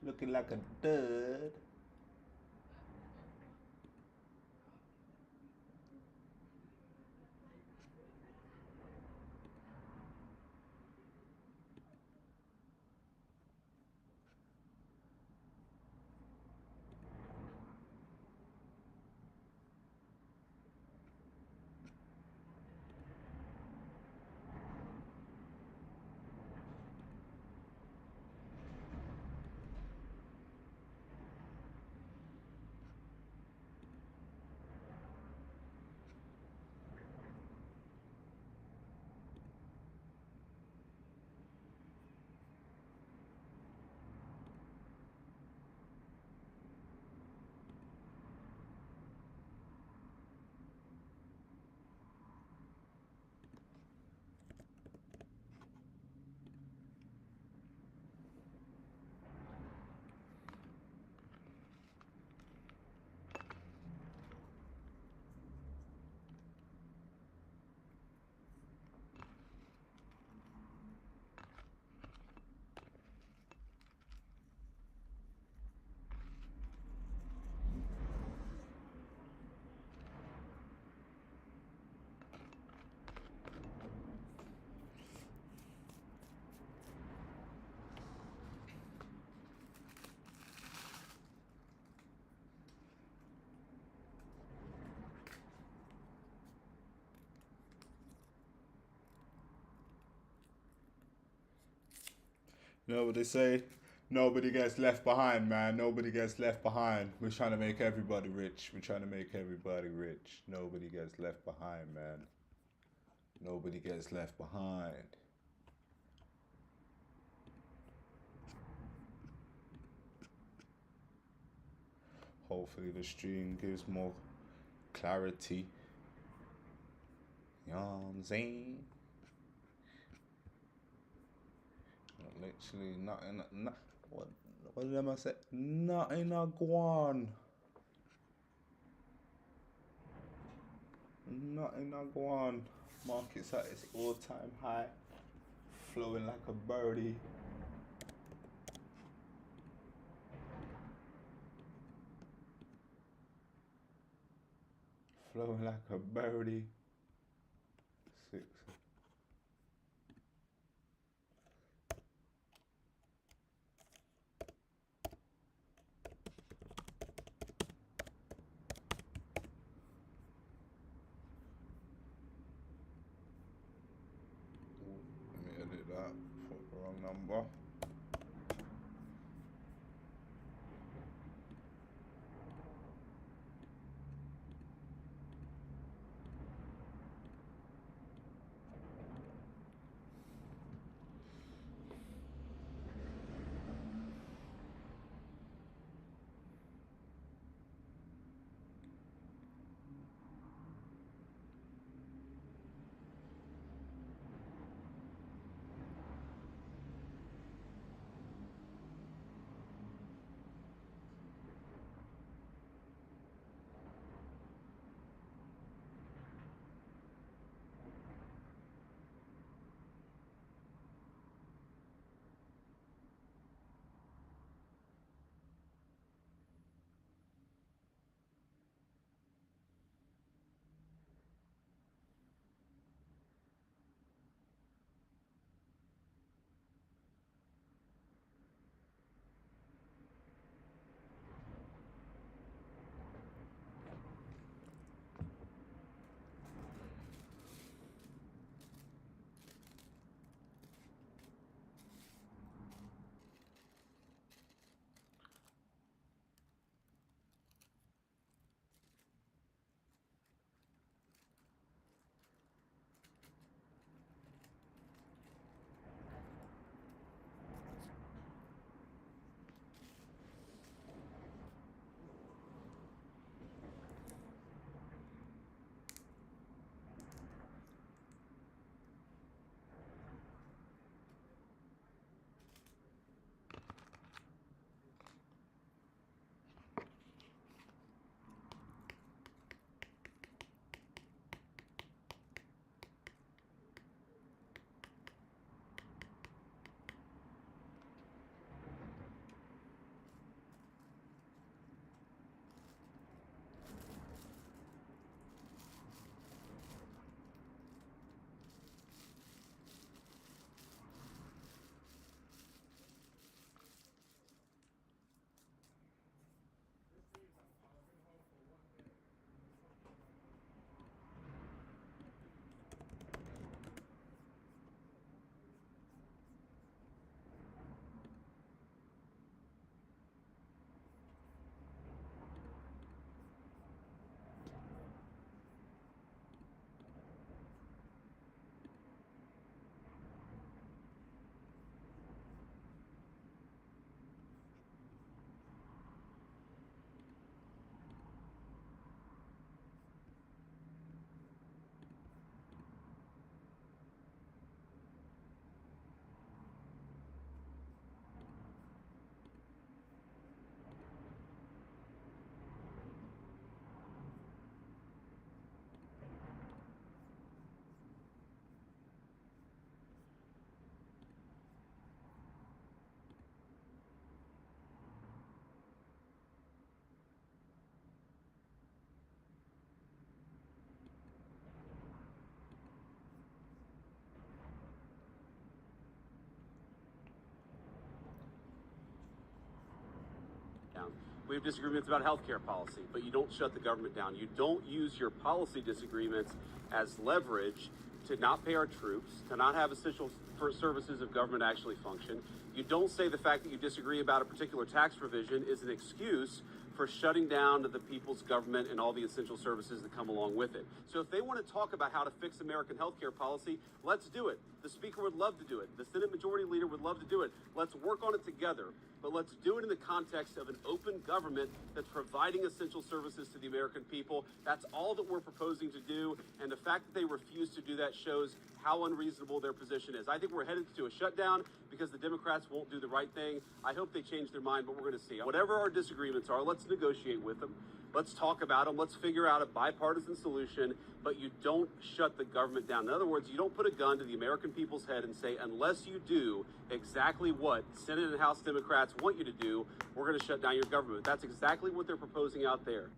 Looking like a dud. You know what they say? Nobody gets left behind, man. Nobody gets left behind. We're trying to make everybody rich. We're trying to make everybody rich. Nobody gets left behind, man. Nobody gets left behind. Hopefully the stream gives more clarity. You know what I'm saying? Literally nothing. What did I say? Nothing a go on. Nothing a go on. Market's at its all-time high, flowing like a birdie. Flowing like a birdie. 6. Let me edit that. Put the wrong number.
down. We have disagreements about healthcare policy, but you don't shut the government down. You don't use your policy disagreements as leverage to not pay our troops, to not have essential services of government actually function. You don't say the fact that you disagree about a particular tax provision is an excuse for shutting down the people's government and all the essential services that come along with it. So if they want to talk about how to fix American healthcare policy, let's do it. The Speaker would love to do it. The Senate Majority Leader would love to do it. Let's work on it together. But let's do it in the context of an open government that's providing essential services to the American people. That's all that we're proposing to do. And the fact that they refuse to do that shows how unreasonable their position is. I think we're headed to a shutdown because the Democrats won't do the right thing. I hope they change their mind, but we're going to see. Whatever our disagreements are, let's negotiate with them. Let's talk about them. Let's figure out a bipartisan solution, but you don't shut the government down. In other words, you don't put a gun to the American people's head and say, unless you do exactly what Senate and House Democrats want you to do, we're going to shut down your government. That's exactly what they're proposing out there.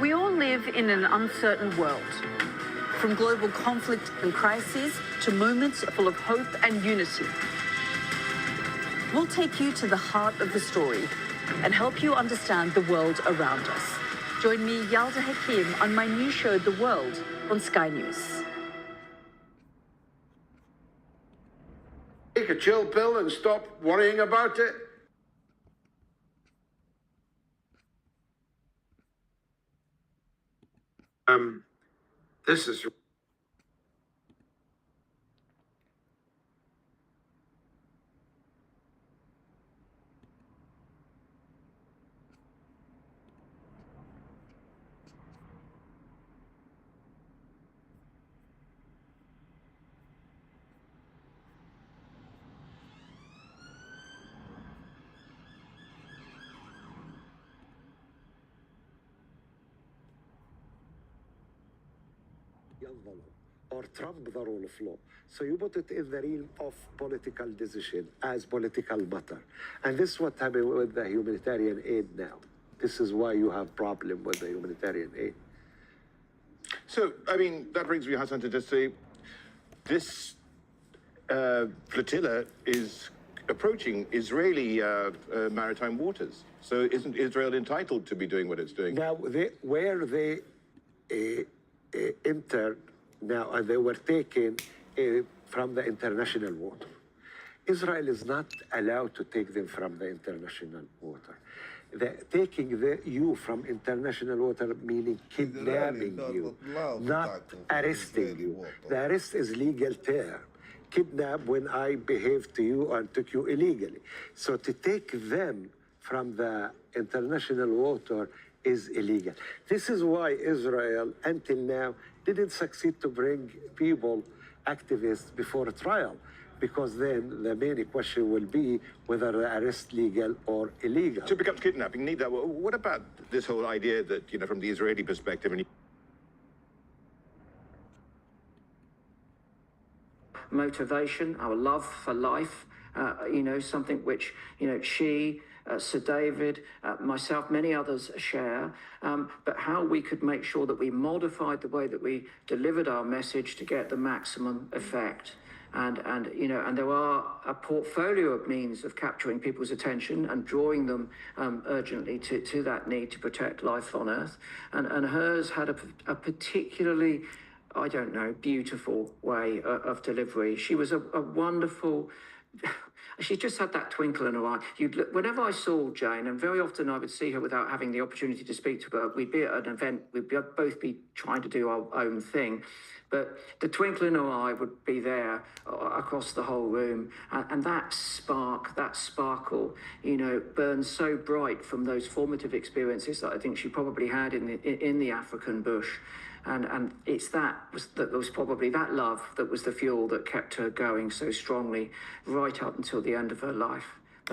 We all live in an uncertain world. From global conflict and crises to moments full of hope and unity. We'll take you to the heart of the story and help you understand the world around us. Join me, Yalda Hakim, on my new show, The World, on Sky News.
Take a chill pill and stop worrying about it. This is
or Trump the rule of law. So you put it in the realm of political decision as political matter. And this is what happened with the humanitarian aid now. This is why you have problem with the humanitarian aid.
So, I mean, that brings me, Hassan, to just say this flotilla is approaching Israeli maritime waters. So isn't Israel entitled to be doing what it's doing?
Now, where they entered now, and they were taken from the international water. Israel is not allowed to take them from the international water. Taking you from international water meaning kidnapping you, not arresting you. The arrest is legal term. Kidnap when I behaved to you and took you illegally. So to take them from the international water is illegal. This is why Israel, until now, didn't succeed to bring people, activists, before a trial, because then the main question will be whether the arrest legal or illegal.
So it becomes kidnapping. Nida, what about this whole idea that, you know, from the Israeli perspective, and
motivation, our love for life, something which, she, Sir David, myself, many others share, but how we could make sure that we modified the way that we delivered our message to get the maximum effect. And there are a portfolio of means of capturing people's attention and drawing them urgently to that need to protect life on Earth. And hers had a particularly, beautiful way of delivery. She was a wonderful... She just had that twinkle in her eye. Whenever I saw Jane, and very often I would see her without having the opportunity to speak to her, we'd be at an event, we'd both be trying to do our own thing, but the twinkle in her eye would be there across the whole room, and that spark, that sparkle, burns so bright from those formative experiences that I think she probably had in the African bush. And it's that was probably that love that was the fuel that kept her going so strongly right up until the end of her life.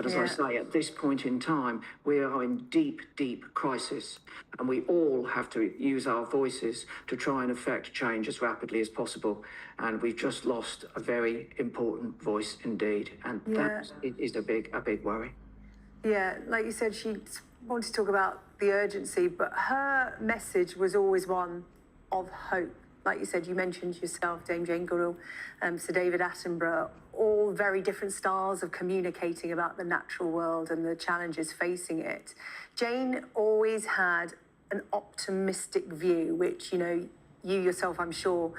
But as I say, at this point in time, we are in deep, deep crisis, and we all have to use our voices to try and affect change as rapidly as possible. And we've just lost a very important voice indeed, and that is a big worry.
Yeah, like you said, she wanted to talk about the urgency, but her message was always one of hope. Like you said, you mentioned yourself, Dame Jane Goodall, Sir David Attenborough, all very different styles of communicating about the natural world and the challenges facing it. Jane always had an optimistic view, which, you yourself, I'm sure,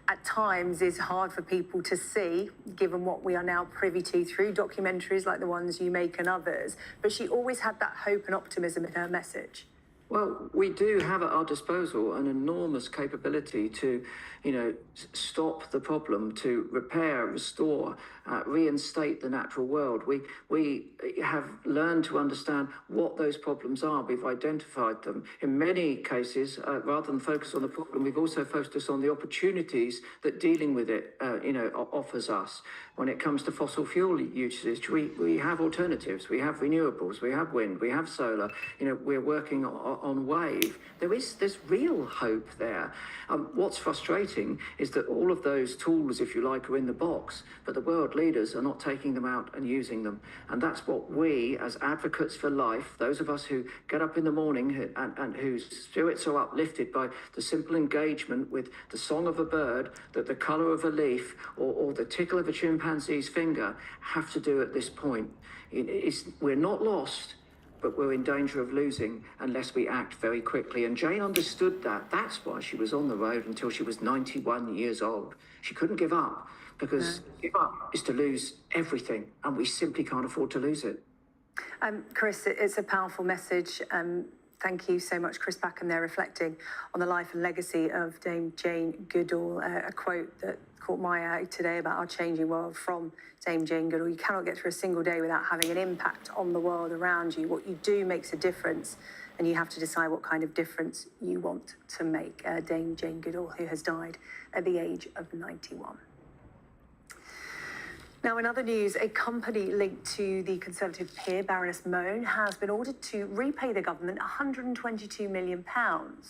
at times is hard for people to see, given what we are now privy to through documentaries like the ones you make and others. But she always had that hope and optimism in her message.
Well, we do have at our disposal an enormous capability to, stop the problem, to repair, restore, reinstate the natural world. We have learned to understand what those problems are. We've identified them. In many cases, rather than focus on the problem, we've also focused on the opportunities that dealing with it, offers us. When it comes to fossil fuel usage, we have alternatives. We have renewables. We have wind. We have solar. We're working on wave. There's real hope there. What's frustrating is that all of those tools, if you like, are in the box, but the world leaders are not taking them out and using them. And that's what we, as advocates for life, those of us who get up in the morning and whose spirits are uplifted by the simple engagement with the song of a bird, the colour of a leaf, or the tickle of a chimpanzee's finger, have to do at this point. We're not lost, but we're in danger of losing unless we act very quickly. And Jane understood that. That's why she was on the road until she was 91 years old. She couldn't give up, because give up is to lose everything, and we simply can't afford to lose it.
Chris, it's a powerful message. Thank you so much, Chris Packham there, reflecting on the life and legacy of Dame Jane Goodall. A quote that caught my eye today about our changing world from Dame Jane Goodall. You cannot get through a single day without having an impact on the world around you. What you do makes a difference, and you have to decide what kind of difference you want to make. Dame Jane Goodall, who has died at the age of 91. Now, in other news, a company linked to the Conservative peer, Baroness Mone, has been ordered to repay the government £122 million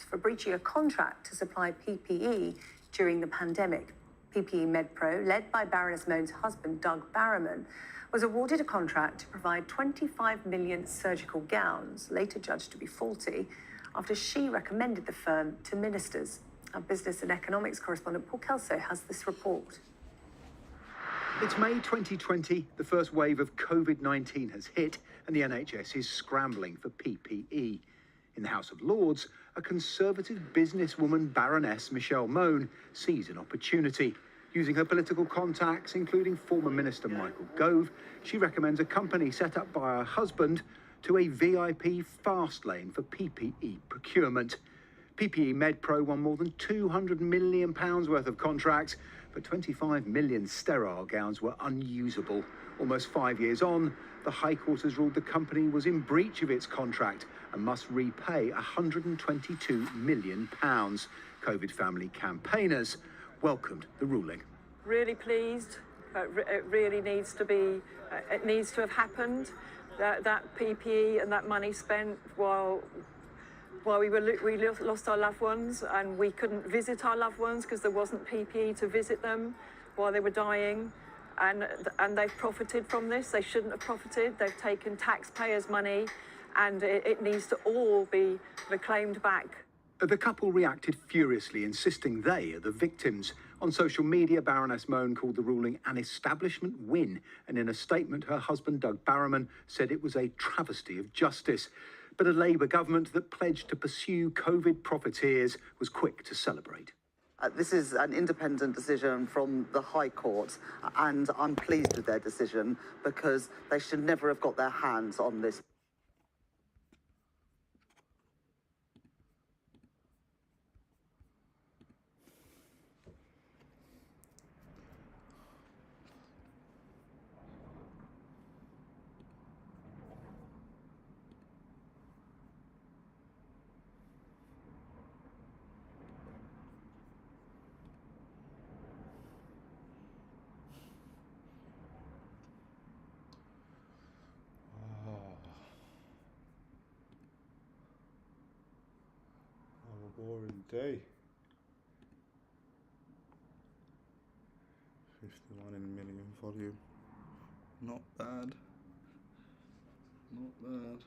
for breaching a contract to supply PPE during the pandemic. PPE MedPro, led by Baroness Mone's husband, Doug Barrowman, was awarded a contract to provide 25 million surgical gowns, later judged to be faulty, after she recommended the firm to ministers. Our business and economics correspondent Paul Kelso has this report.
It's May 2020, the first wave of COVID-19 has hit, and the NHS is scrambling for PPE. In the House of Lords, a Conservative businesswoman, Baroness Michelle Mone, sees an opportunity. Using her political contacts, including former Minister Michael Gove, she recommends a company set up by her husband to a VIP fast lane for PPE procurement. PPE MedPro won more than £200 million worth of contracts, but 25 million sterile gowns were unusable. Almost 5 years on, the High Court has ruled the company was in breach of its contract and must repay £122 million. COVID family campaigners welcomed the ruling.
Really pleased. It really needs to be, it needs to have happened. That PPE and that money spent while we lost our loved ones and we couldn't visit our loved ones because there wasn't PPE to visit them while they were dying. And they've profited from this. They shouldn't have profited. They've taken taxpayers' money, and it needs to all be reclaimed back.
The couple reacted furiously, insisting they are the victims. On social media, Baroness Mone called the ruling an establishment win, and in a statement, her husband, Doug Barrowman, said it was a travesty of justice. But a Labour government that pledged to pursue COVID profiteers was quick to celebrate.
This is an independent decision from the High Court, and I'm pleased with their decision because they should never have got their hands on this.
a day. 51 in a million volume. Not bad. Not bad.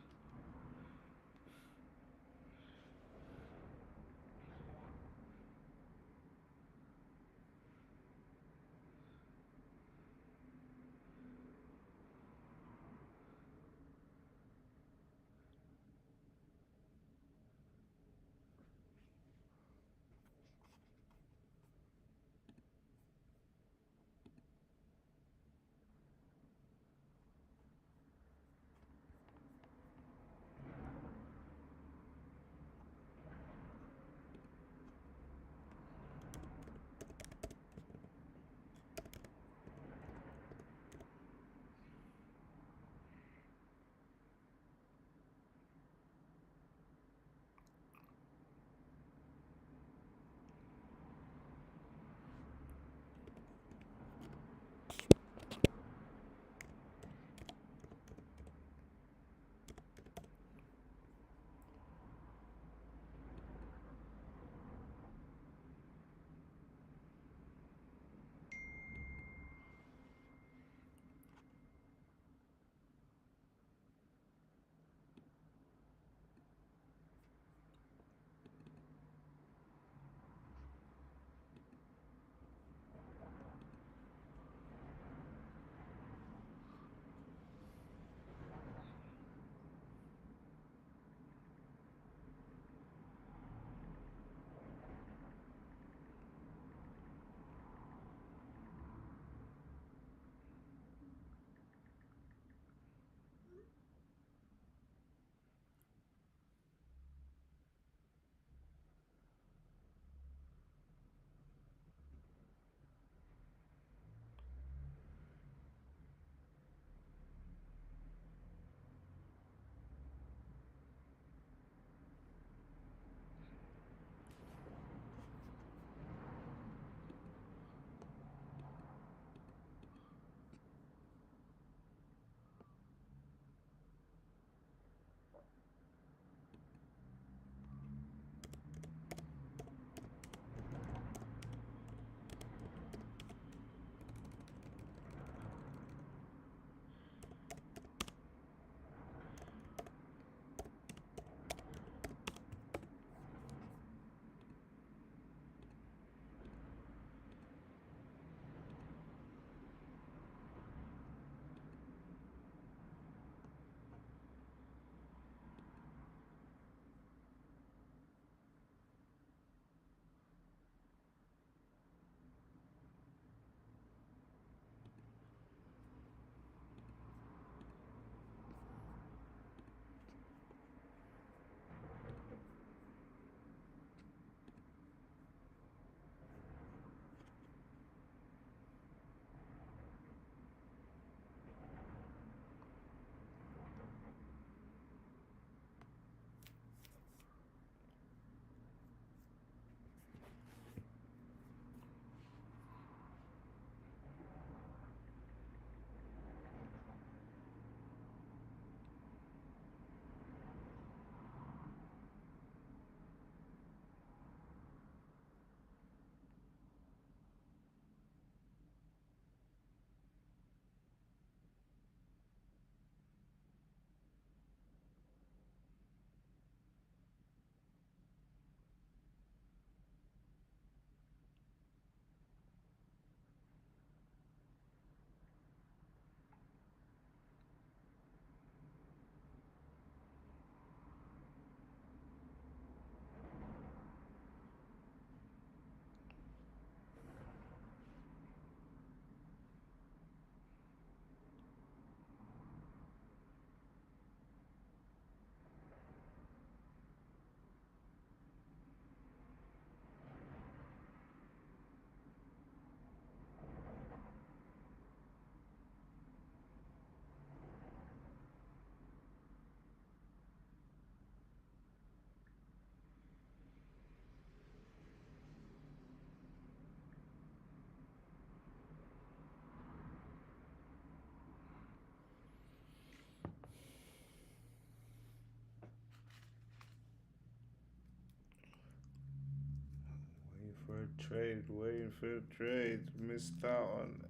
trade, waiting for the trades. Missed out on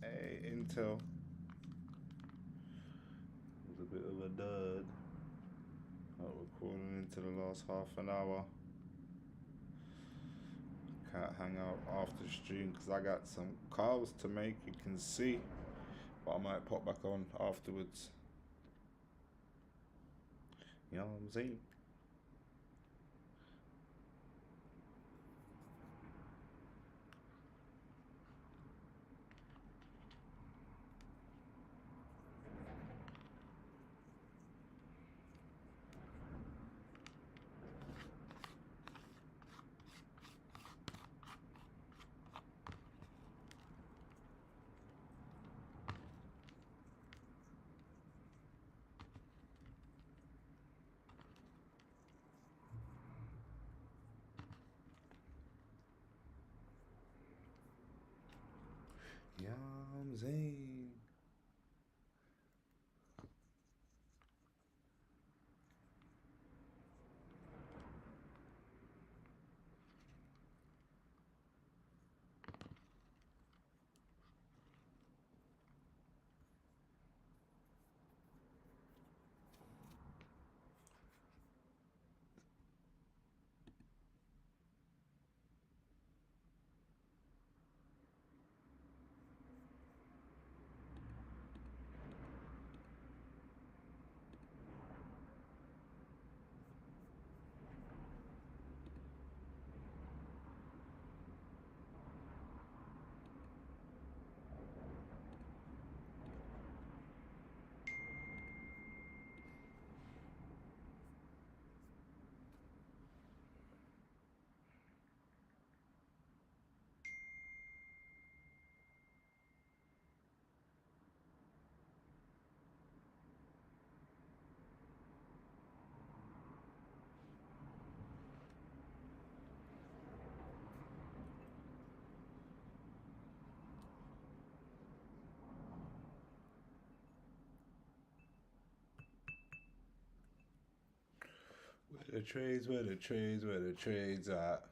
Intel. It was a bit of a dud. Not recording into the last half an hour. Can't hang out after the stream because I got some calls to make, you can see. But I might pop back on afterwards. You know what I'm saying? Yeah, I'm saying. Where the trades at?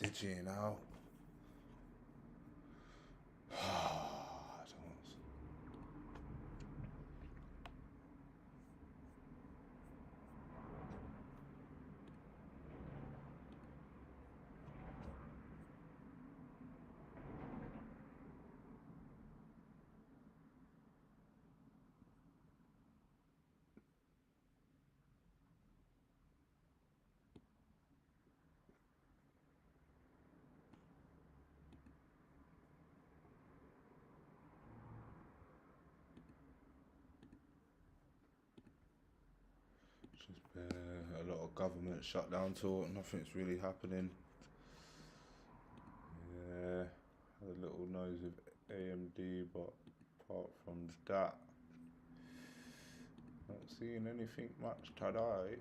Did you know? Just been a lot of government shutdown talk. Nothing's really happening. Yeah, had a little noise of AMD, but apart from that, not seeing anything much today.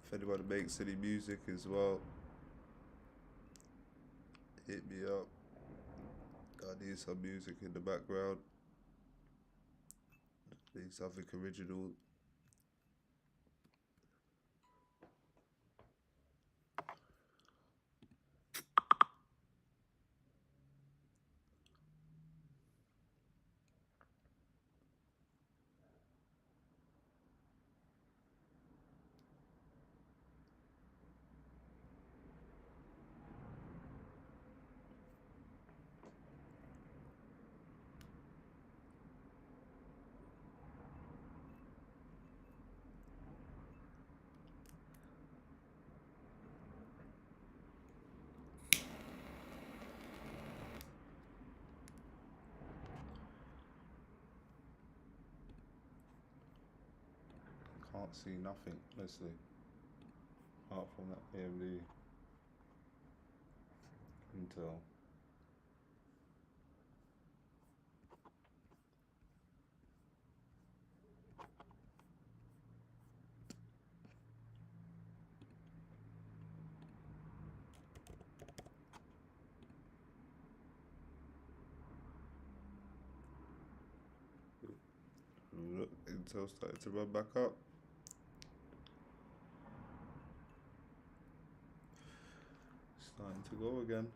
If anybody makes any music as well, hit me up. I need some music in the background. Need something original. Can't see nothing, honestly, apart from that AMD Intel. Look, Intel started to run back up. Starting to go again.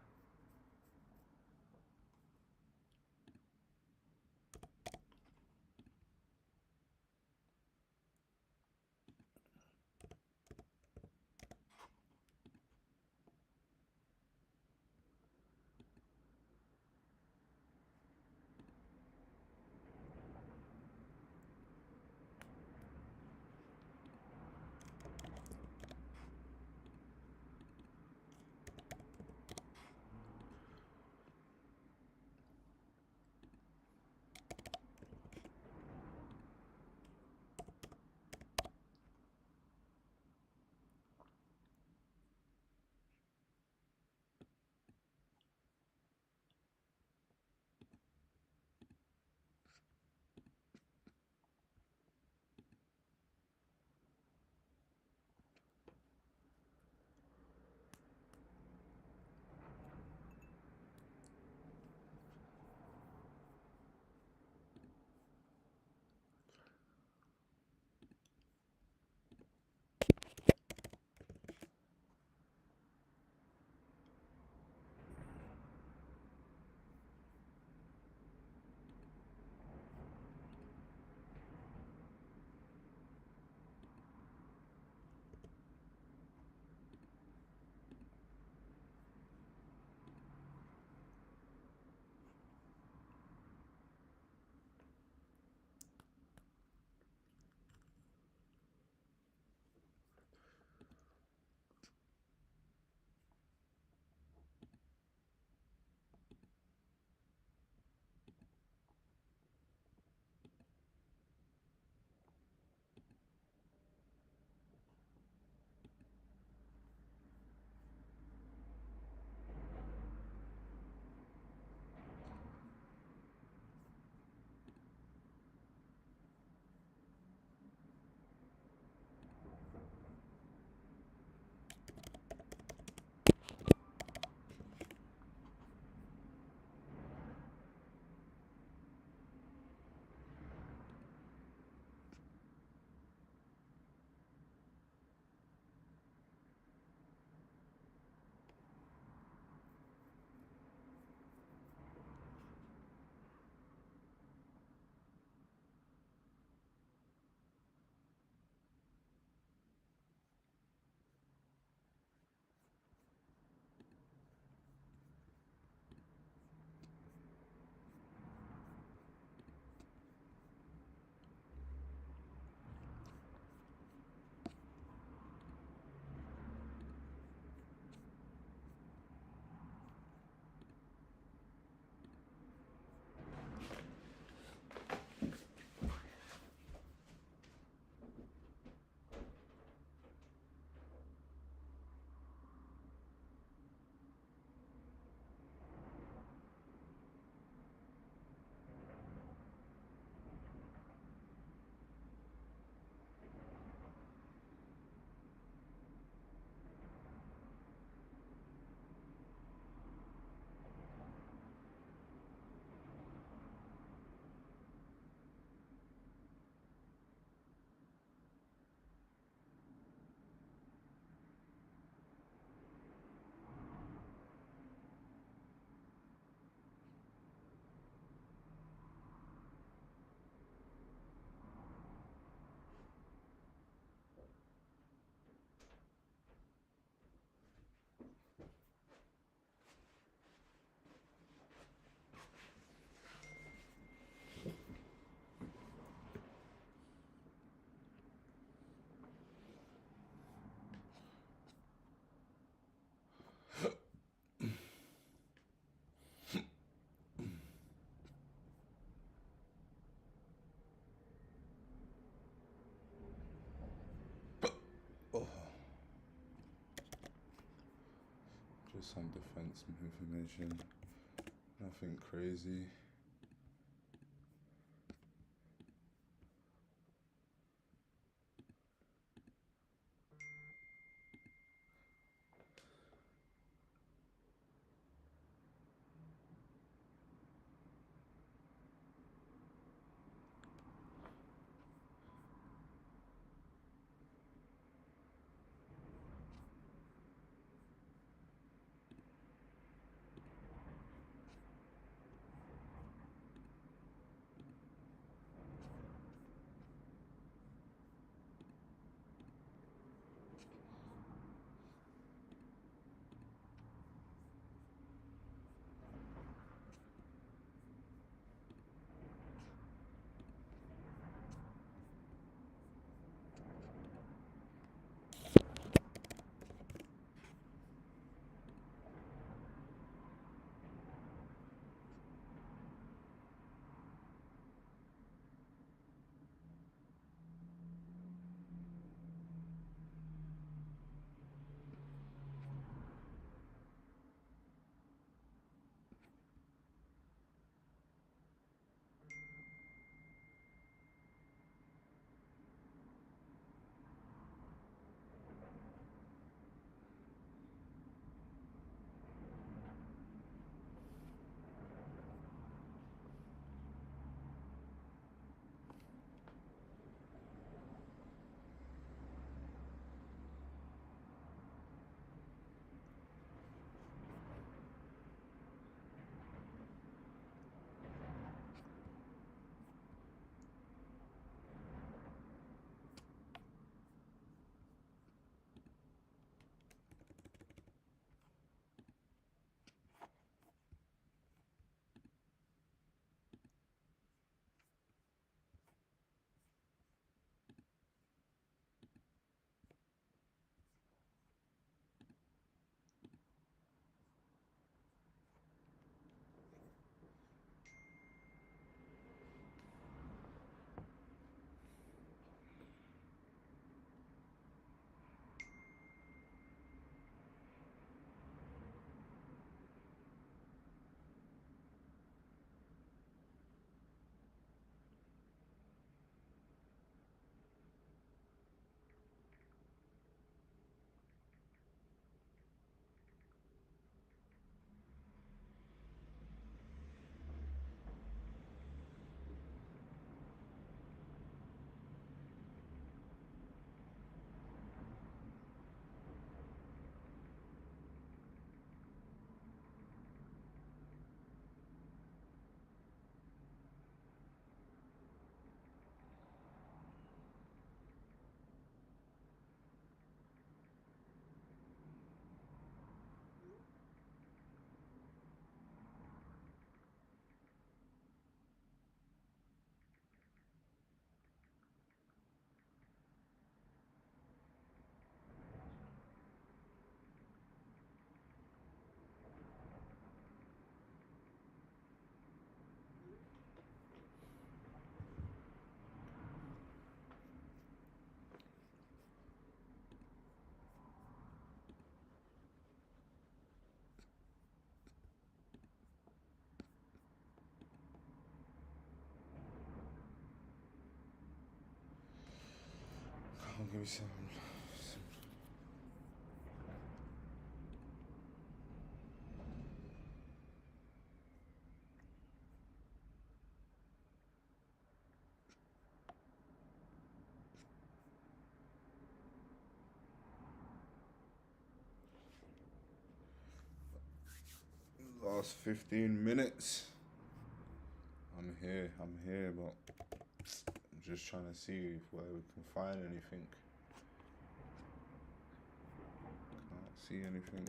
Just some defense information. Nothing crazy. Come on, give me some. Last 15 minutes. I'm here, but I'm just trying to see where we can find anything. Can't see anything.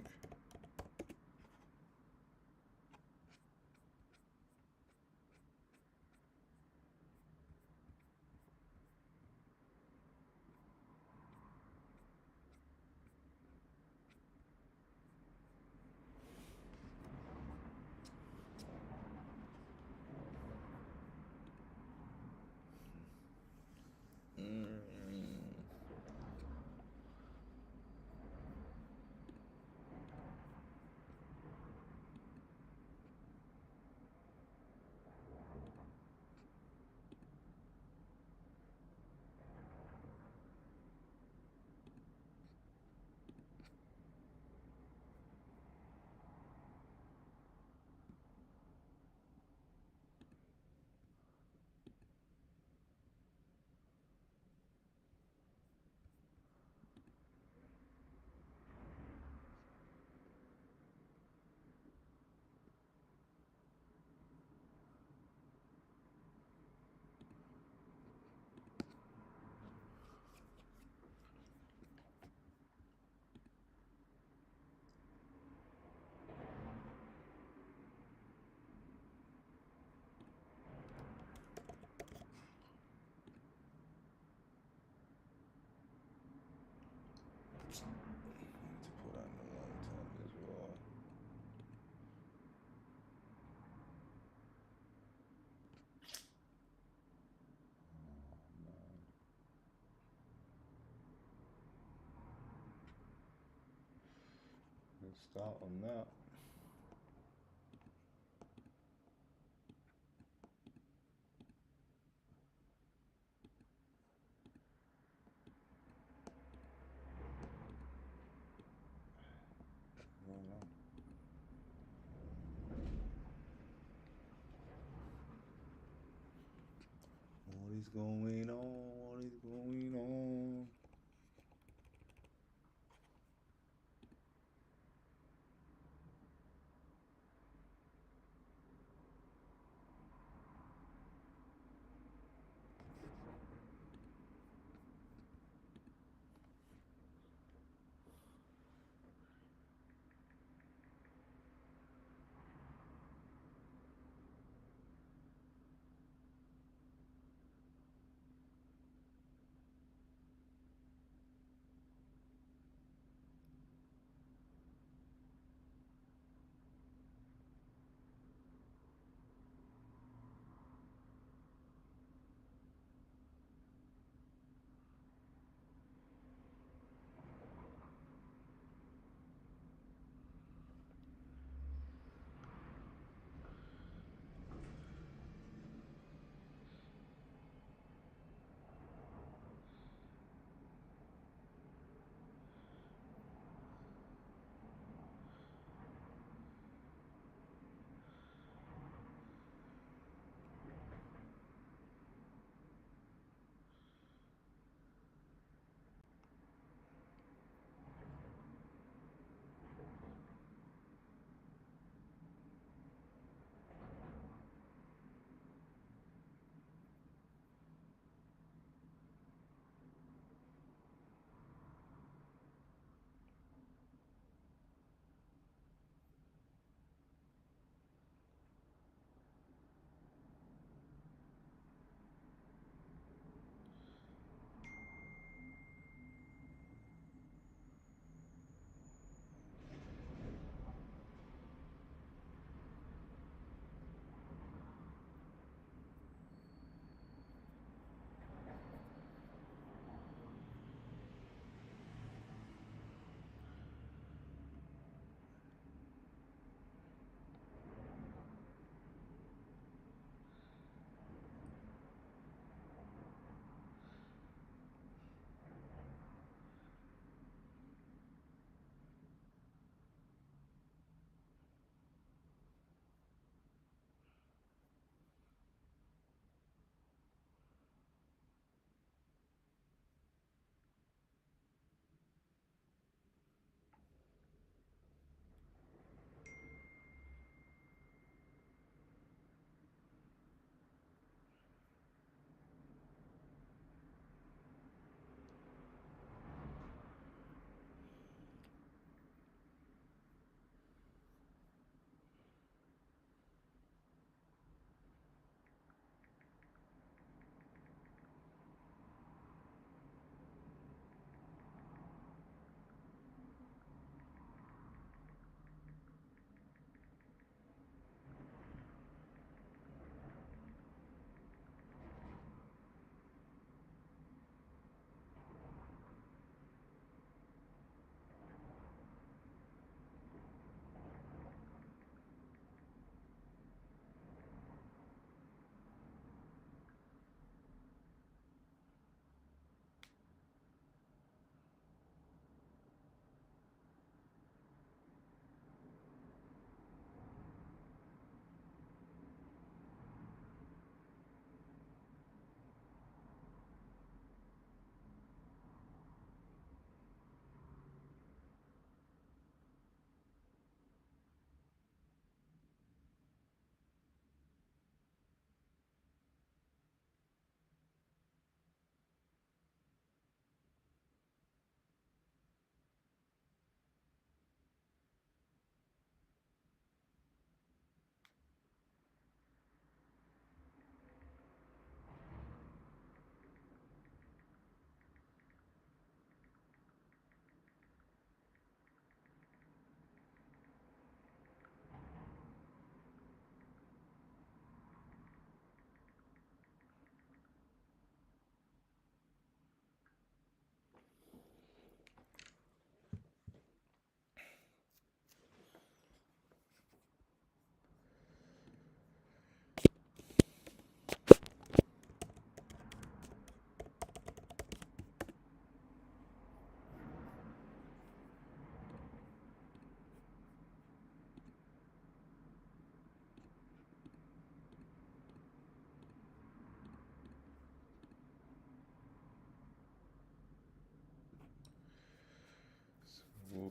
Start on that. What is going on? What is going on?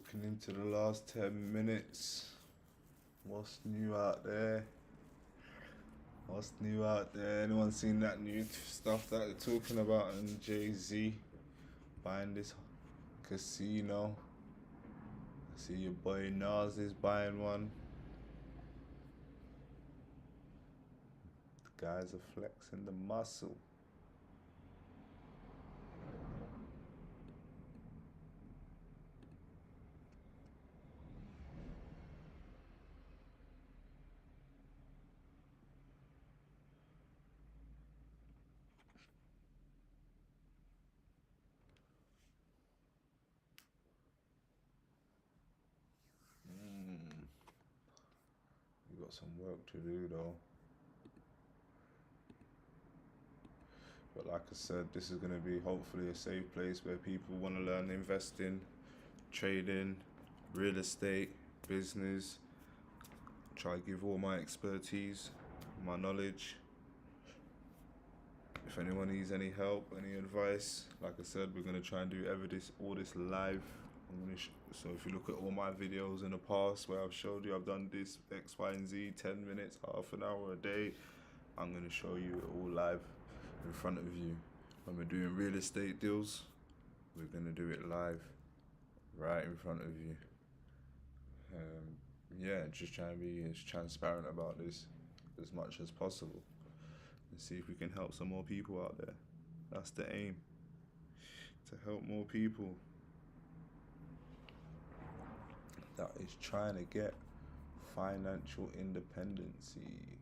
Looking into the last 10 minutes. What's new out there? What's new out there? Anyone seen that new stuff that they're talking about and Jay-Z buying this casino? I see your boy Nas is buying one. The guys are flexing the muscle. We got some work to do though. But like I said, this is going to be hopefully a safe place where people want to learn investing, trading, real estate, business. Try to give all my expertise, my knowledge. If anyone needs any help, any advice, like I said, we're going to try and do all this live. So if you look at all my videos in the past where I've showed you I've done this X, Y, and Z, 10 minutes, half an hour a day, I'm going to show you it all live in front of you. When we're doing real estate deals, we're going to do it live, right in front of you. Yeah, just trying to be as transparent about this as much as possible and see if we can help some more people out there. That's the aim, to help more people that is trying to get financial independency.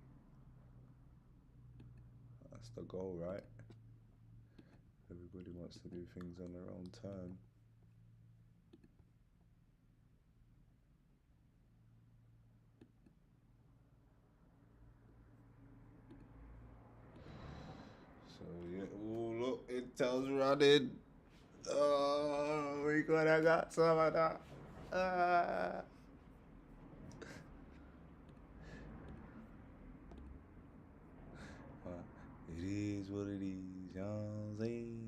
That's the goal, right? Everybody wants to do things on their own term. So yeah, oh look, Intel's running. Oh, we gonna got some of that. It is what it is, you know what I'm saying?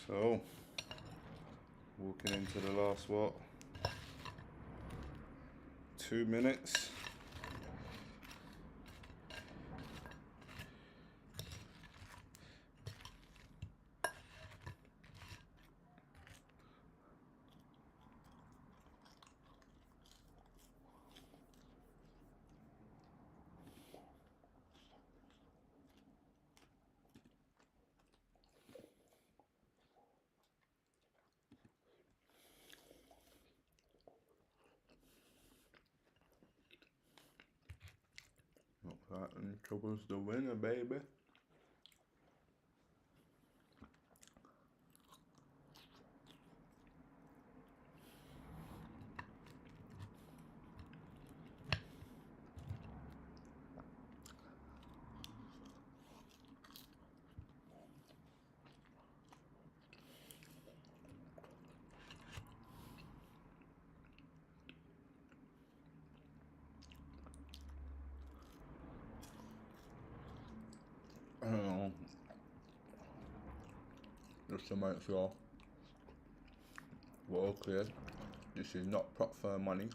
So, walking into the last, what, 2 minutes. Not that, and trouble's the winner, baby. Just to make sure we're all clear, this is not prop firm money.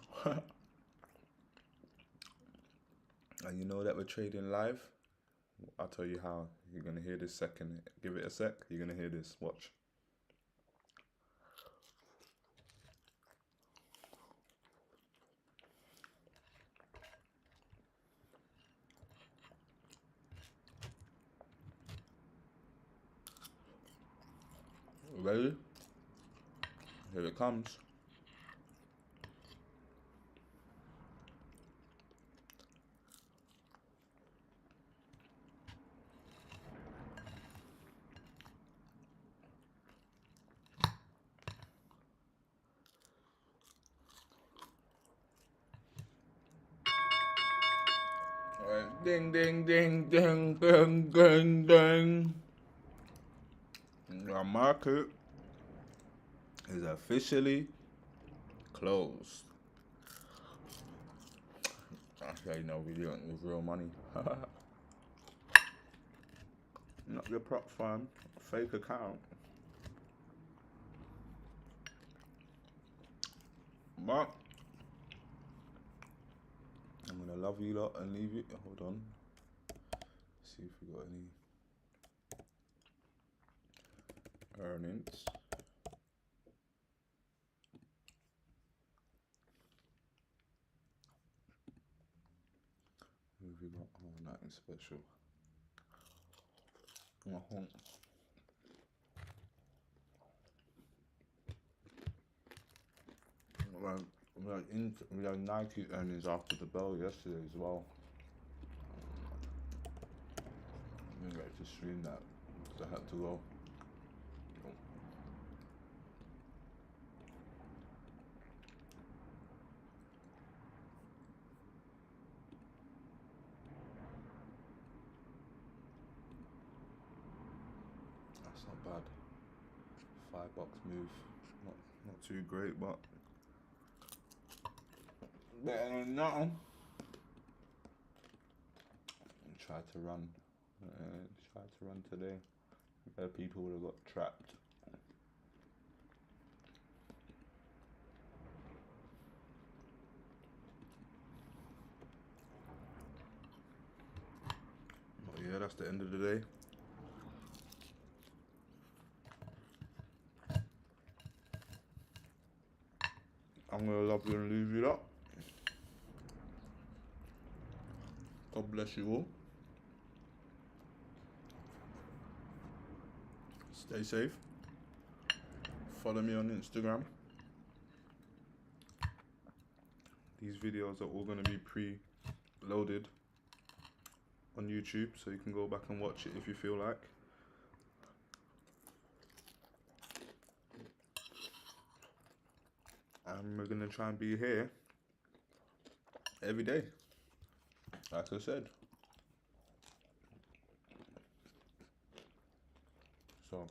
And you know that we're trading live. I'll tell you how. You're gonna hear this second. Give it a sec. You're gonna hear this. Watch. Ready? Here it comes. Alright, ding, ding, ding, ding, ding, ding, ding. Our market is officially closed. Actually, no, we don't with real money. Not your prop firm, fake account. But I'm gonna love you lot and leave you. Hold on. See if we got any earnings. Who have we got? Oh, nothing special. We had Nike earnings after the bell yesterday as well. I didn't get to stream that because I had to go. That's not bad. $5 move. Not too great, but better than nothing. Try to run. Tried to run today. People would have got trapped. But yeah, that's the end of the day. I'm gonna love you and leave you up. God bless you all. Stay safe. Follow me on Instagram. These videos are all going to be pre-loaded on YouTube, so you can go back and watch it if you feel like. And we're going to try and be here every day, like I said. So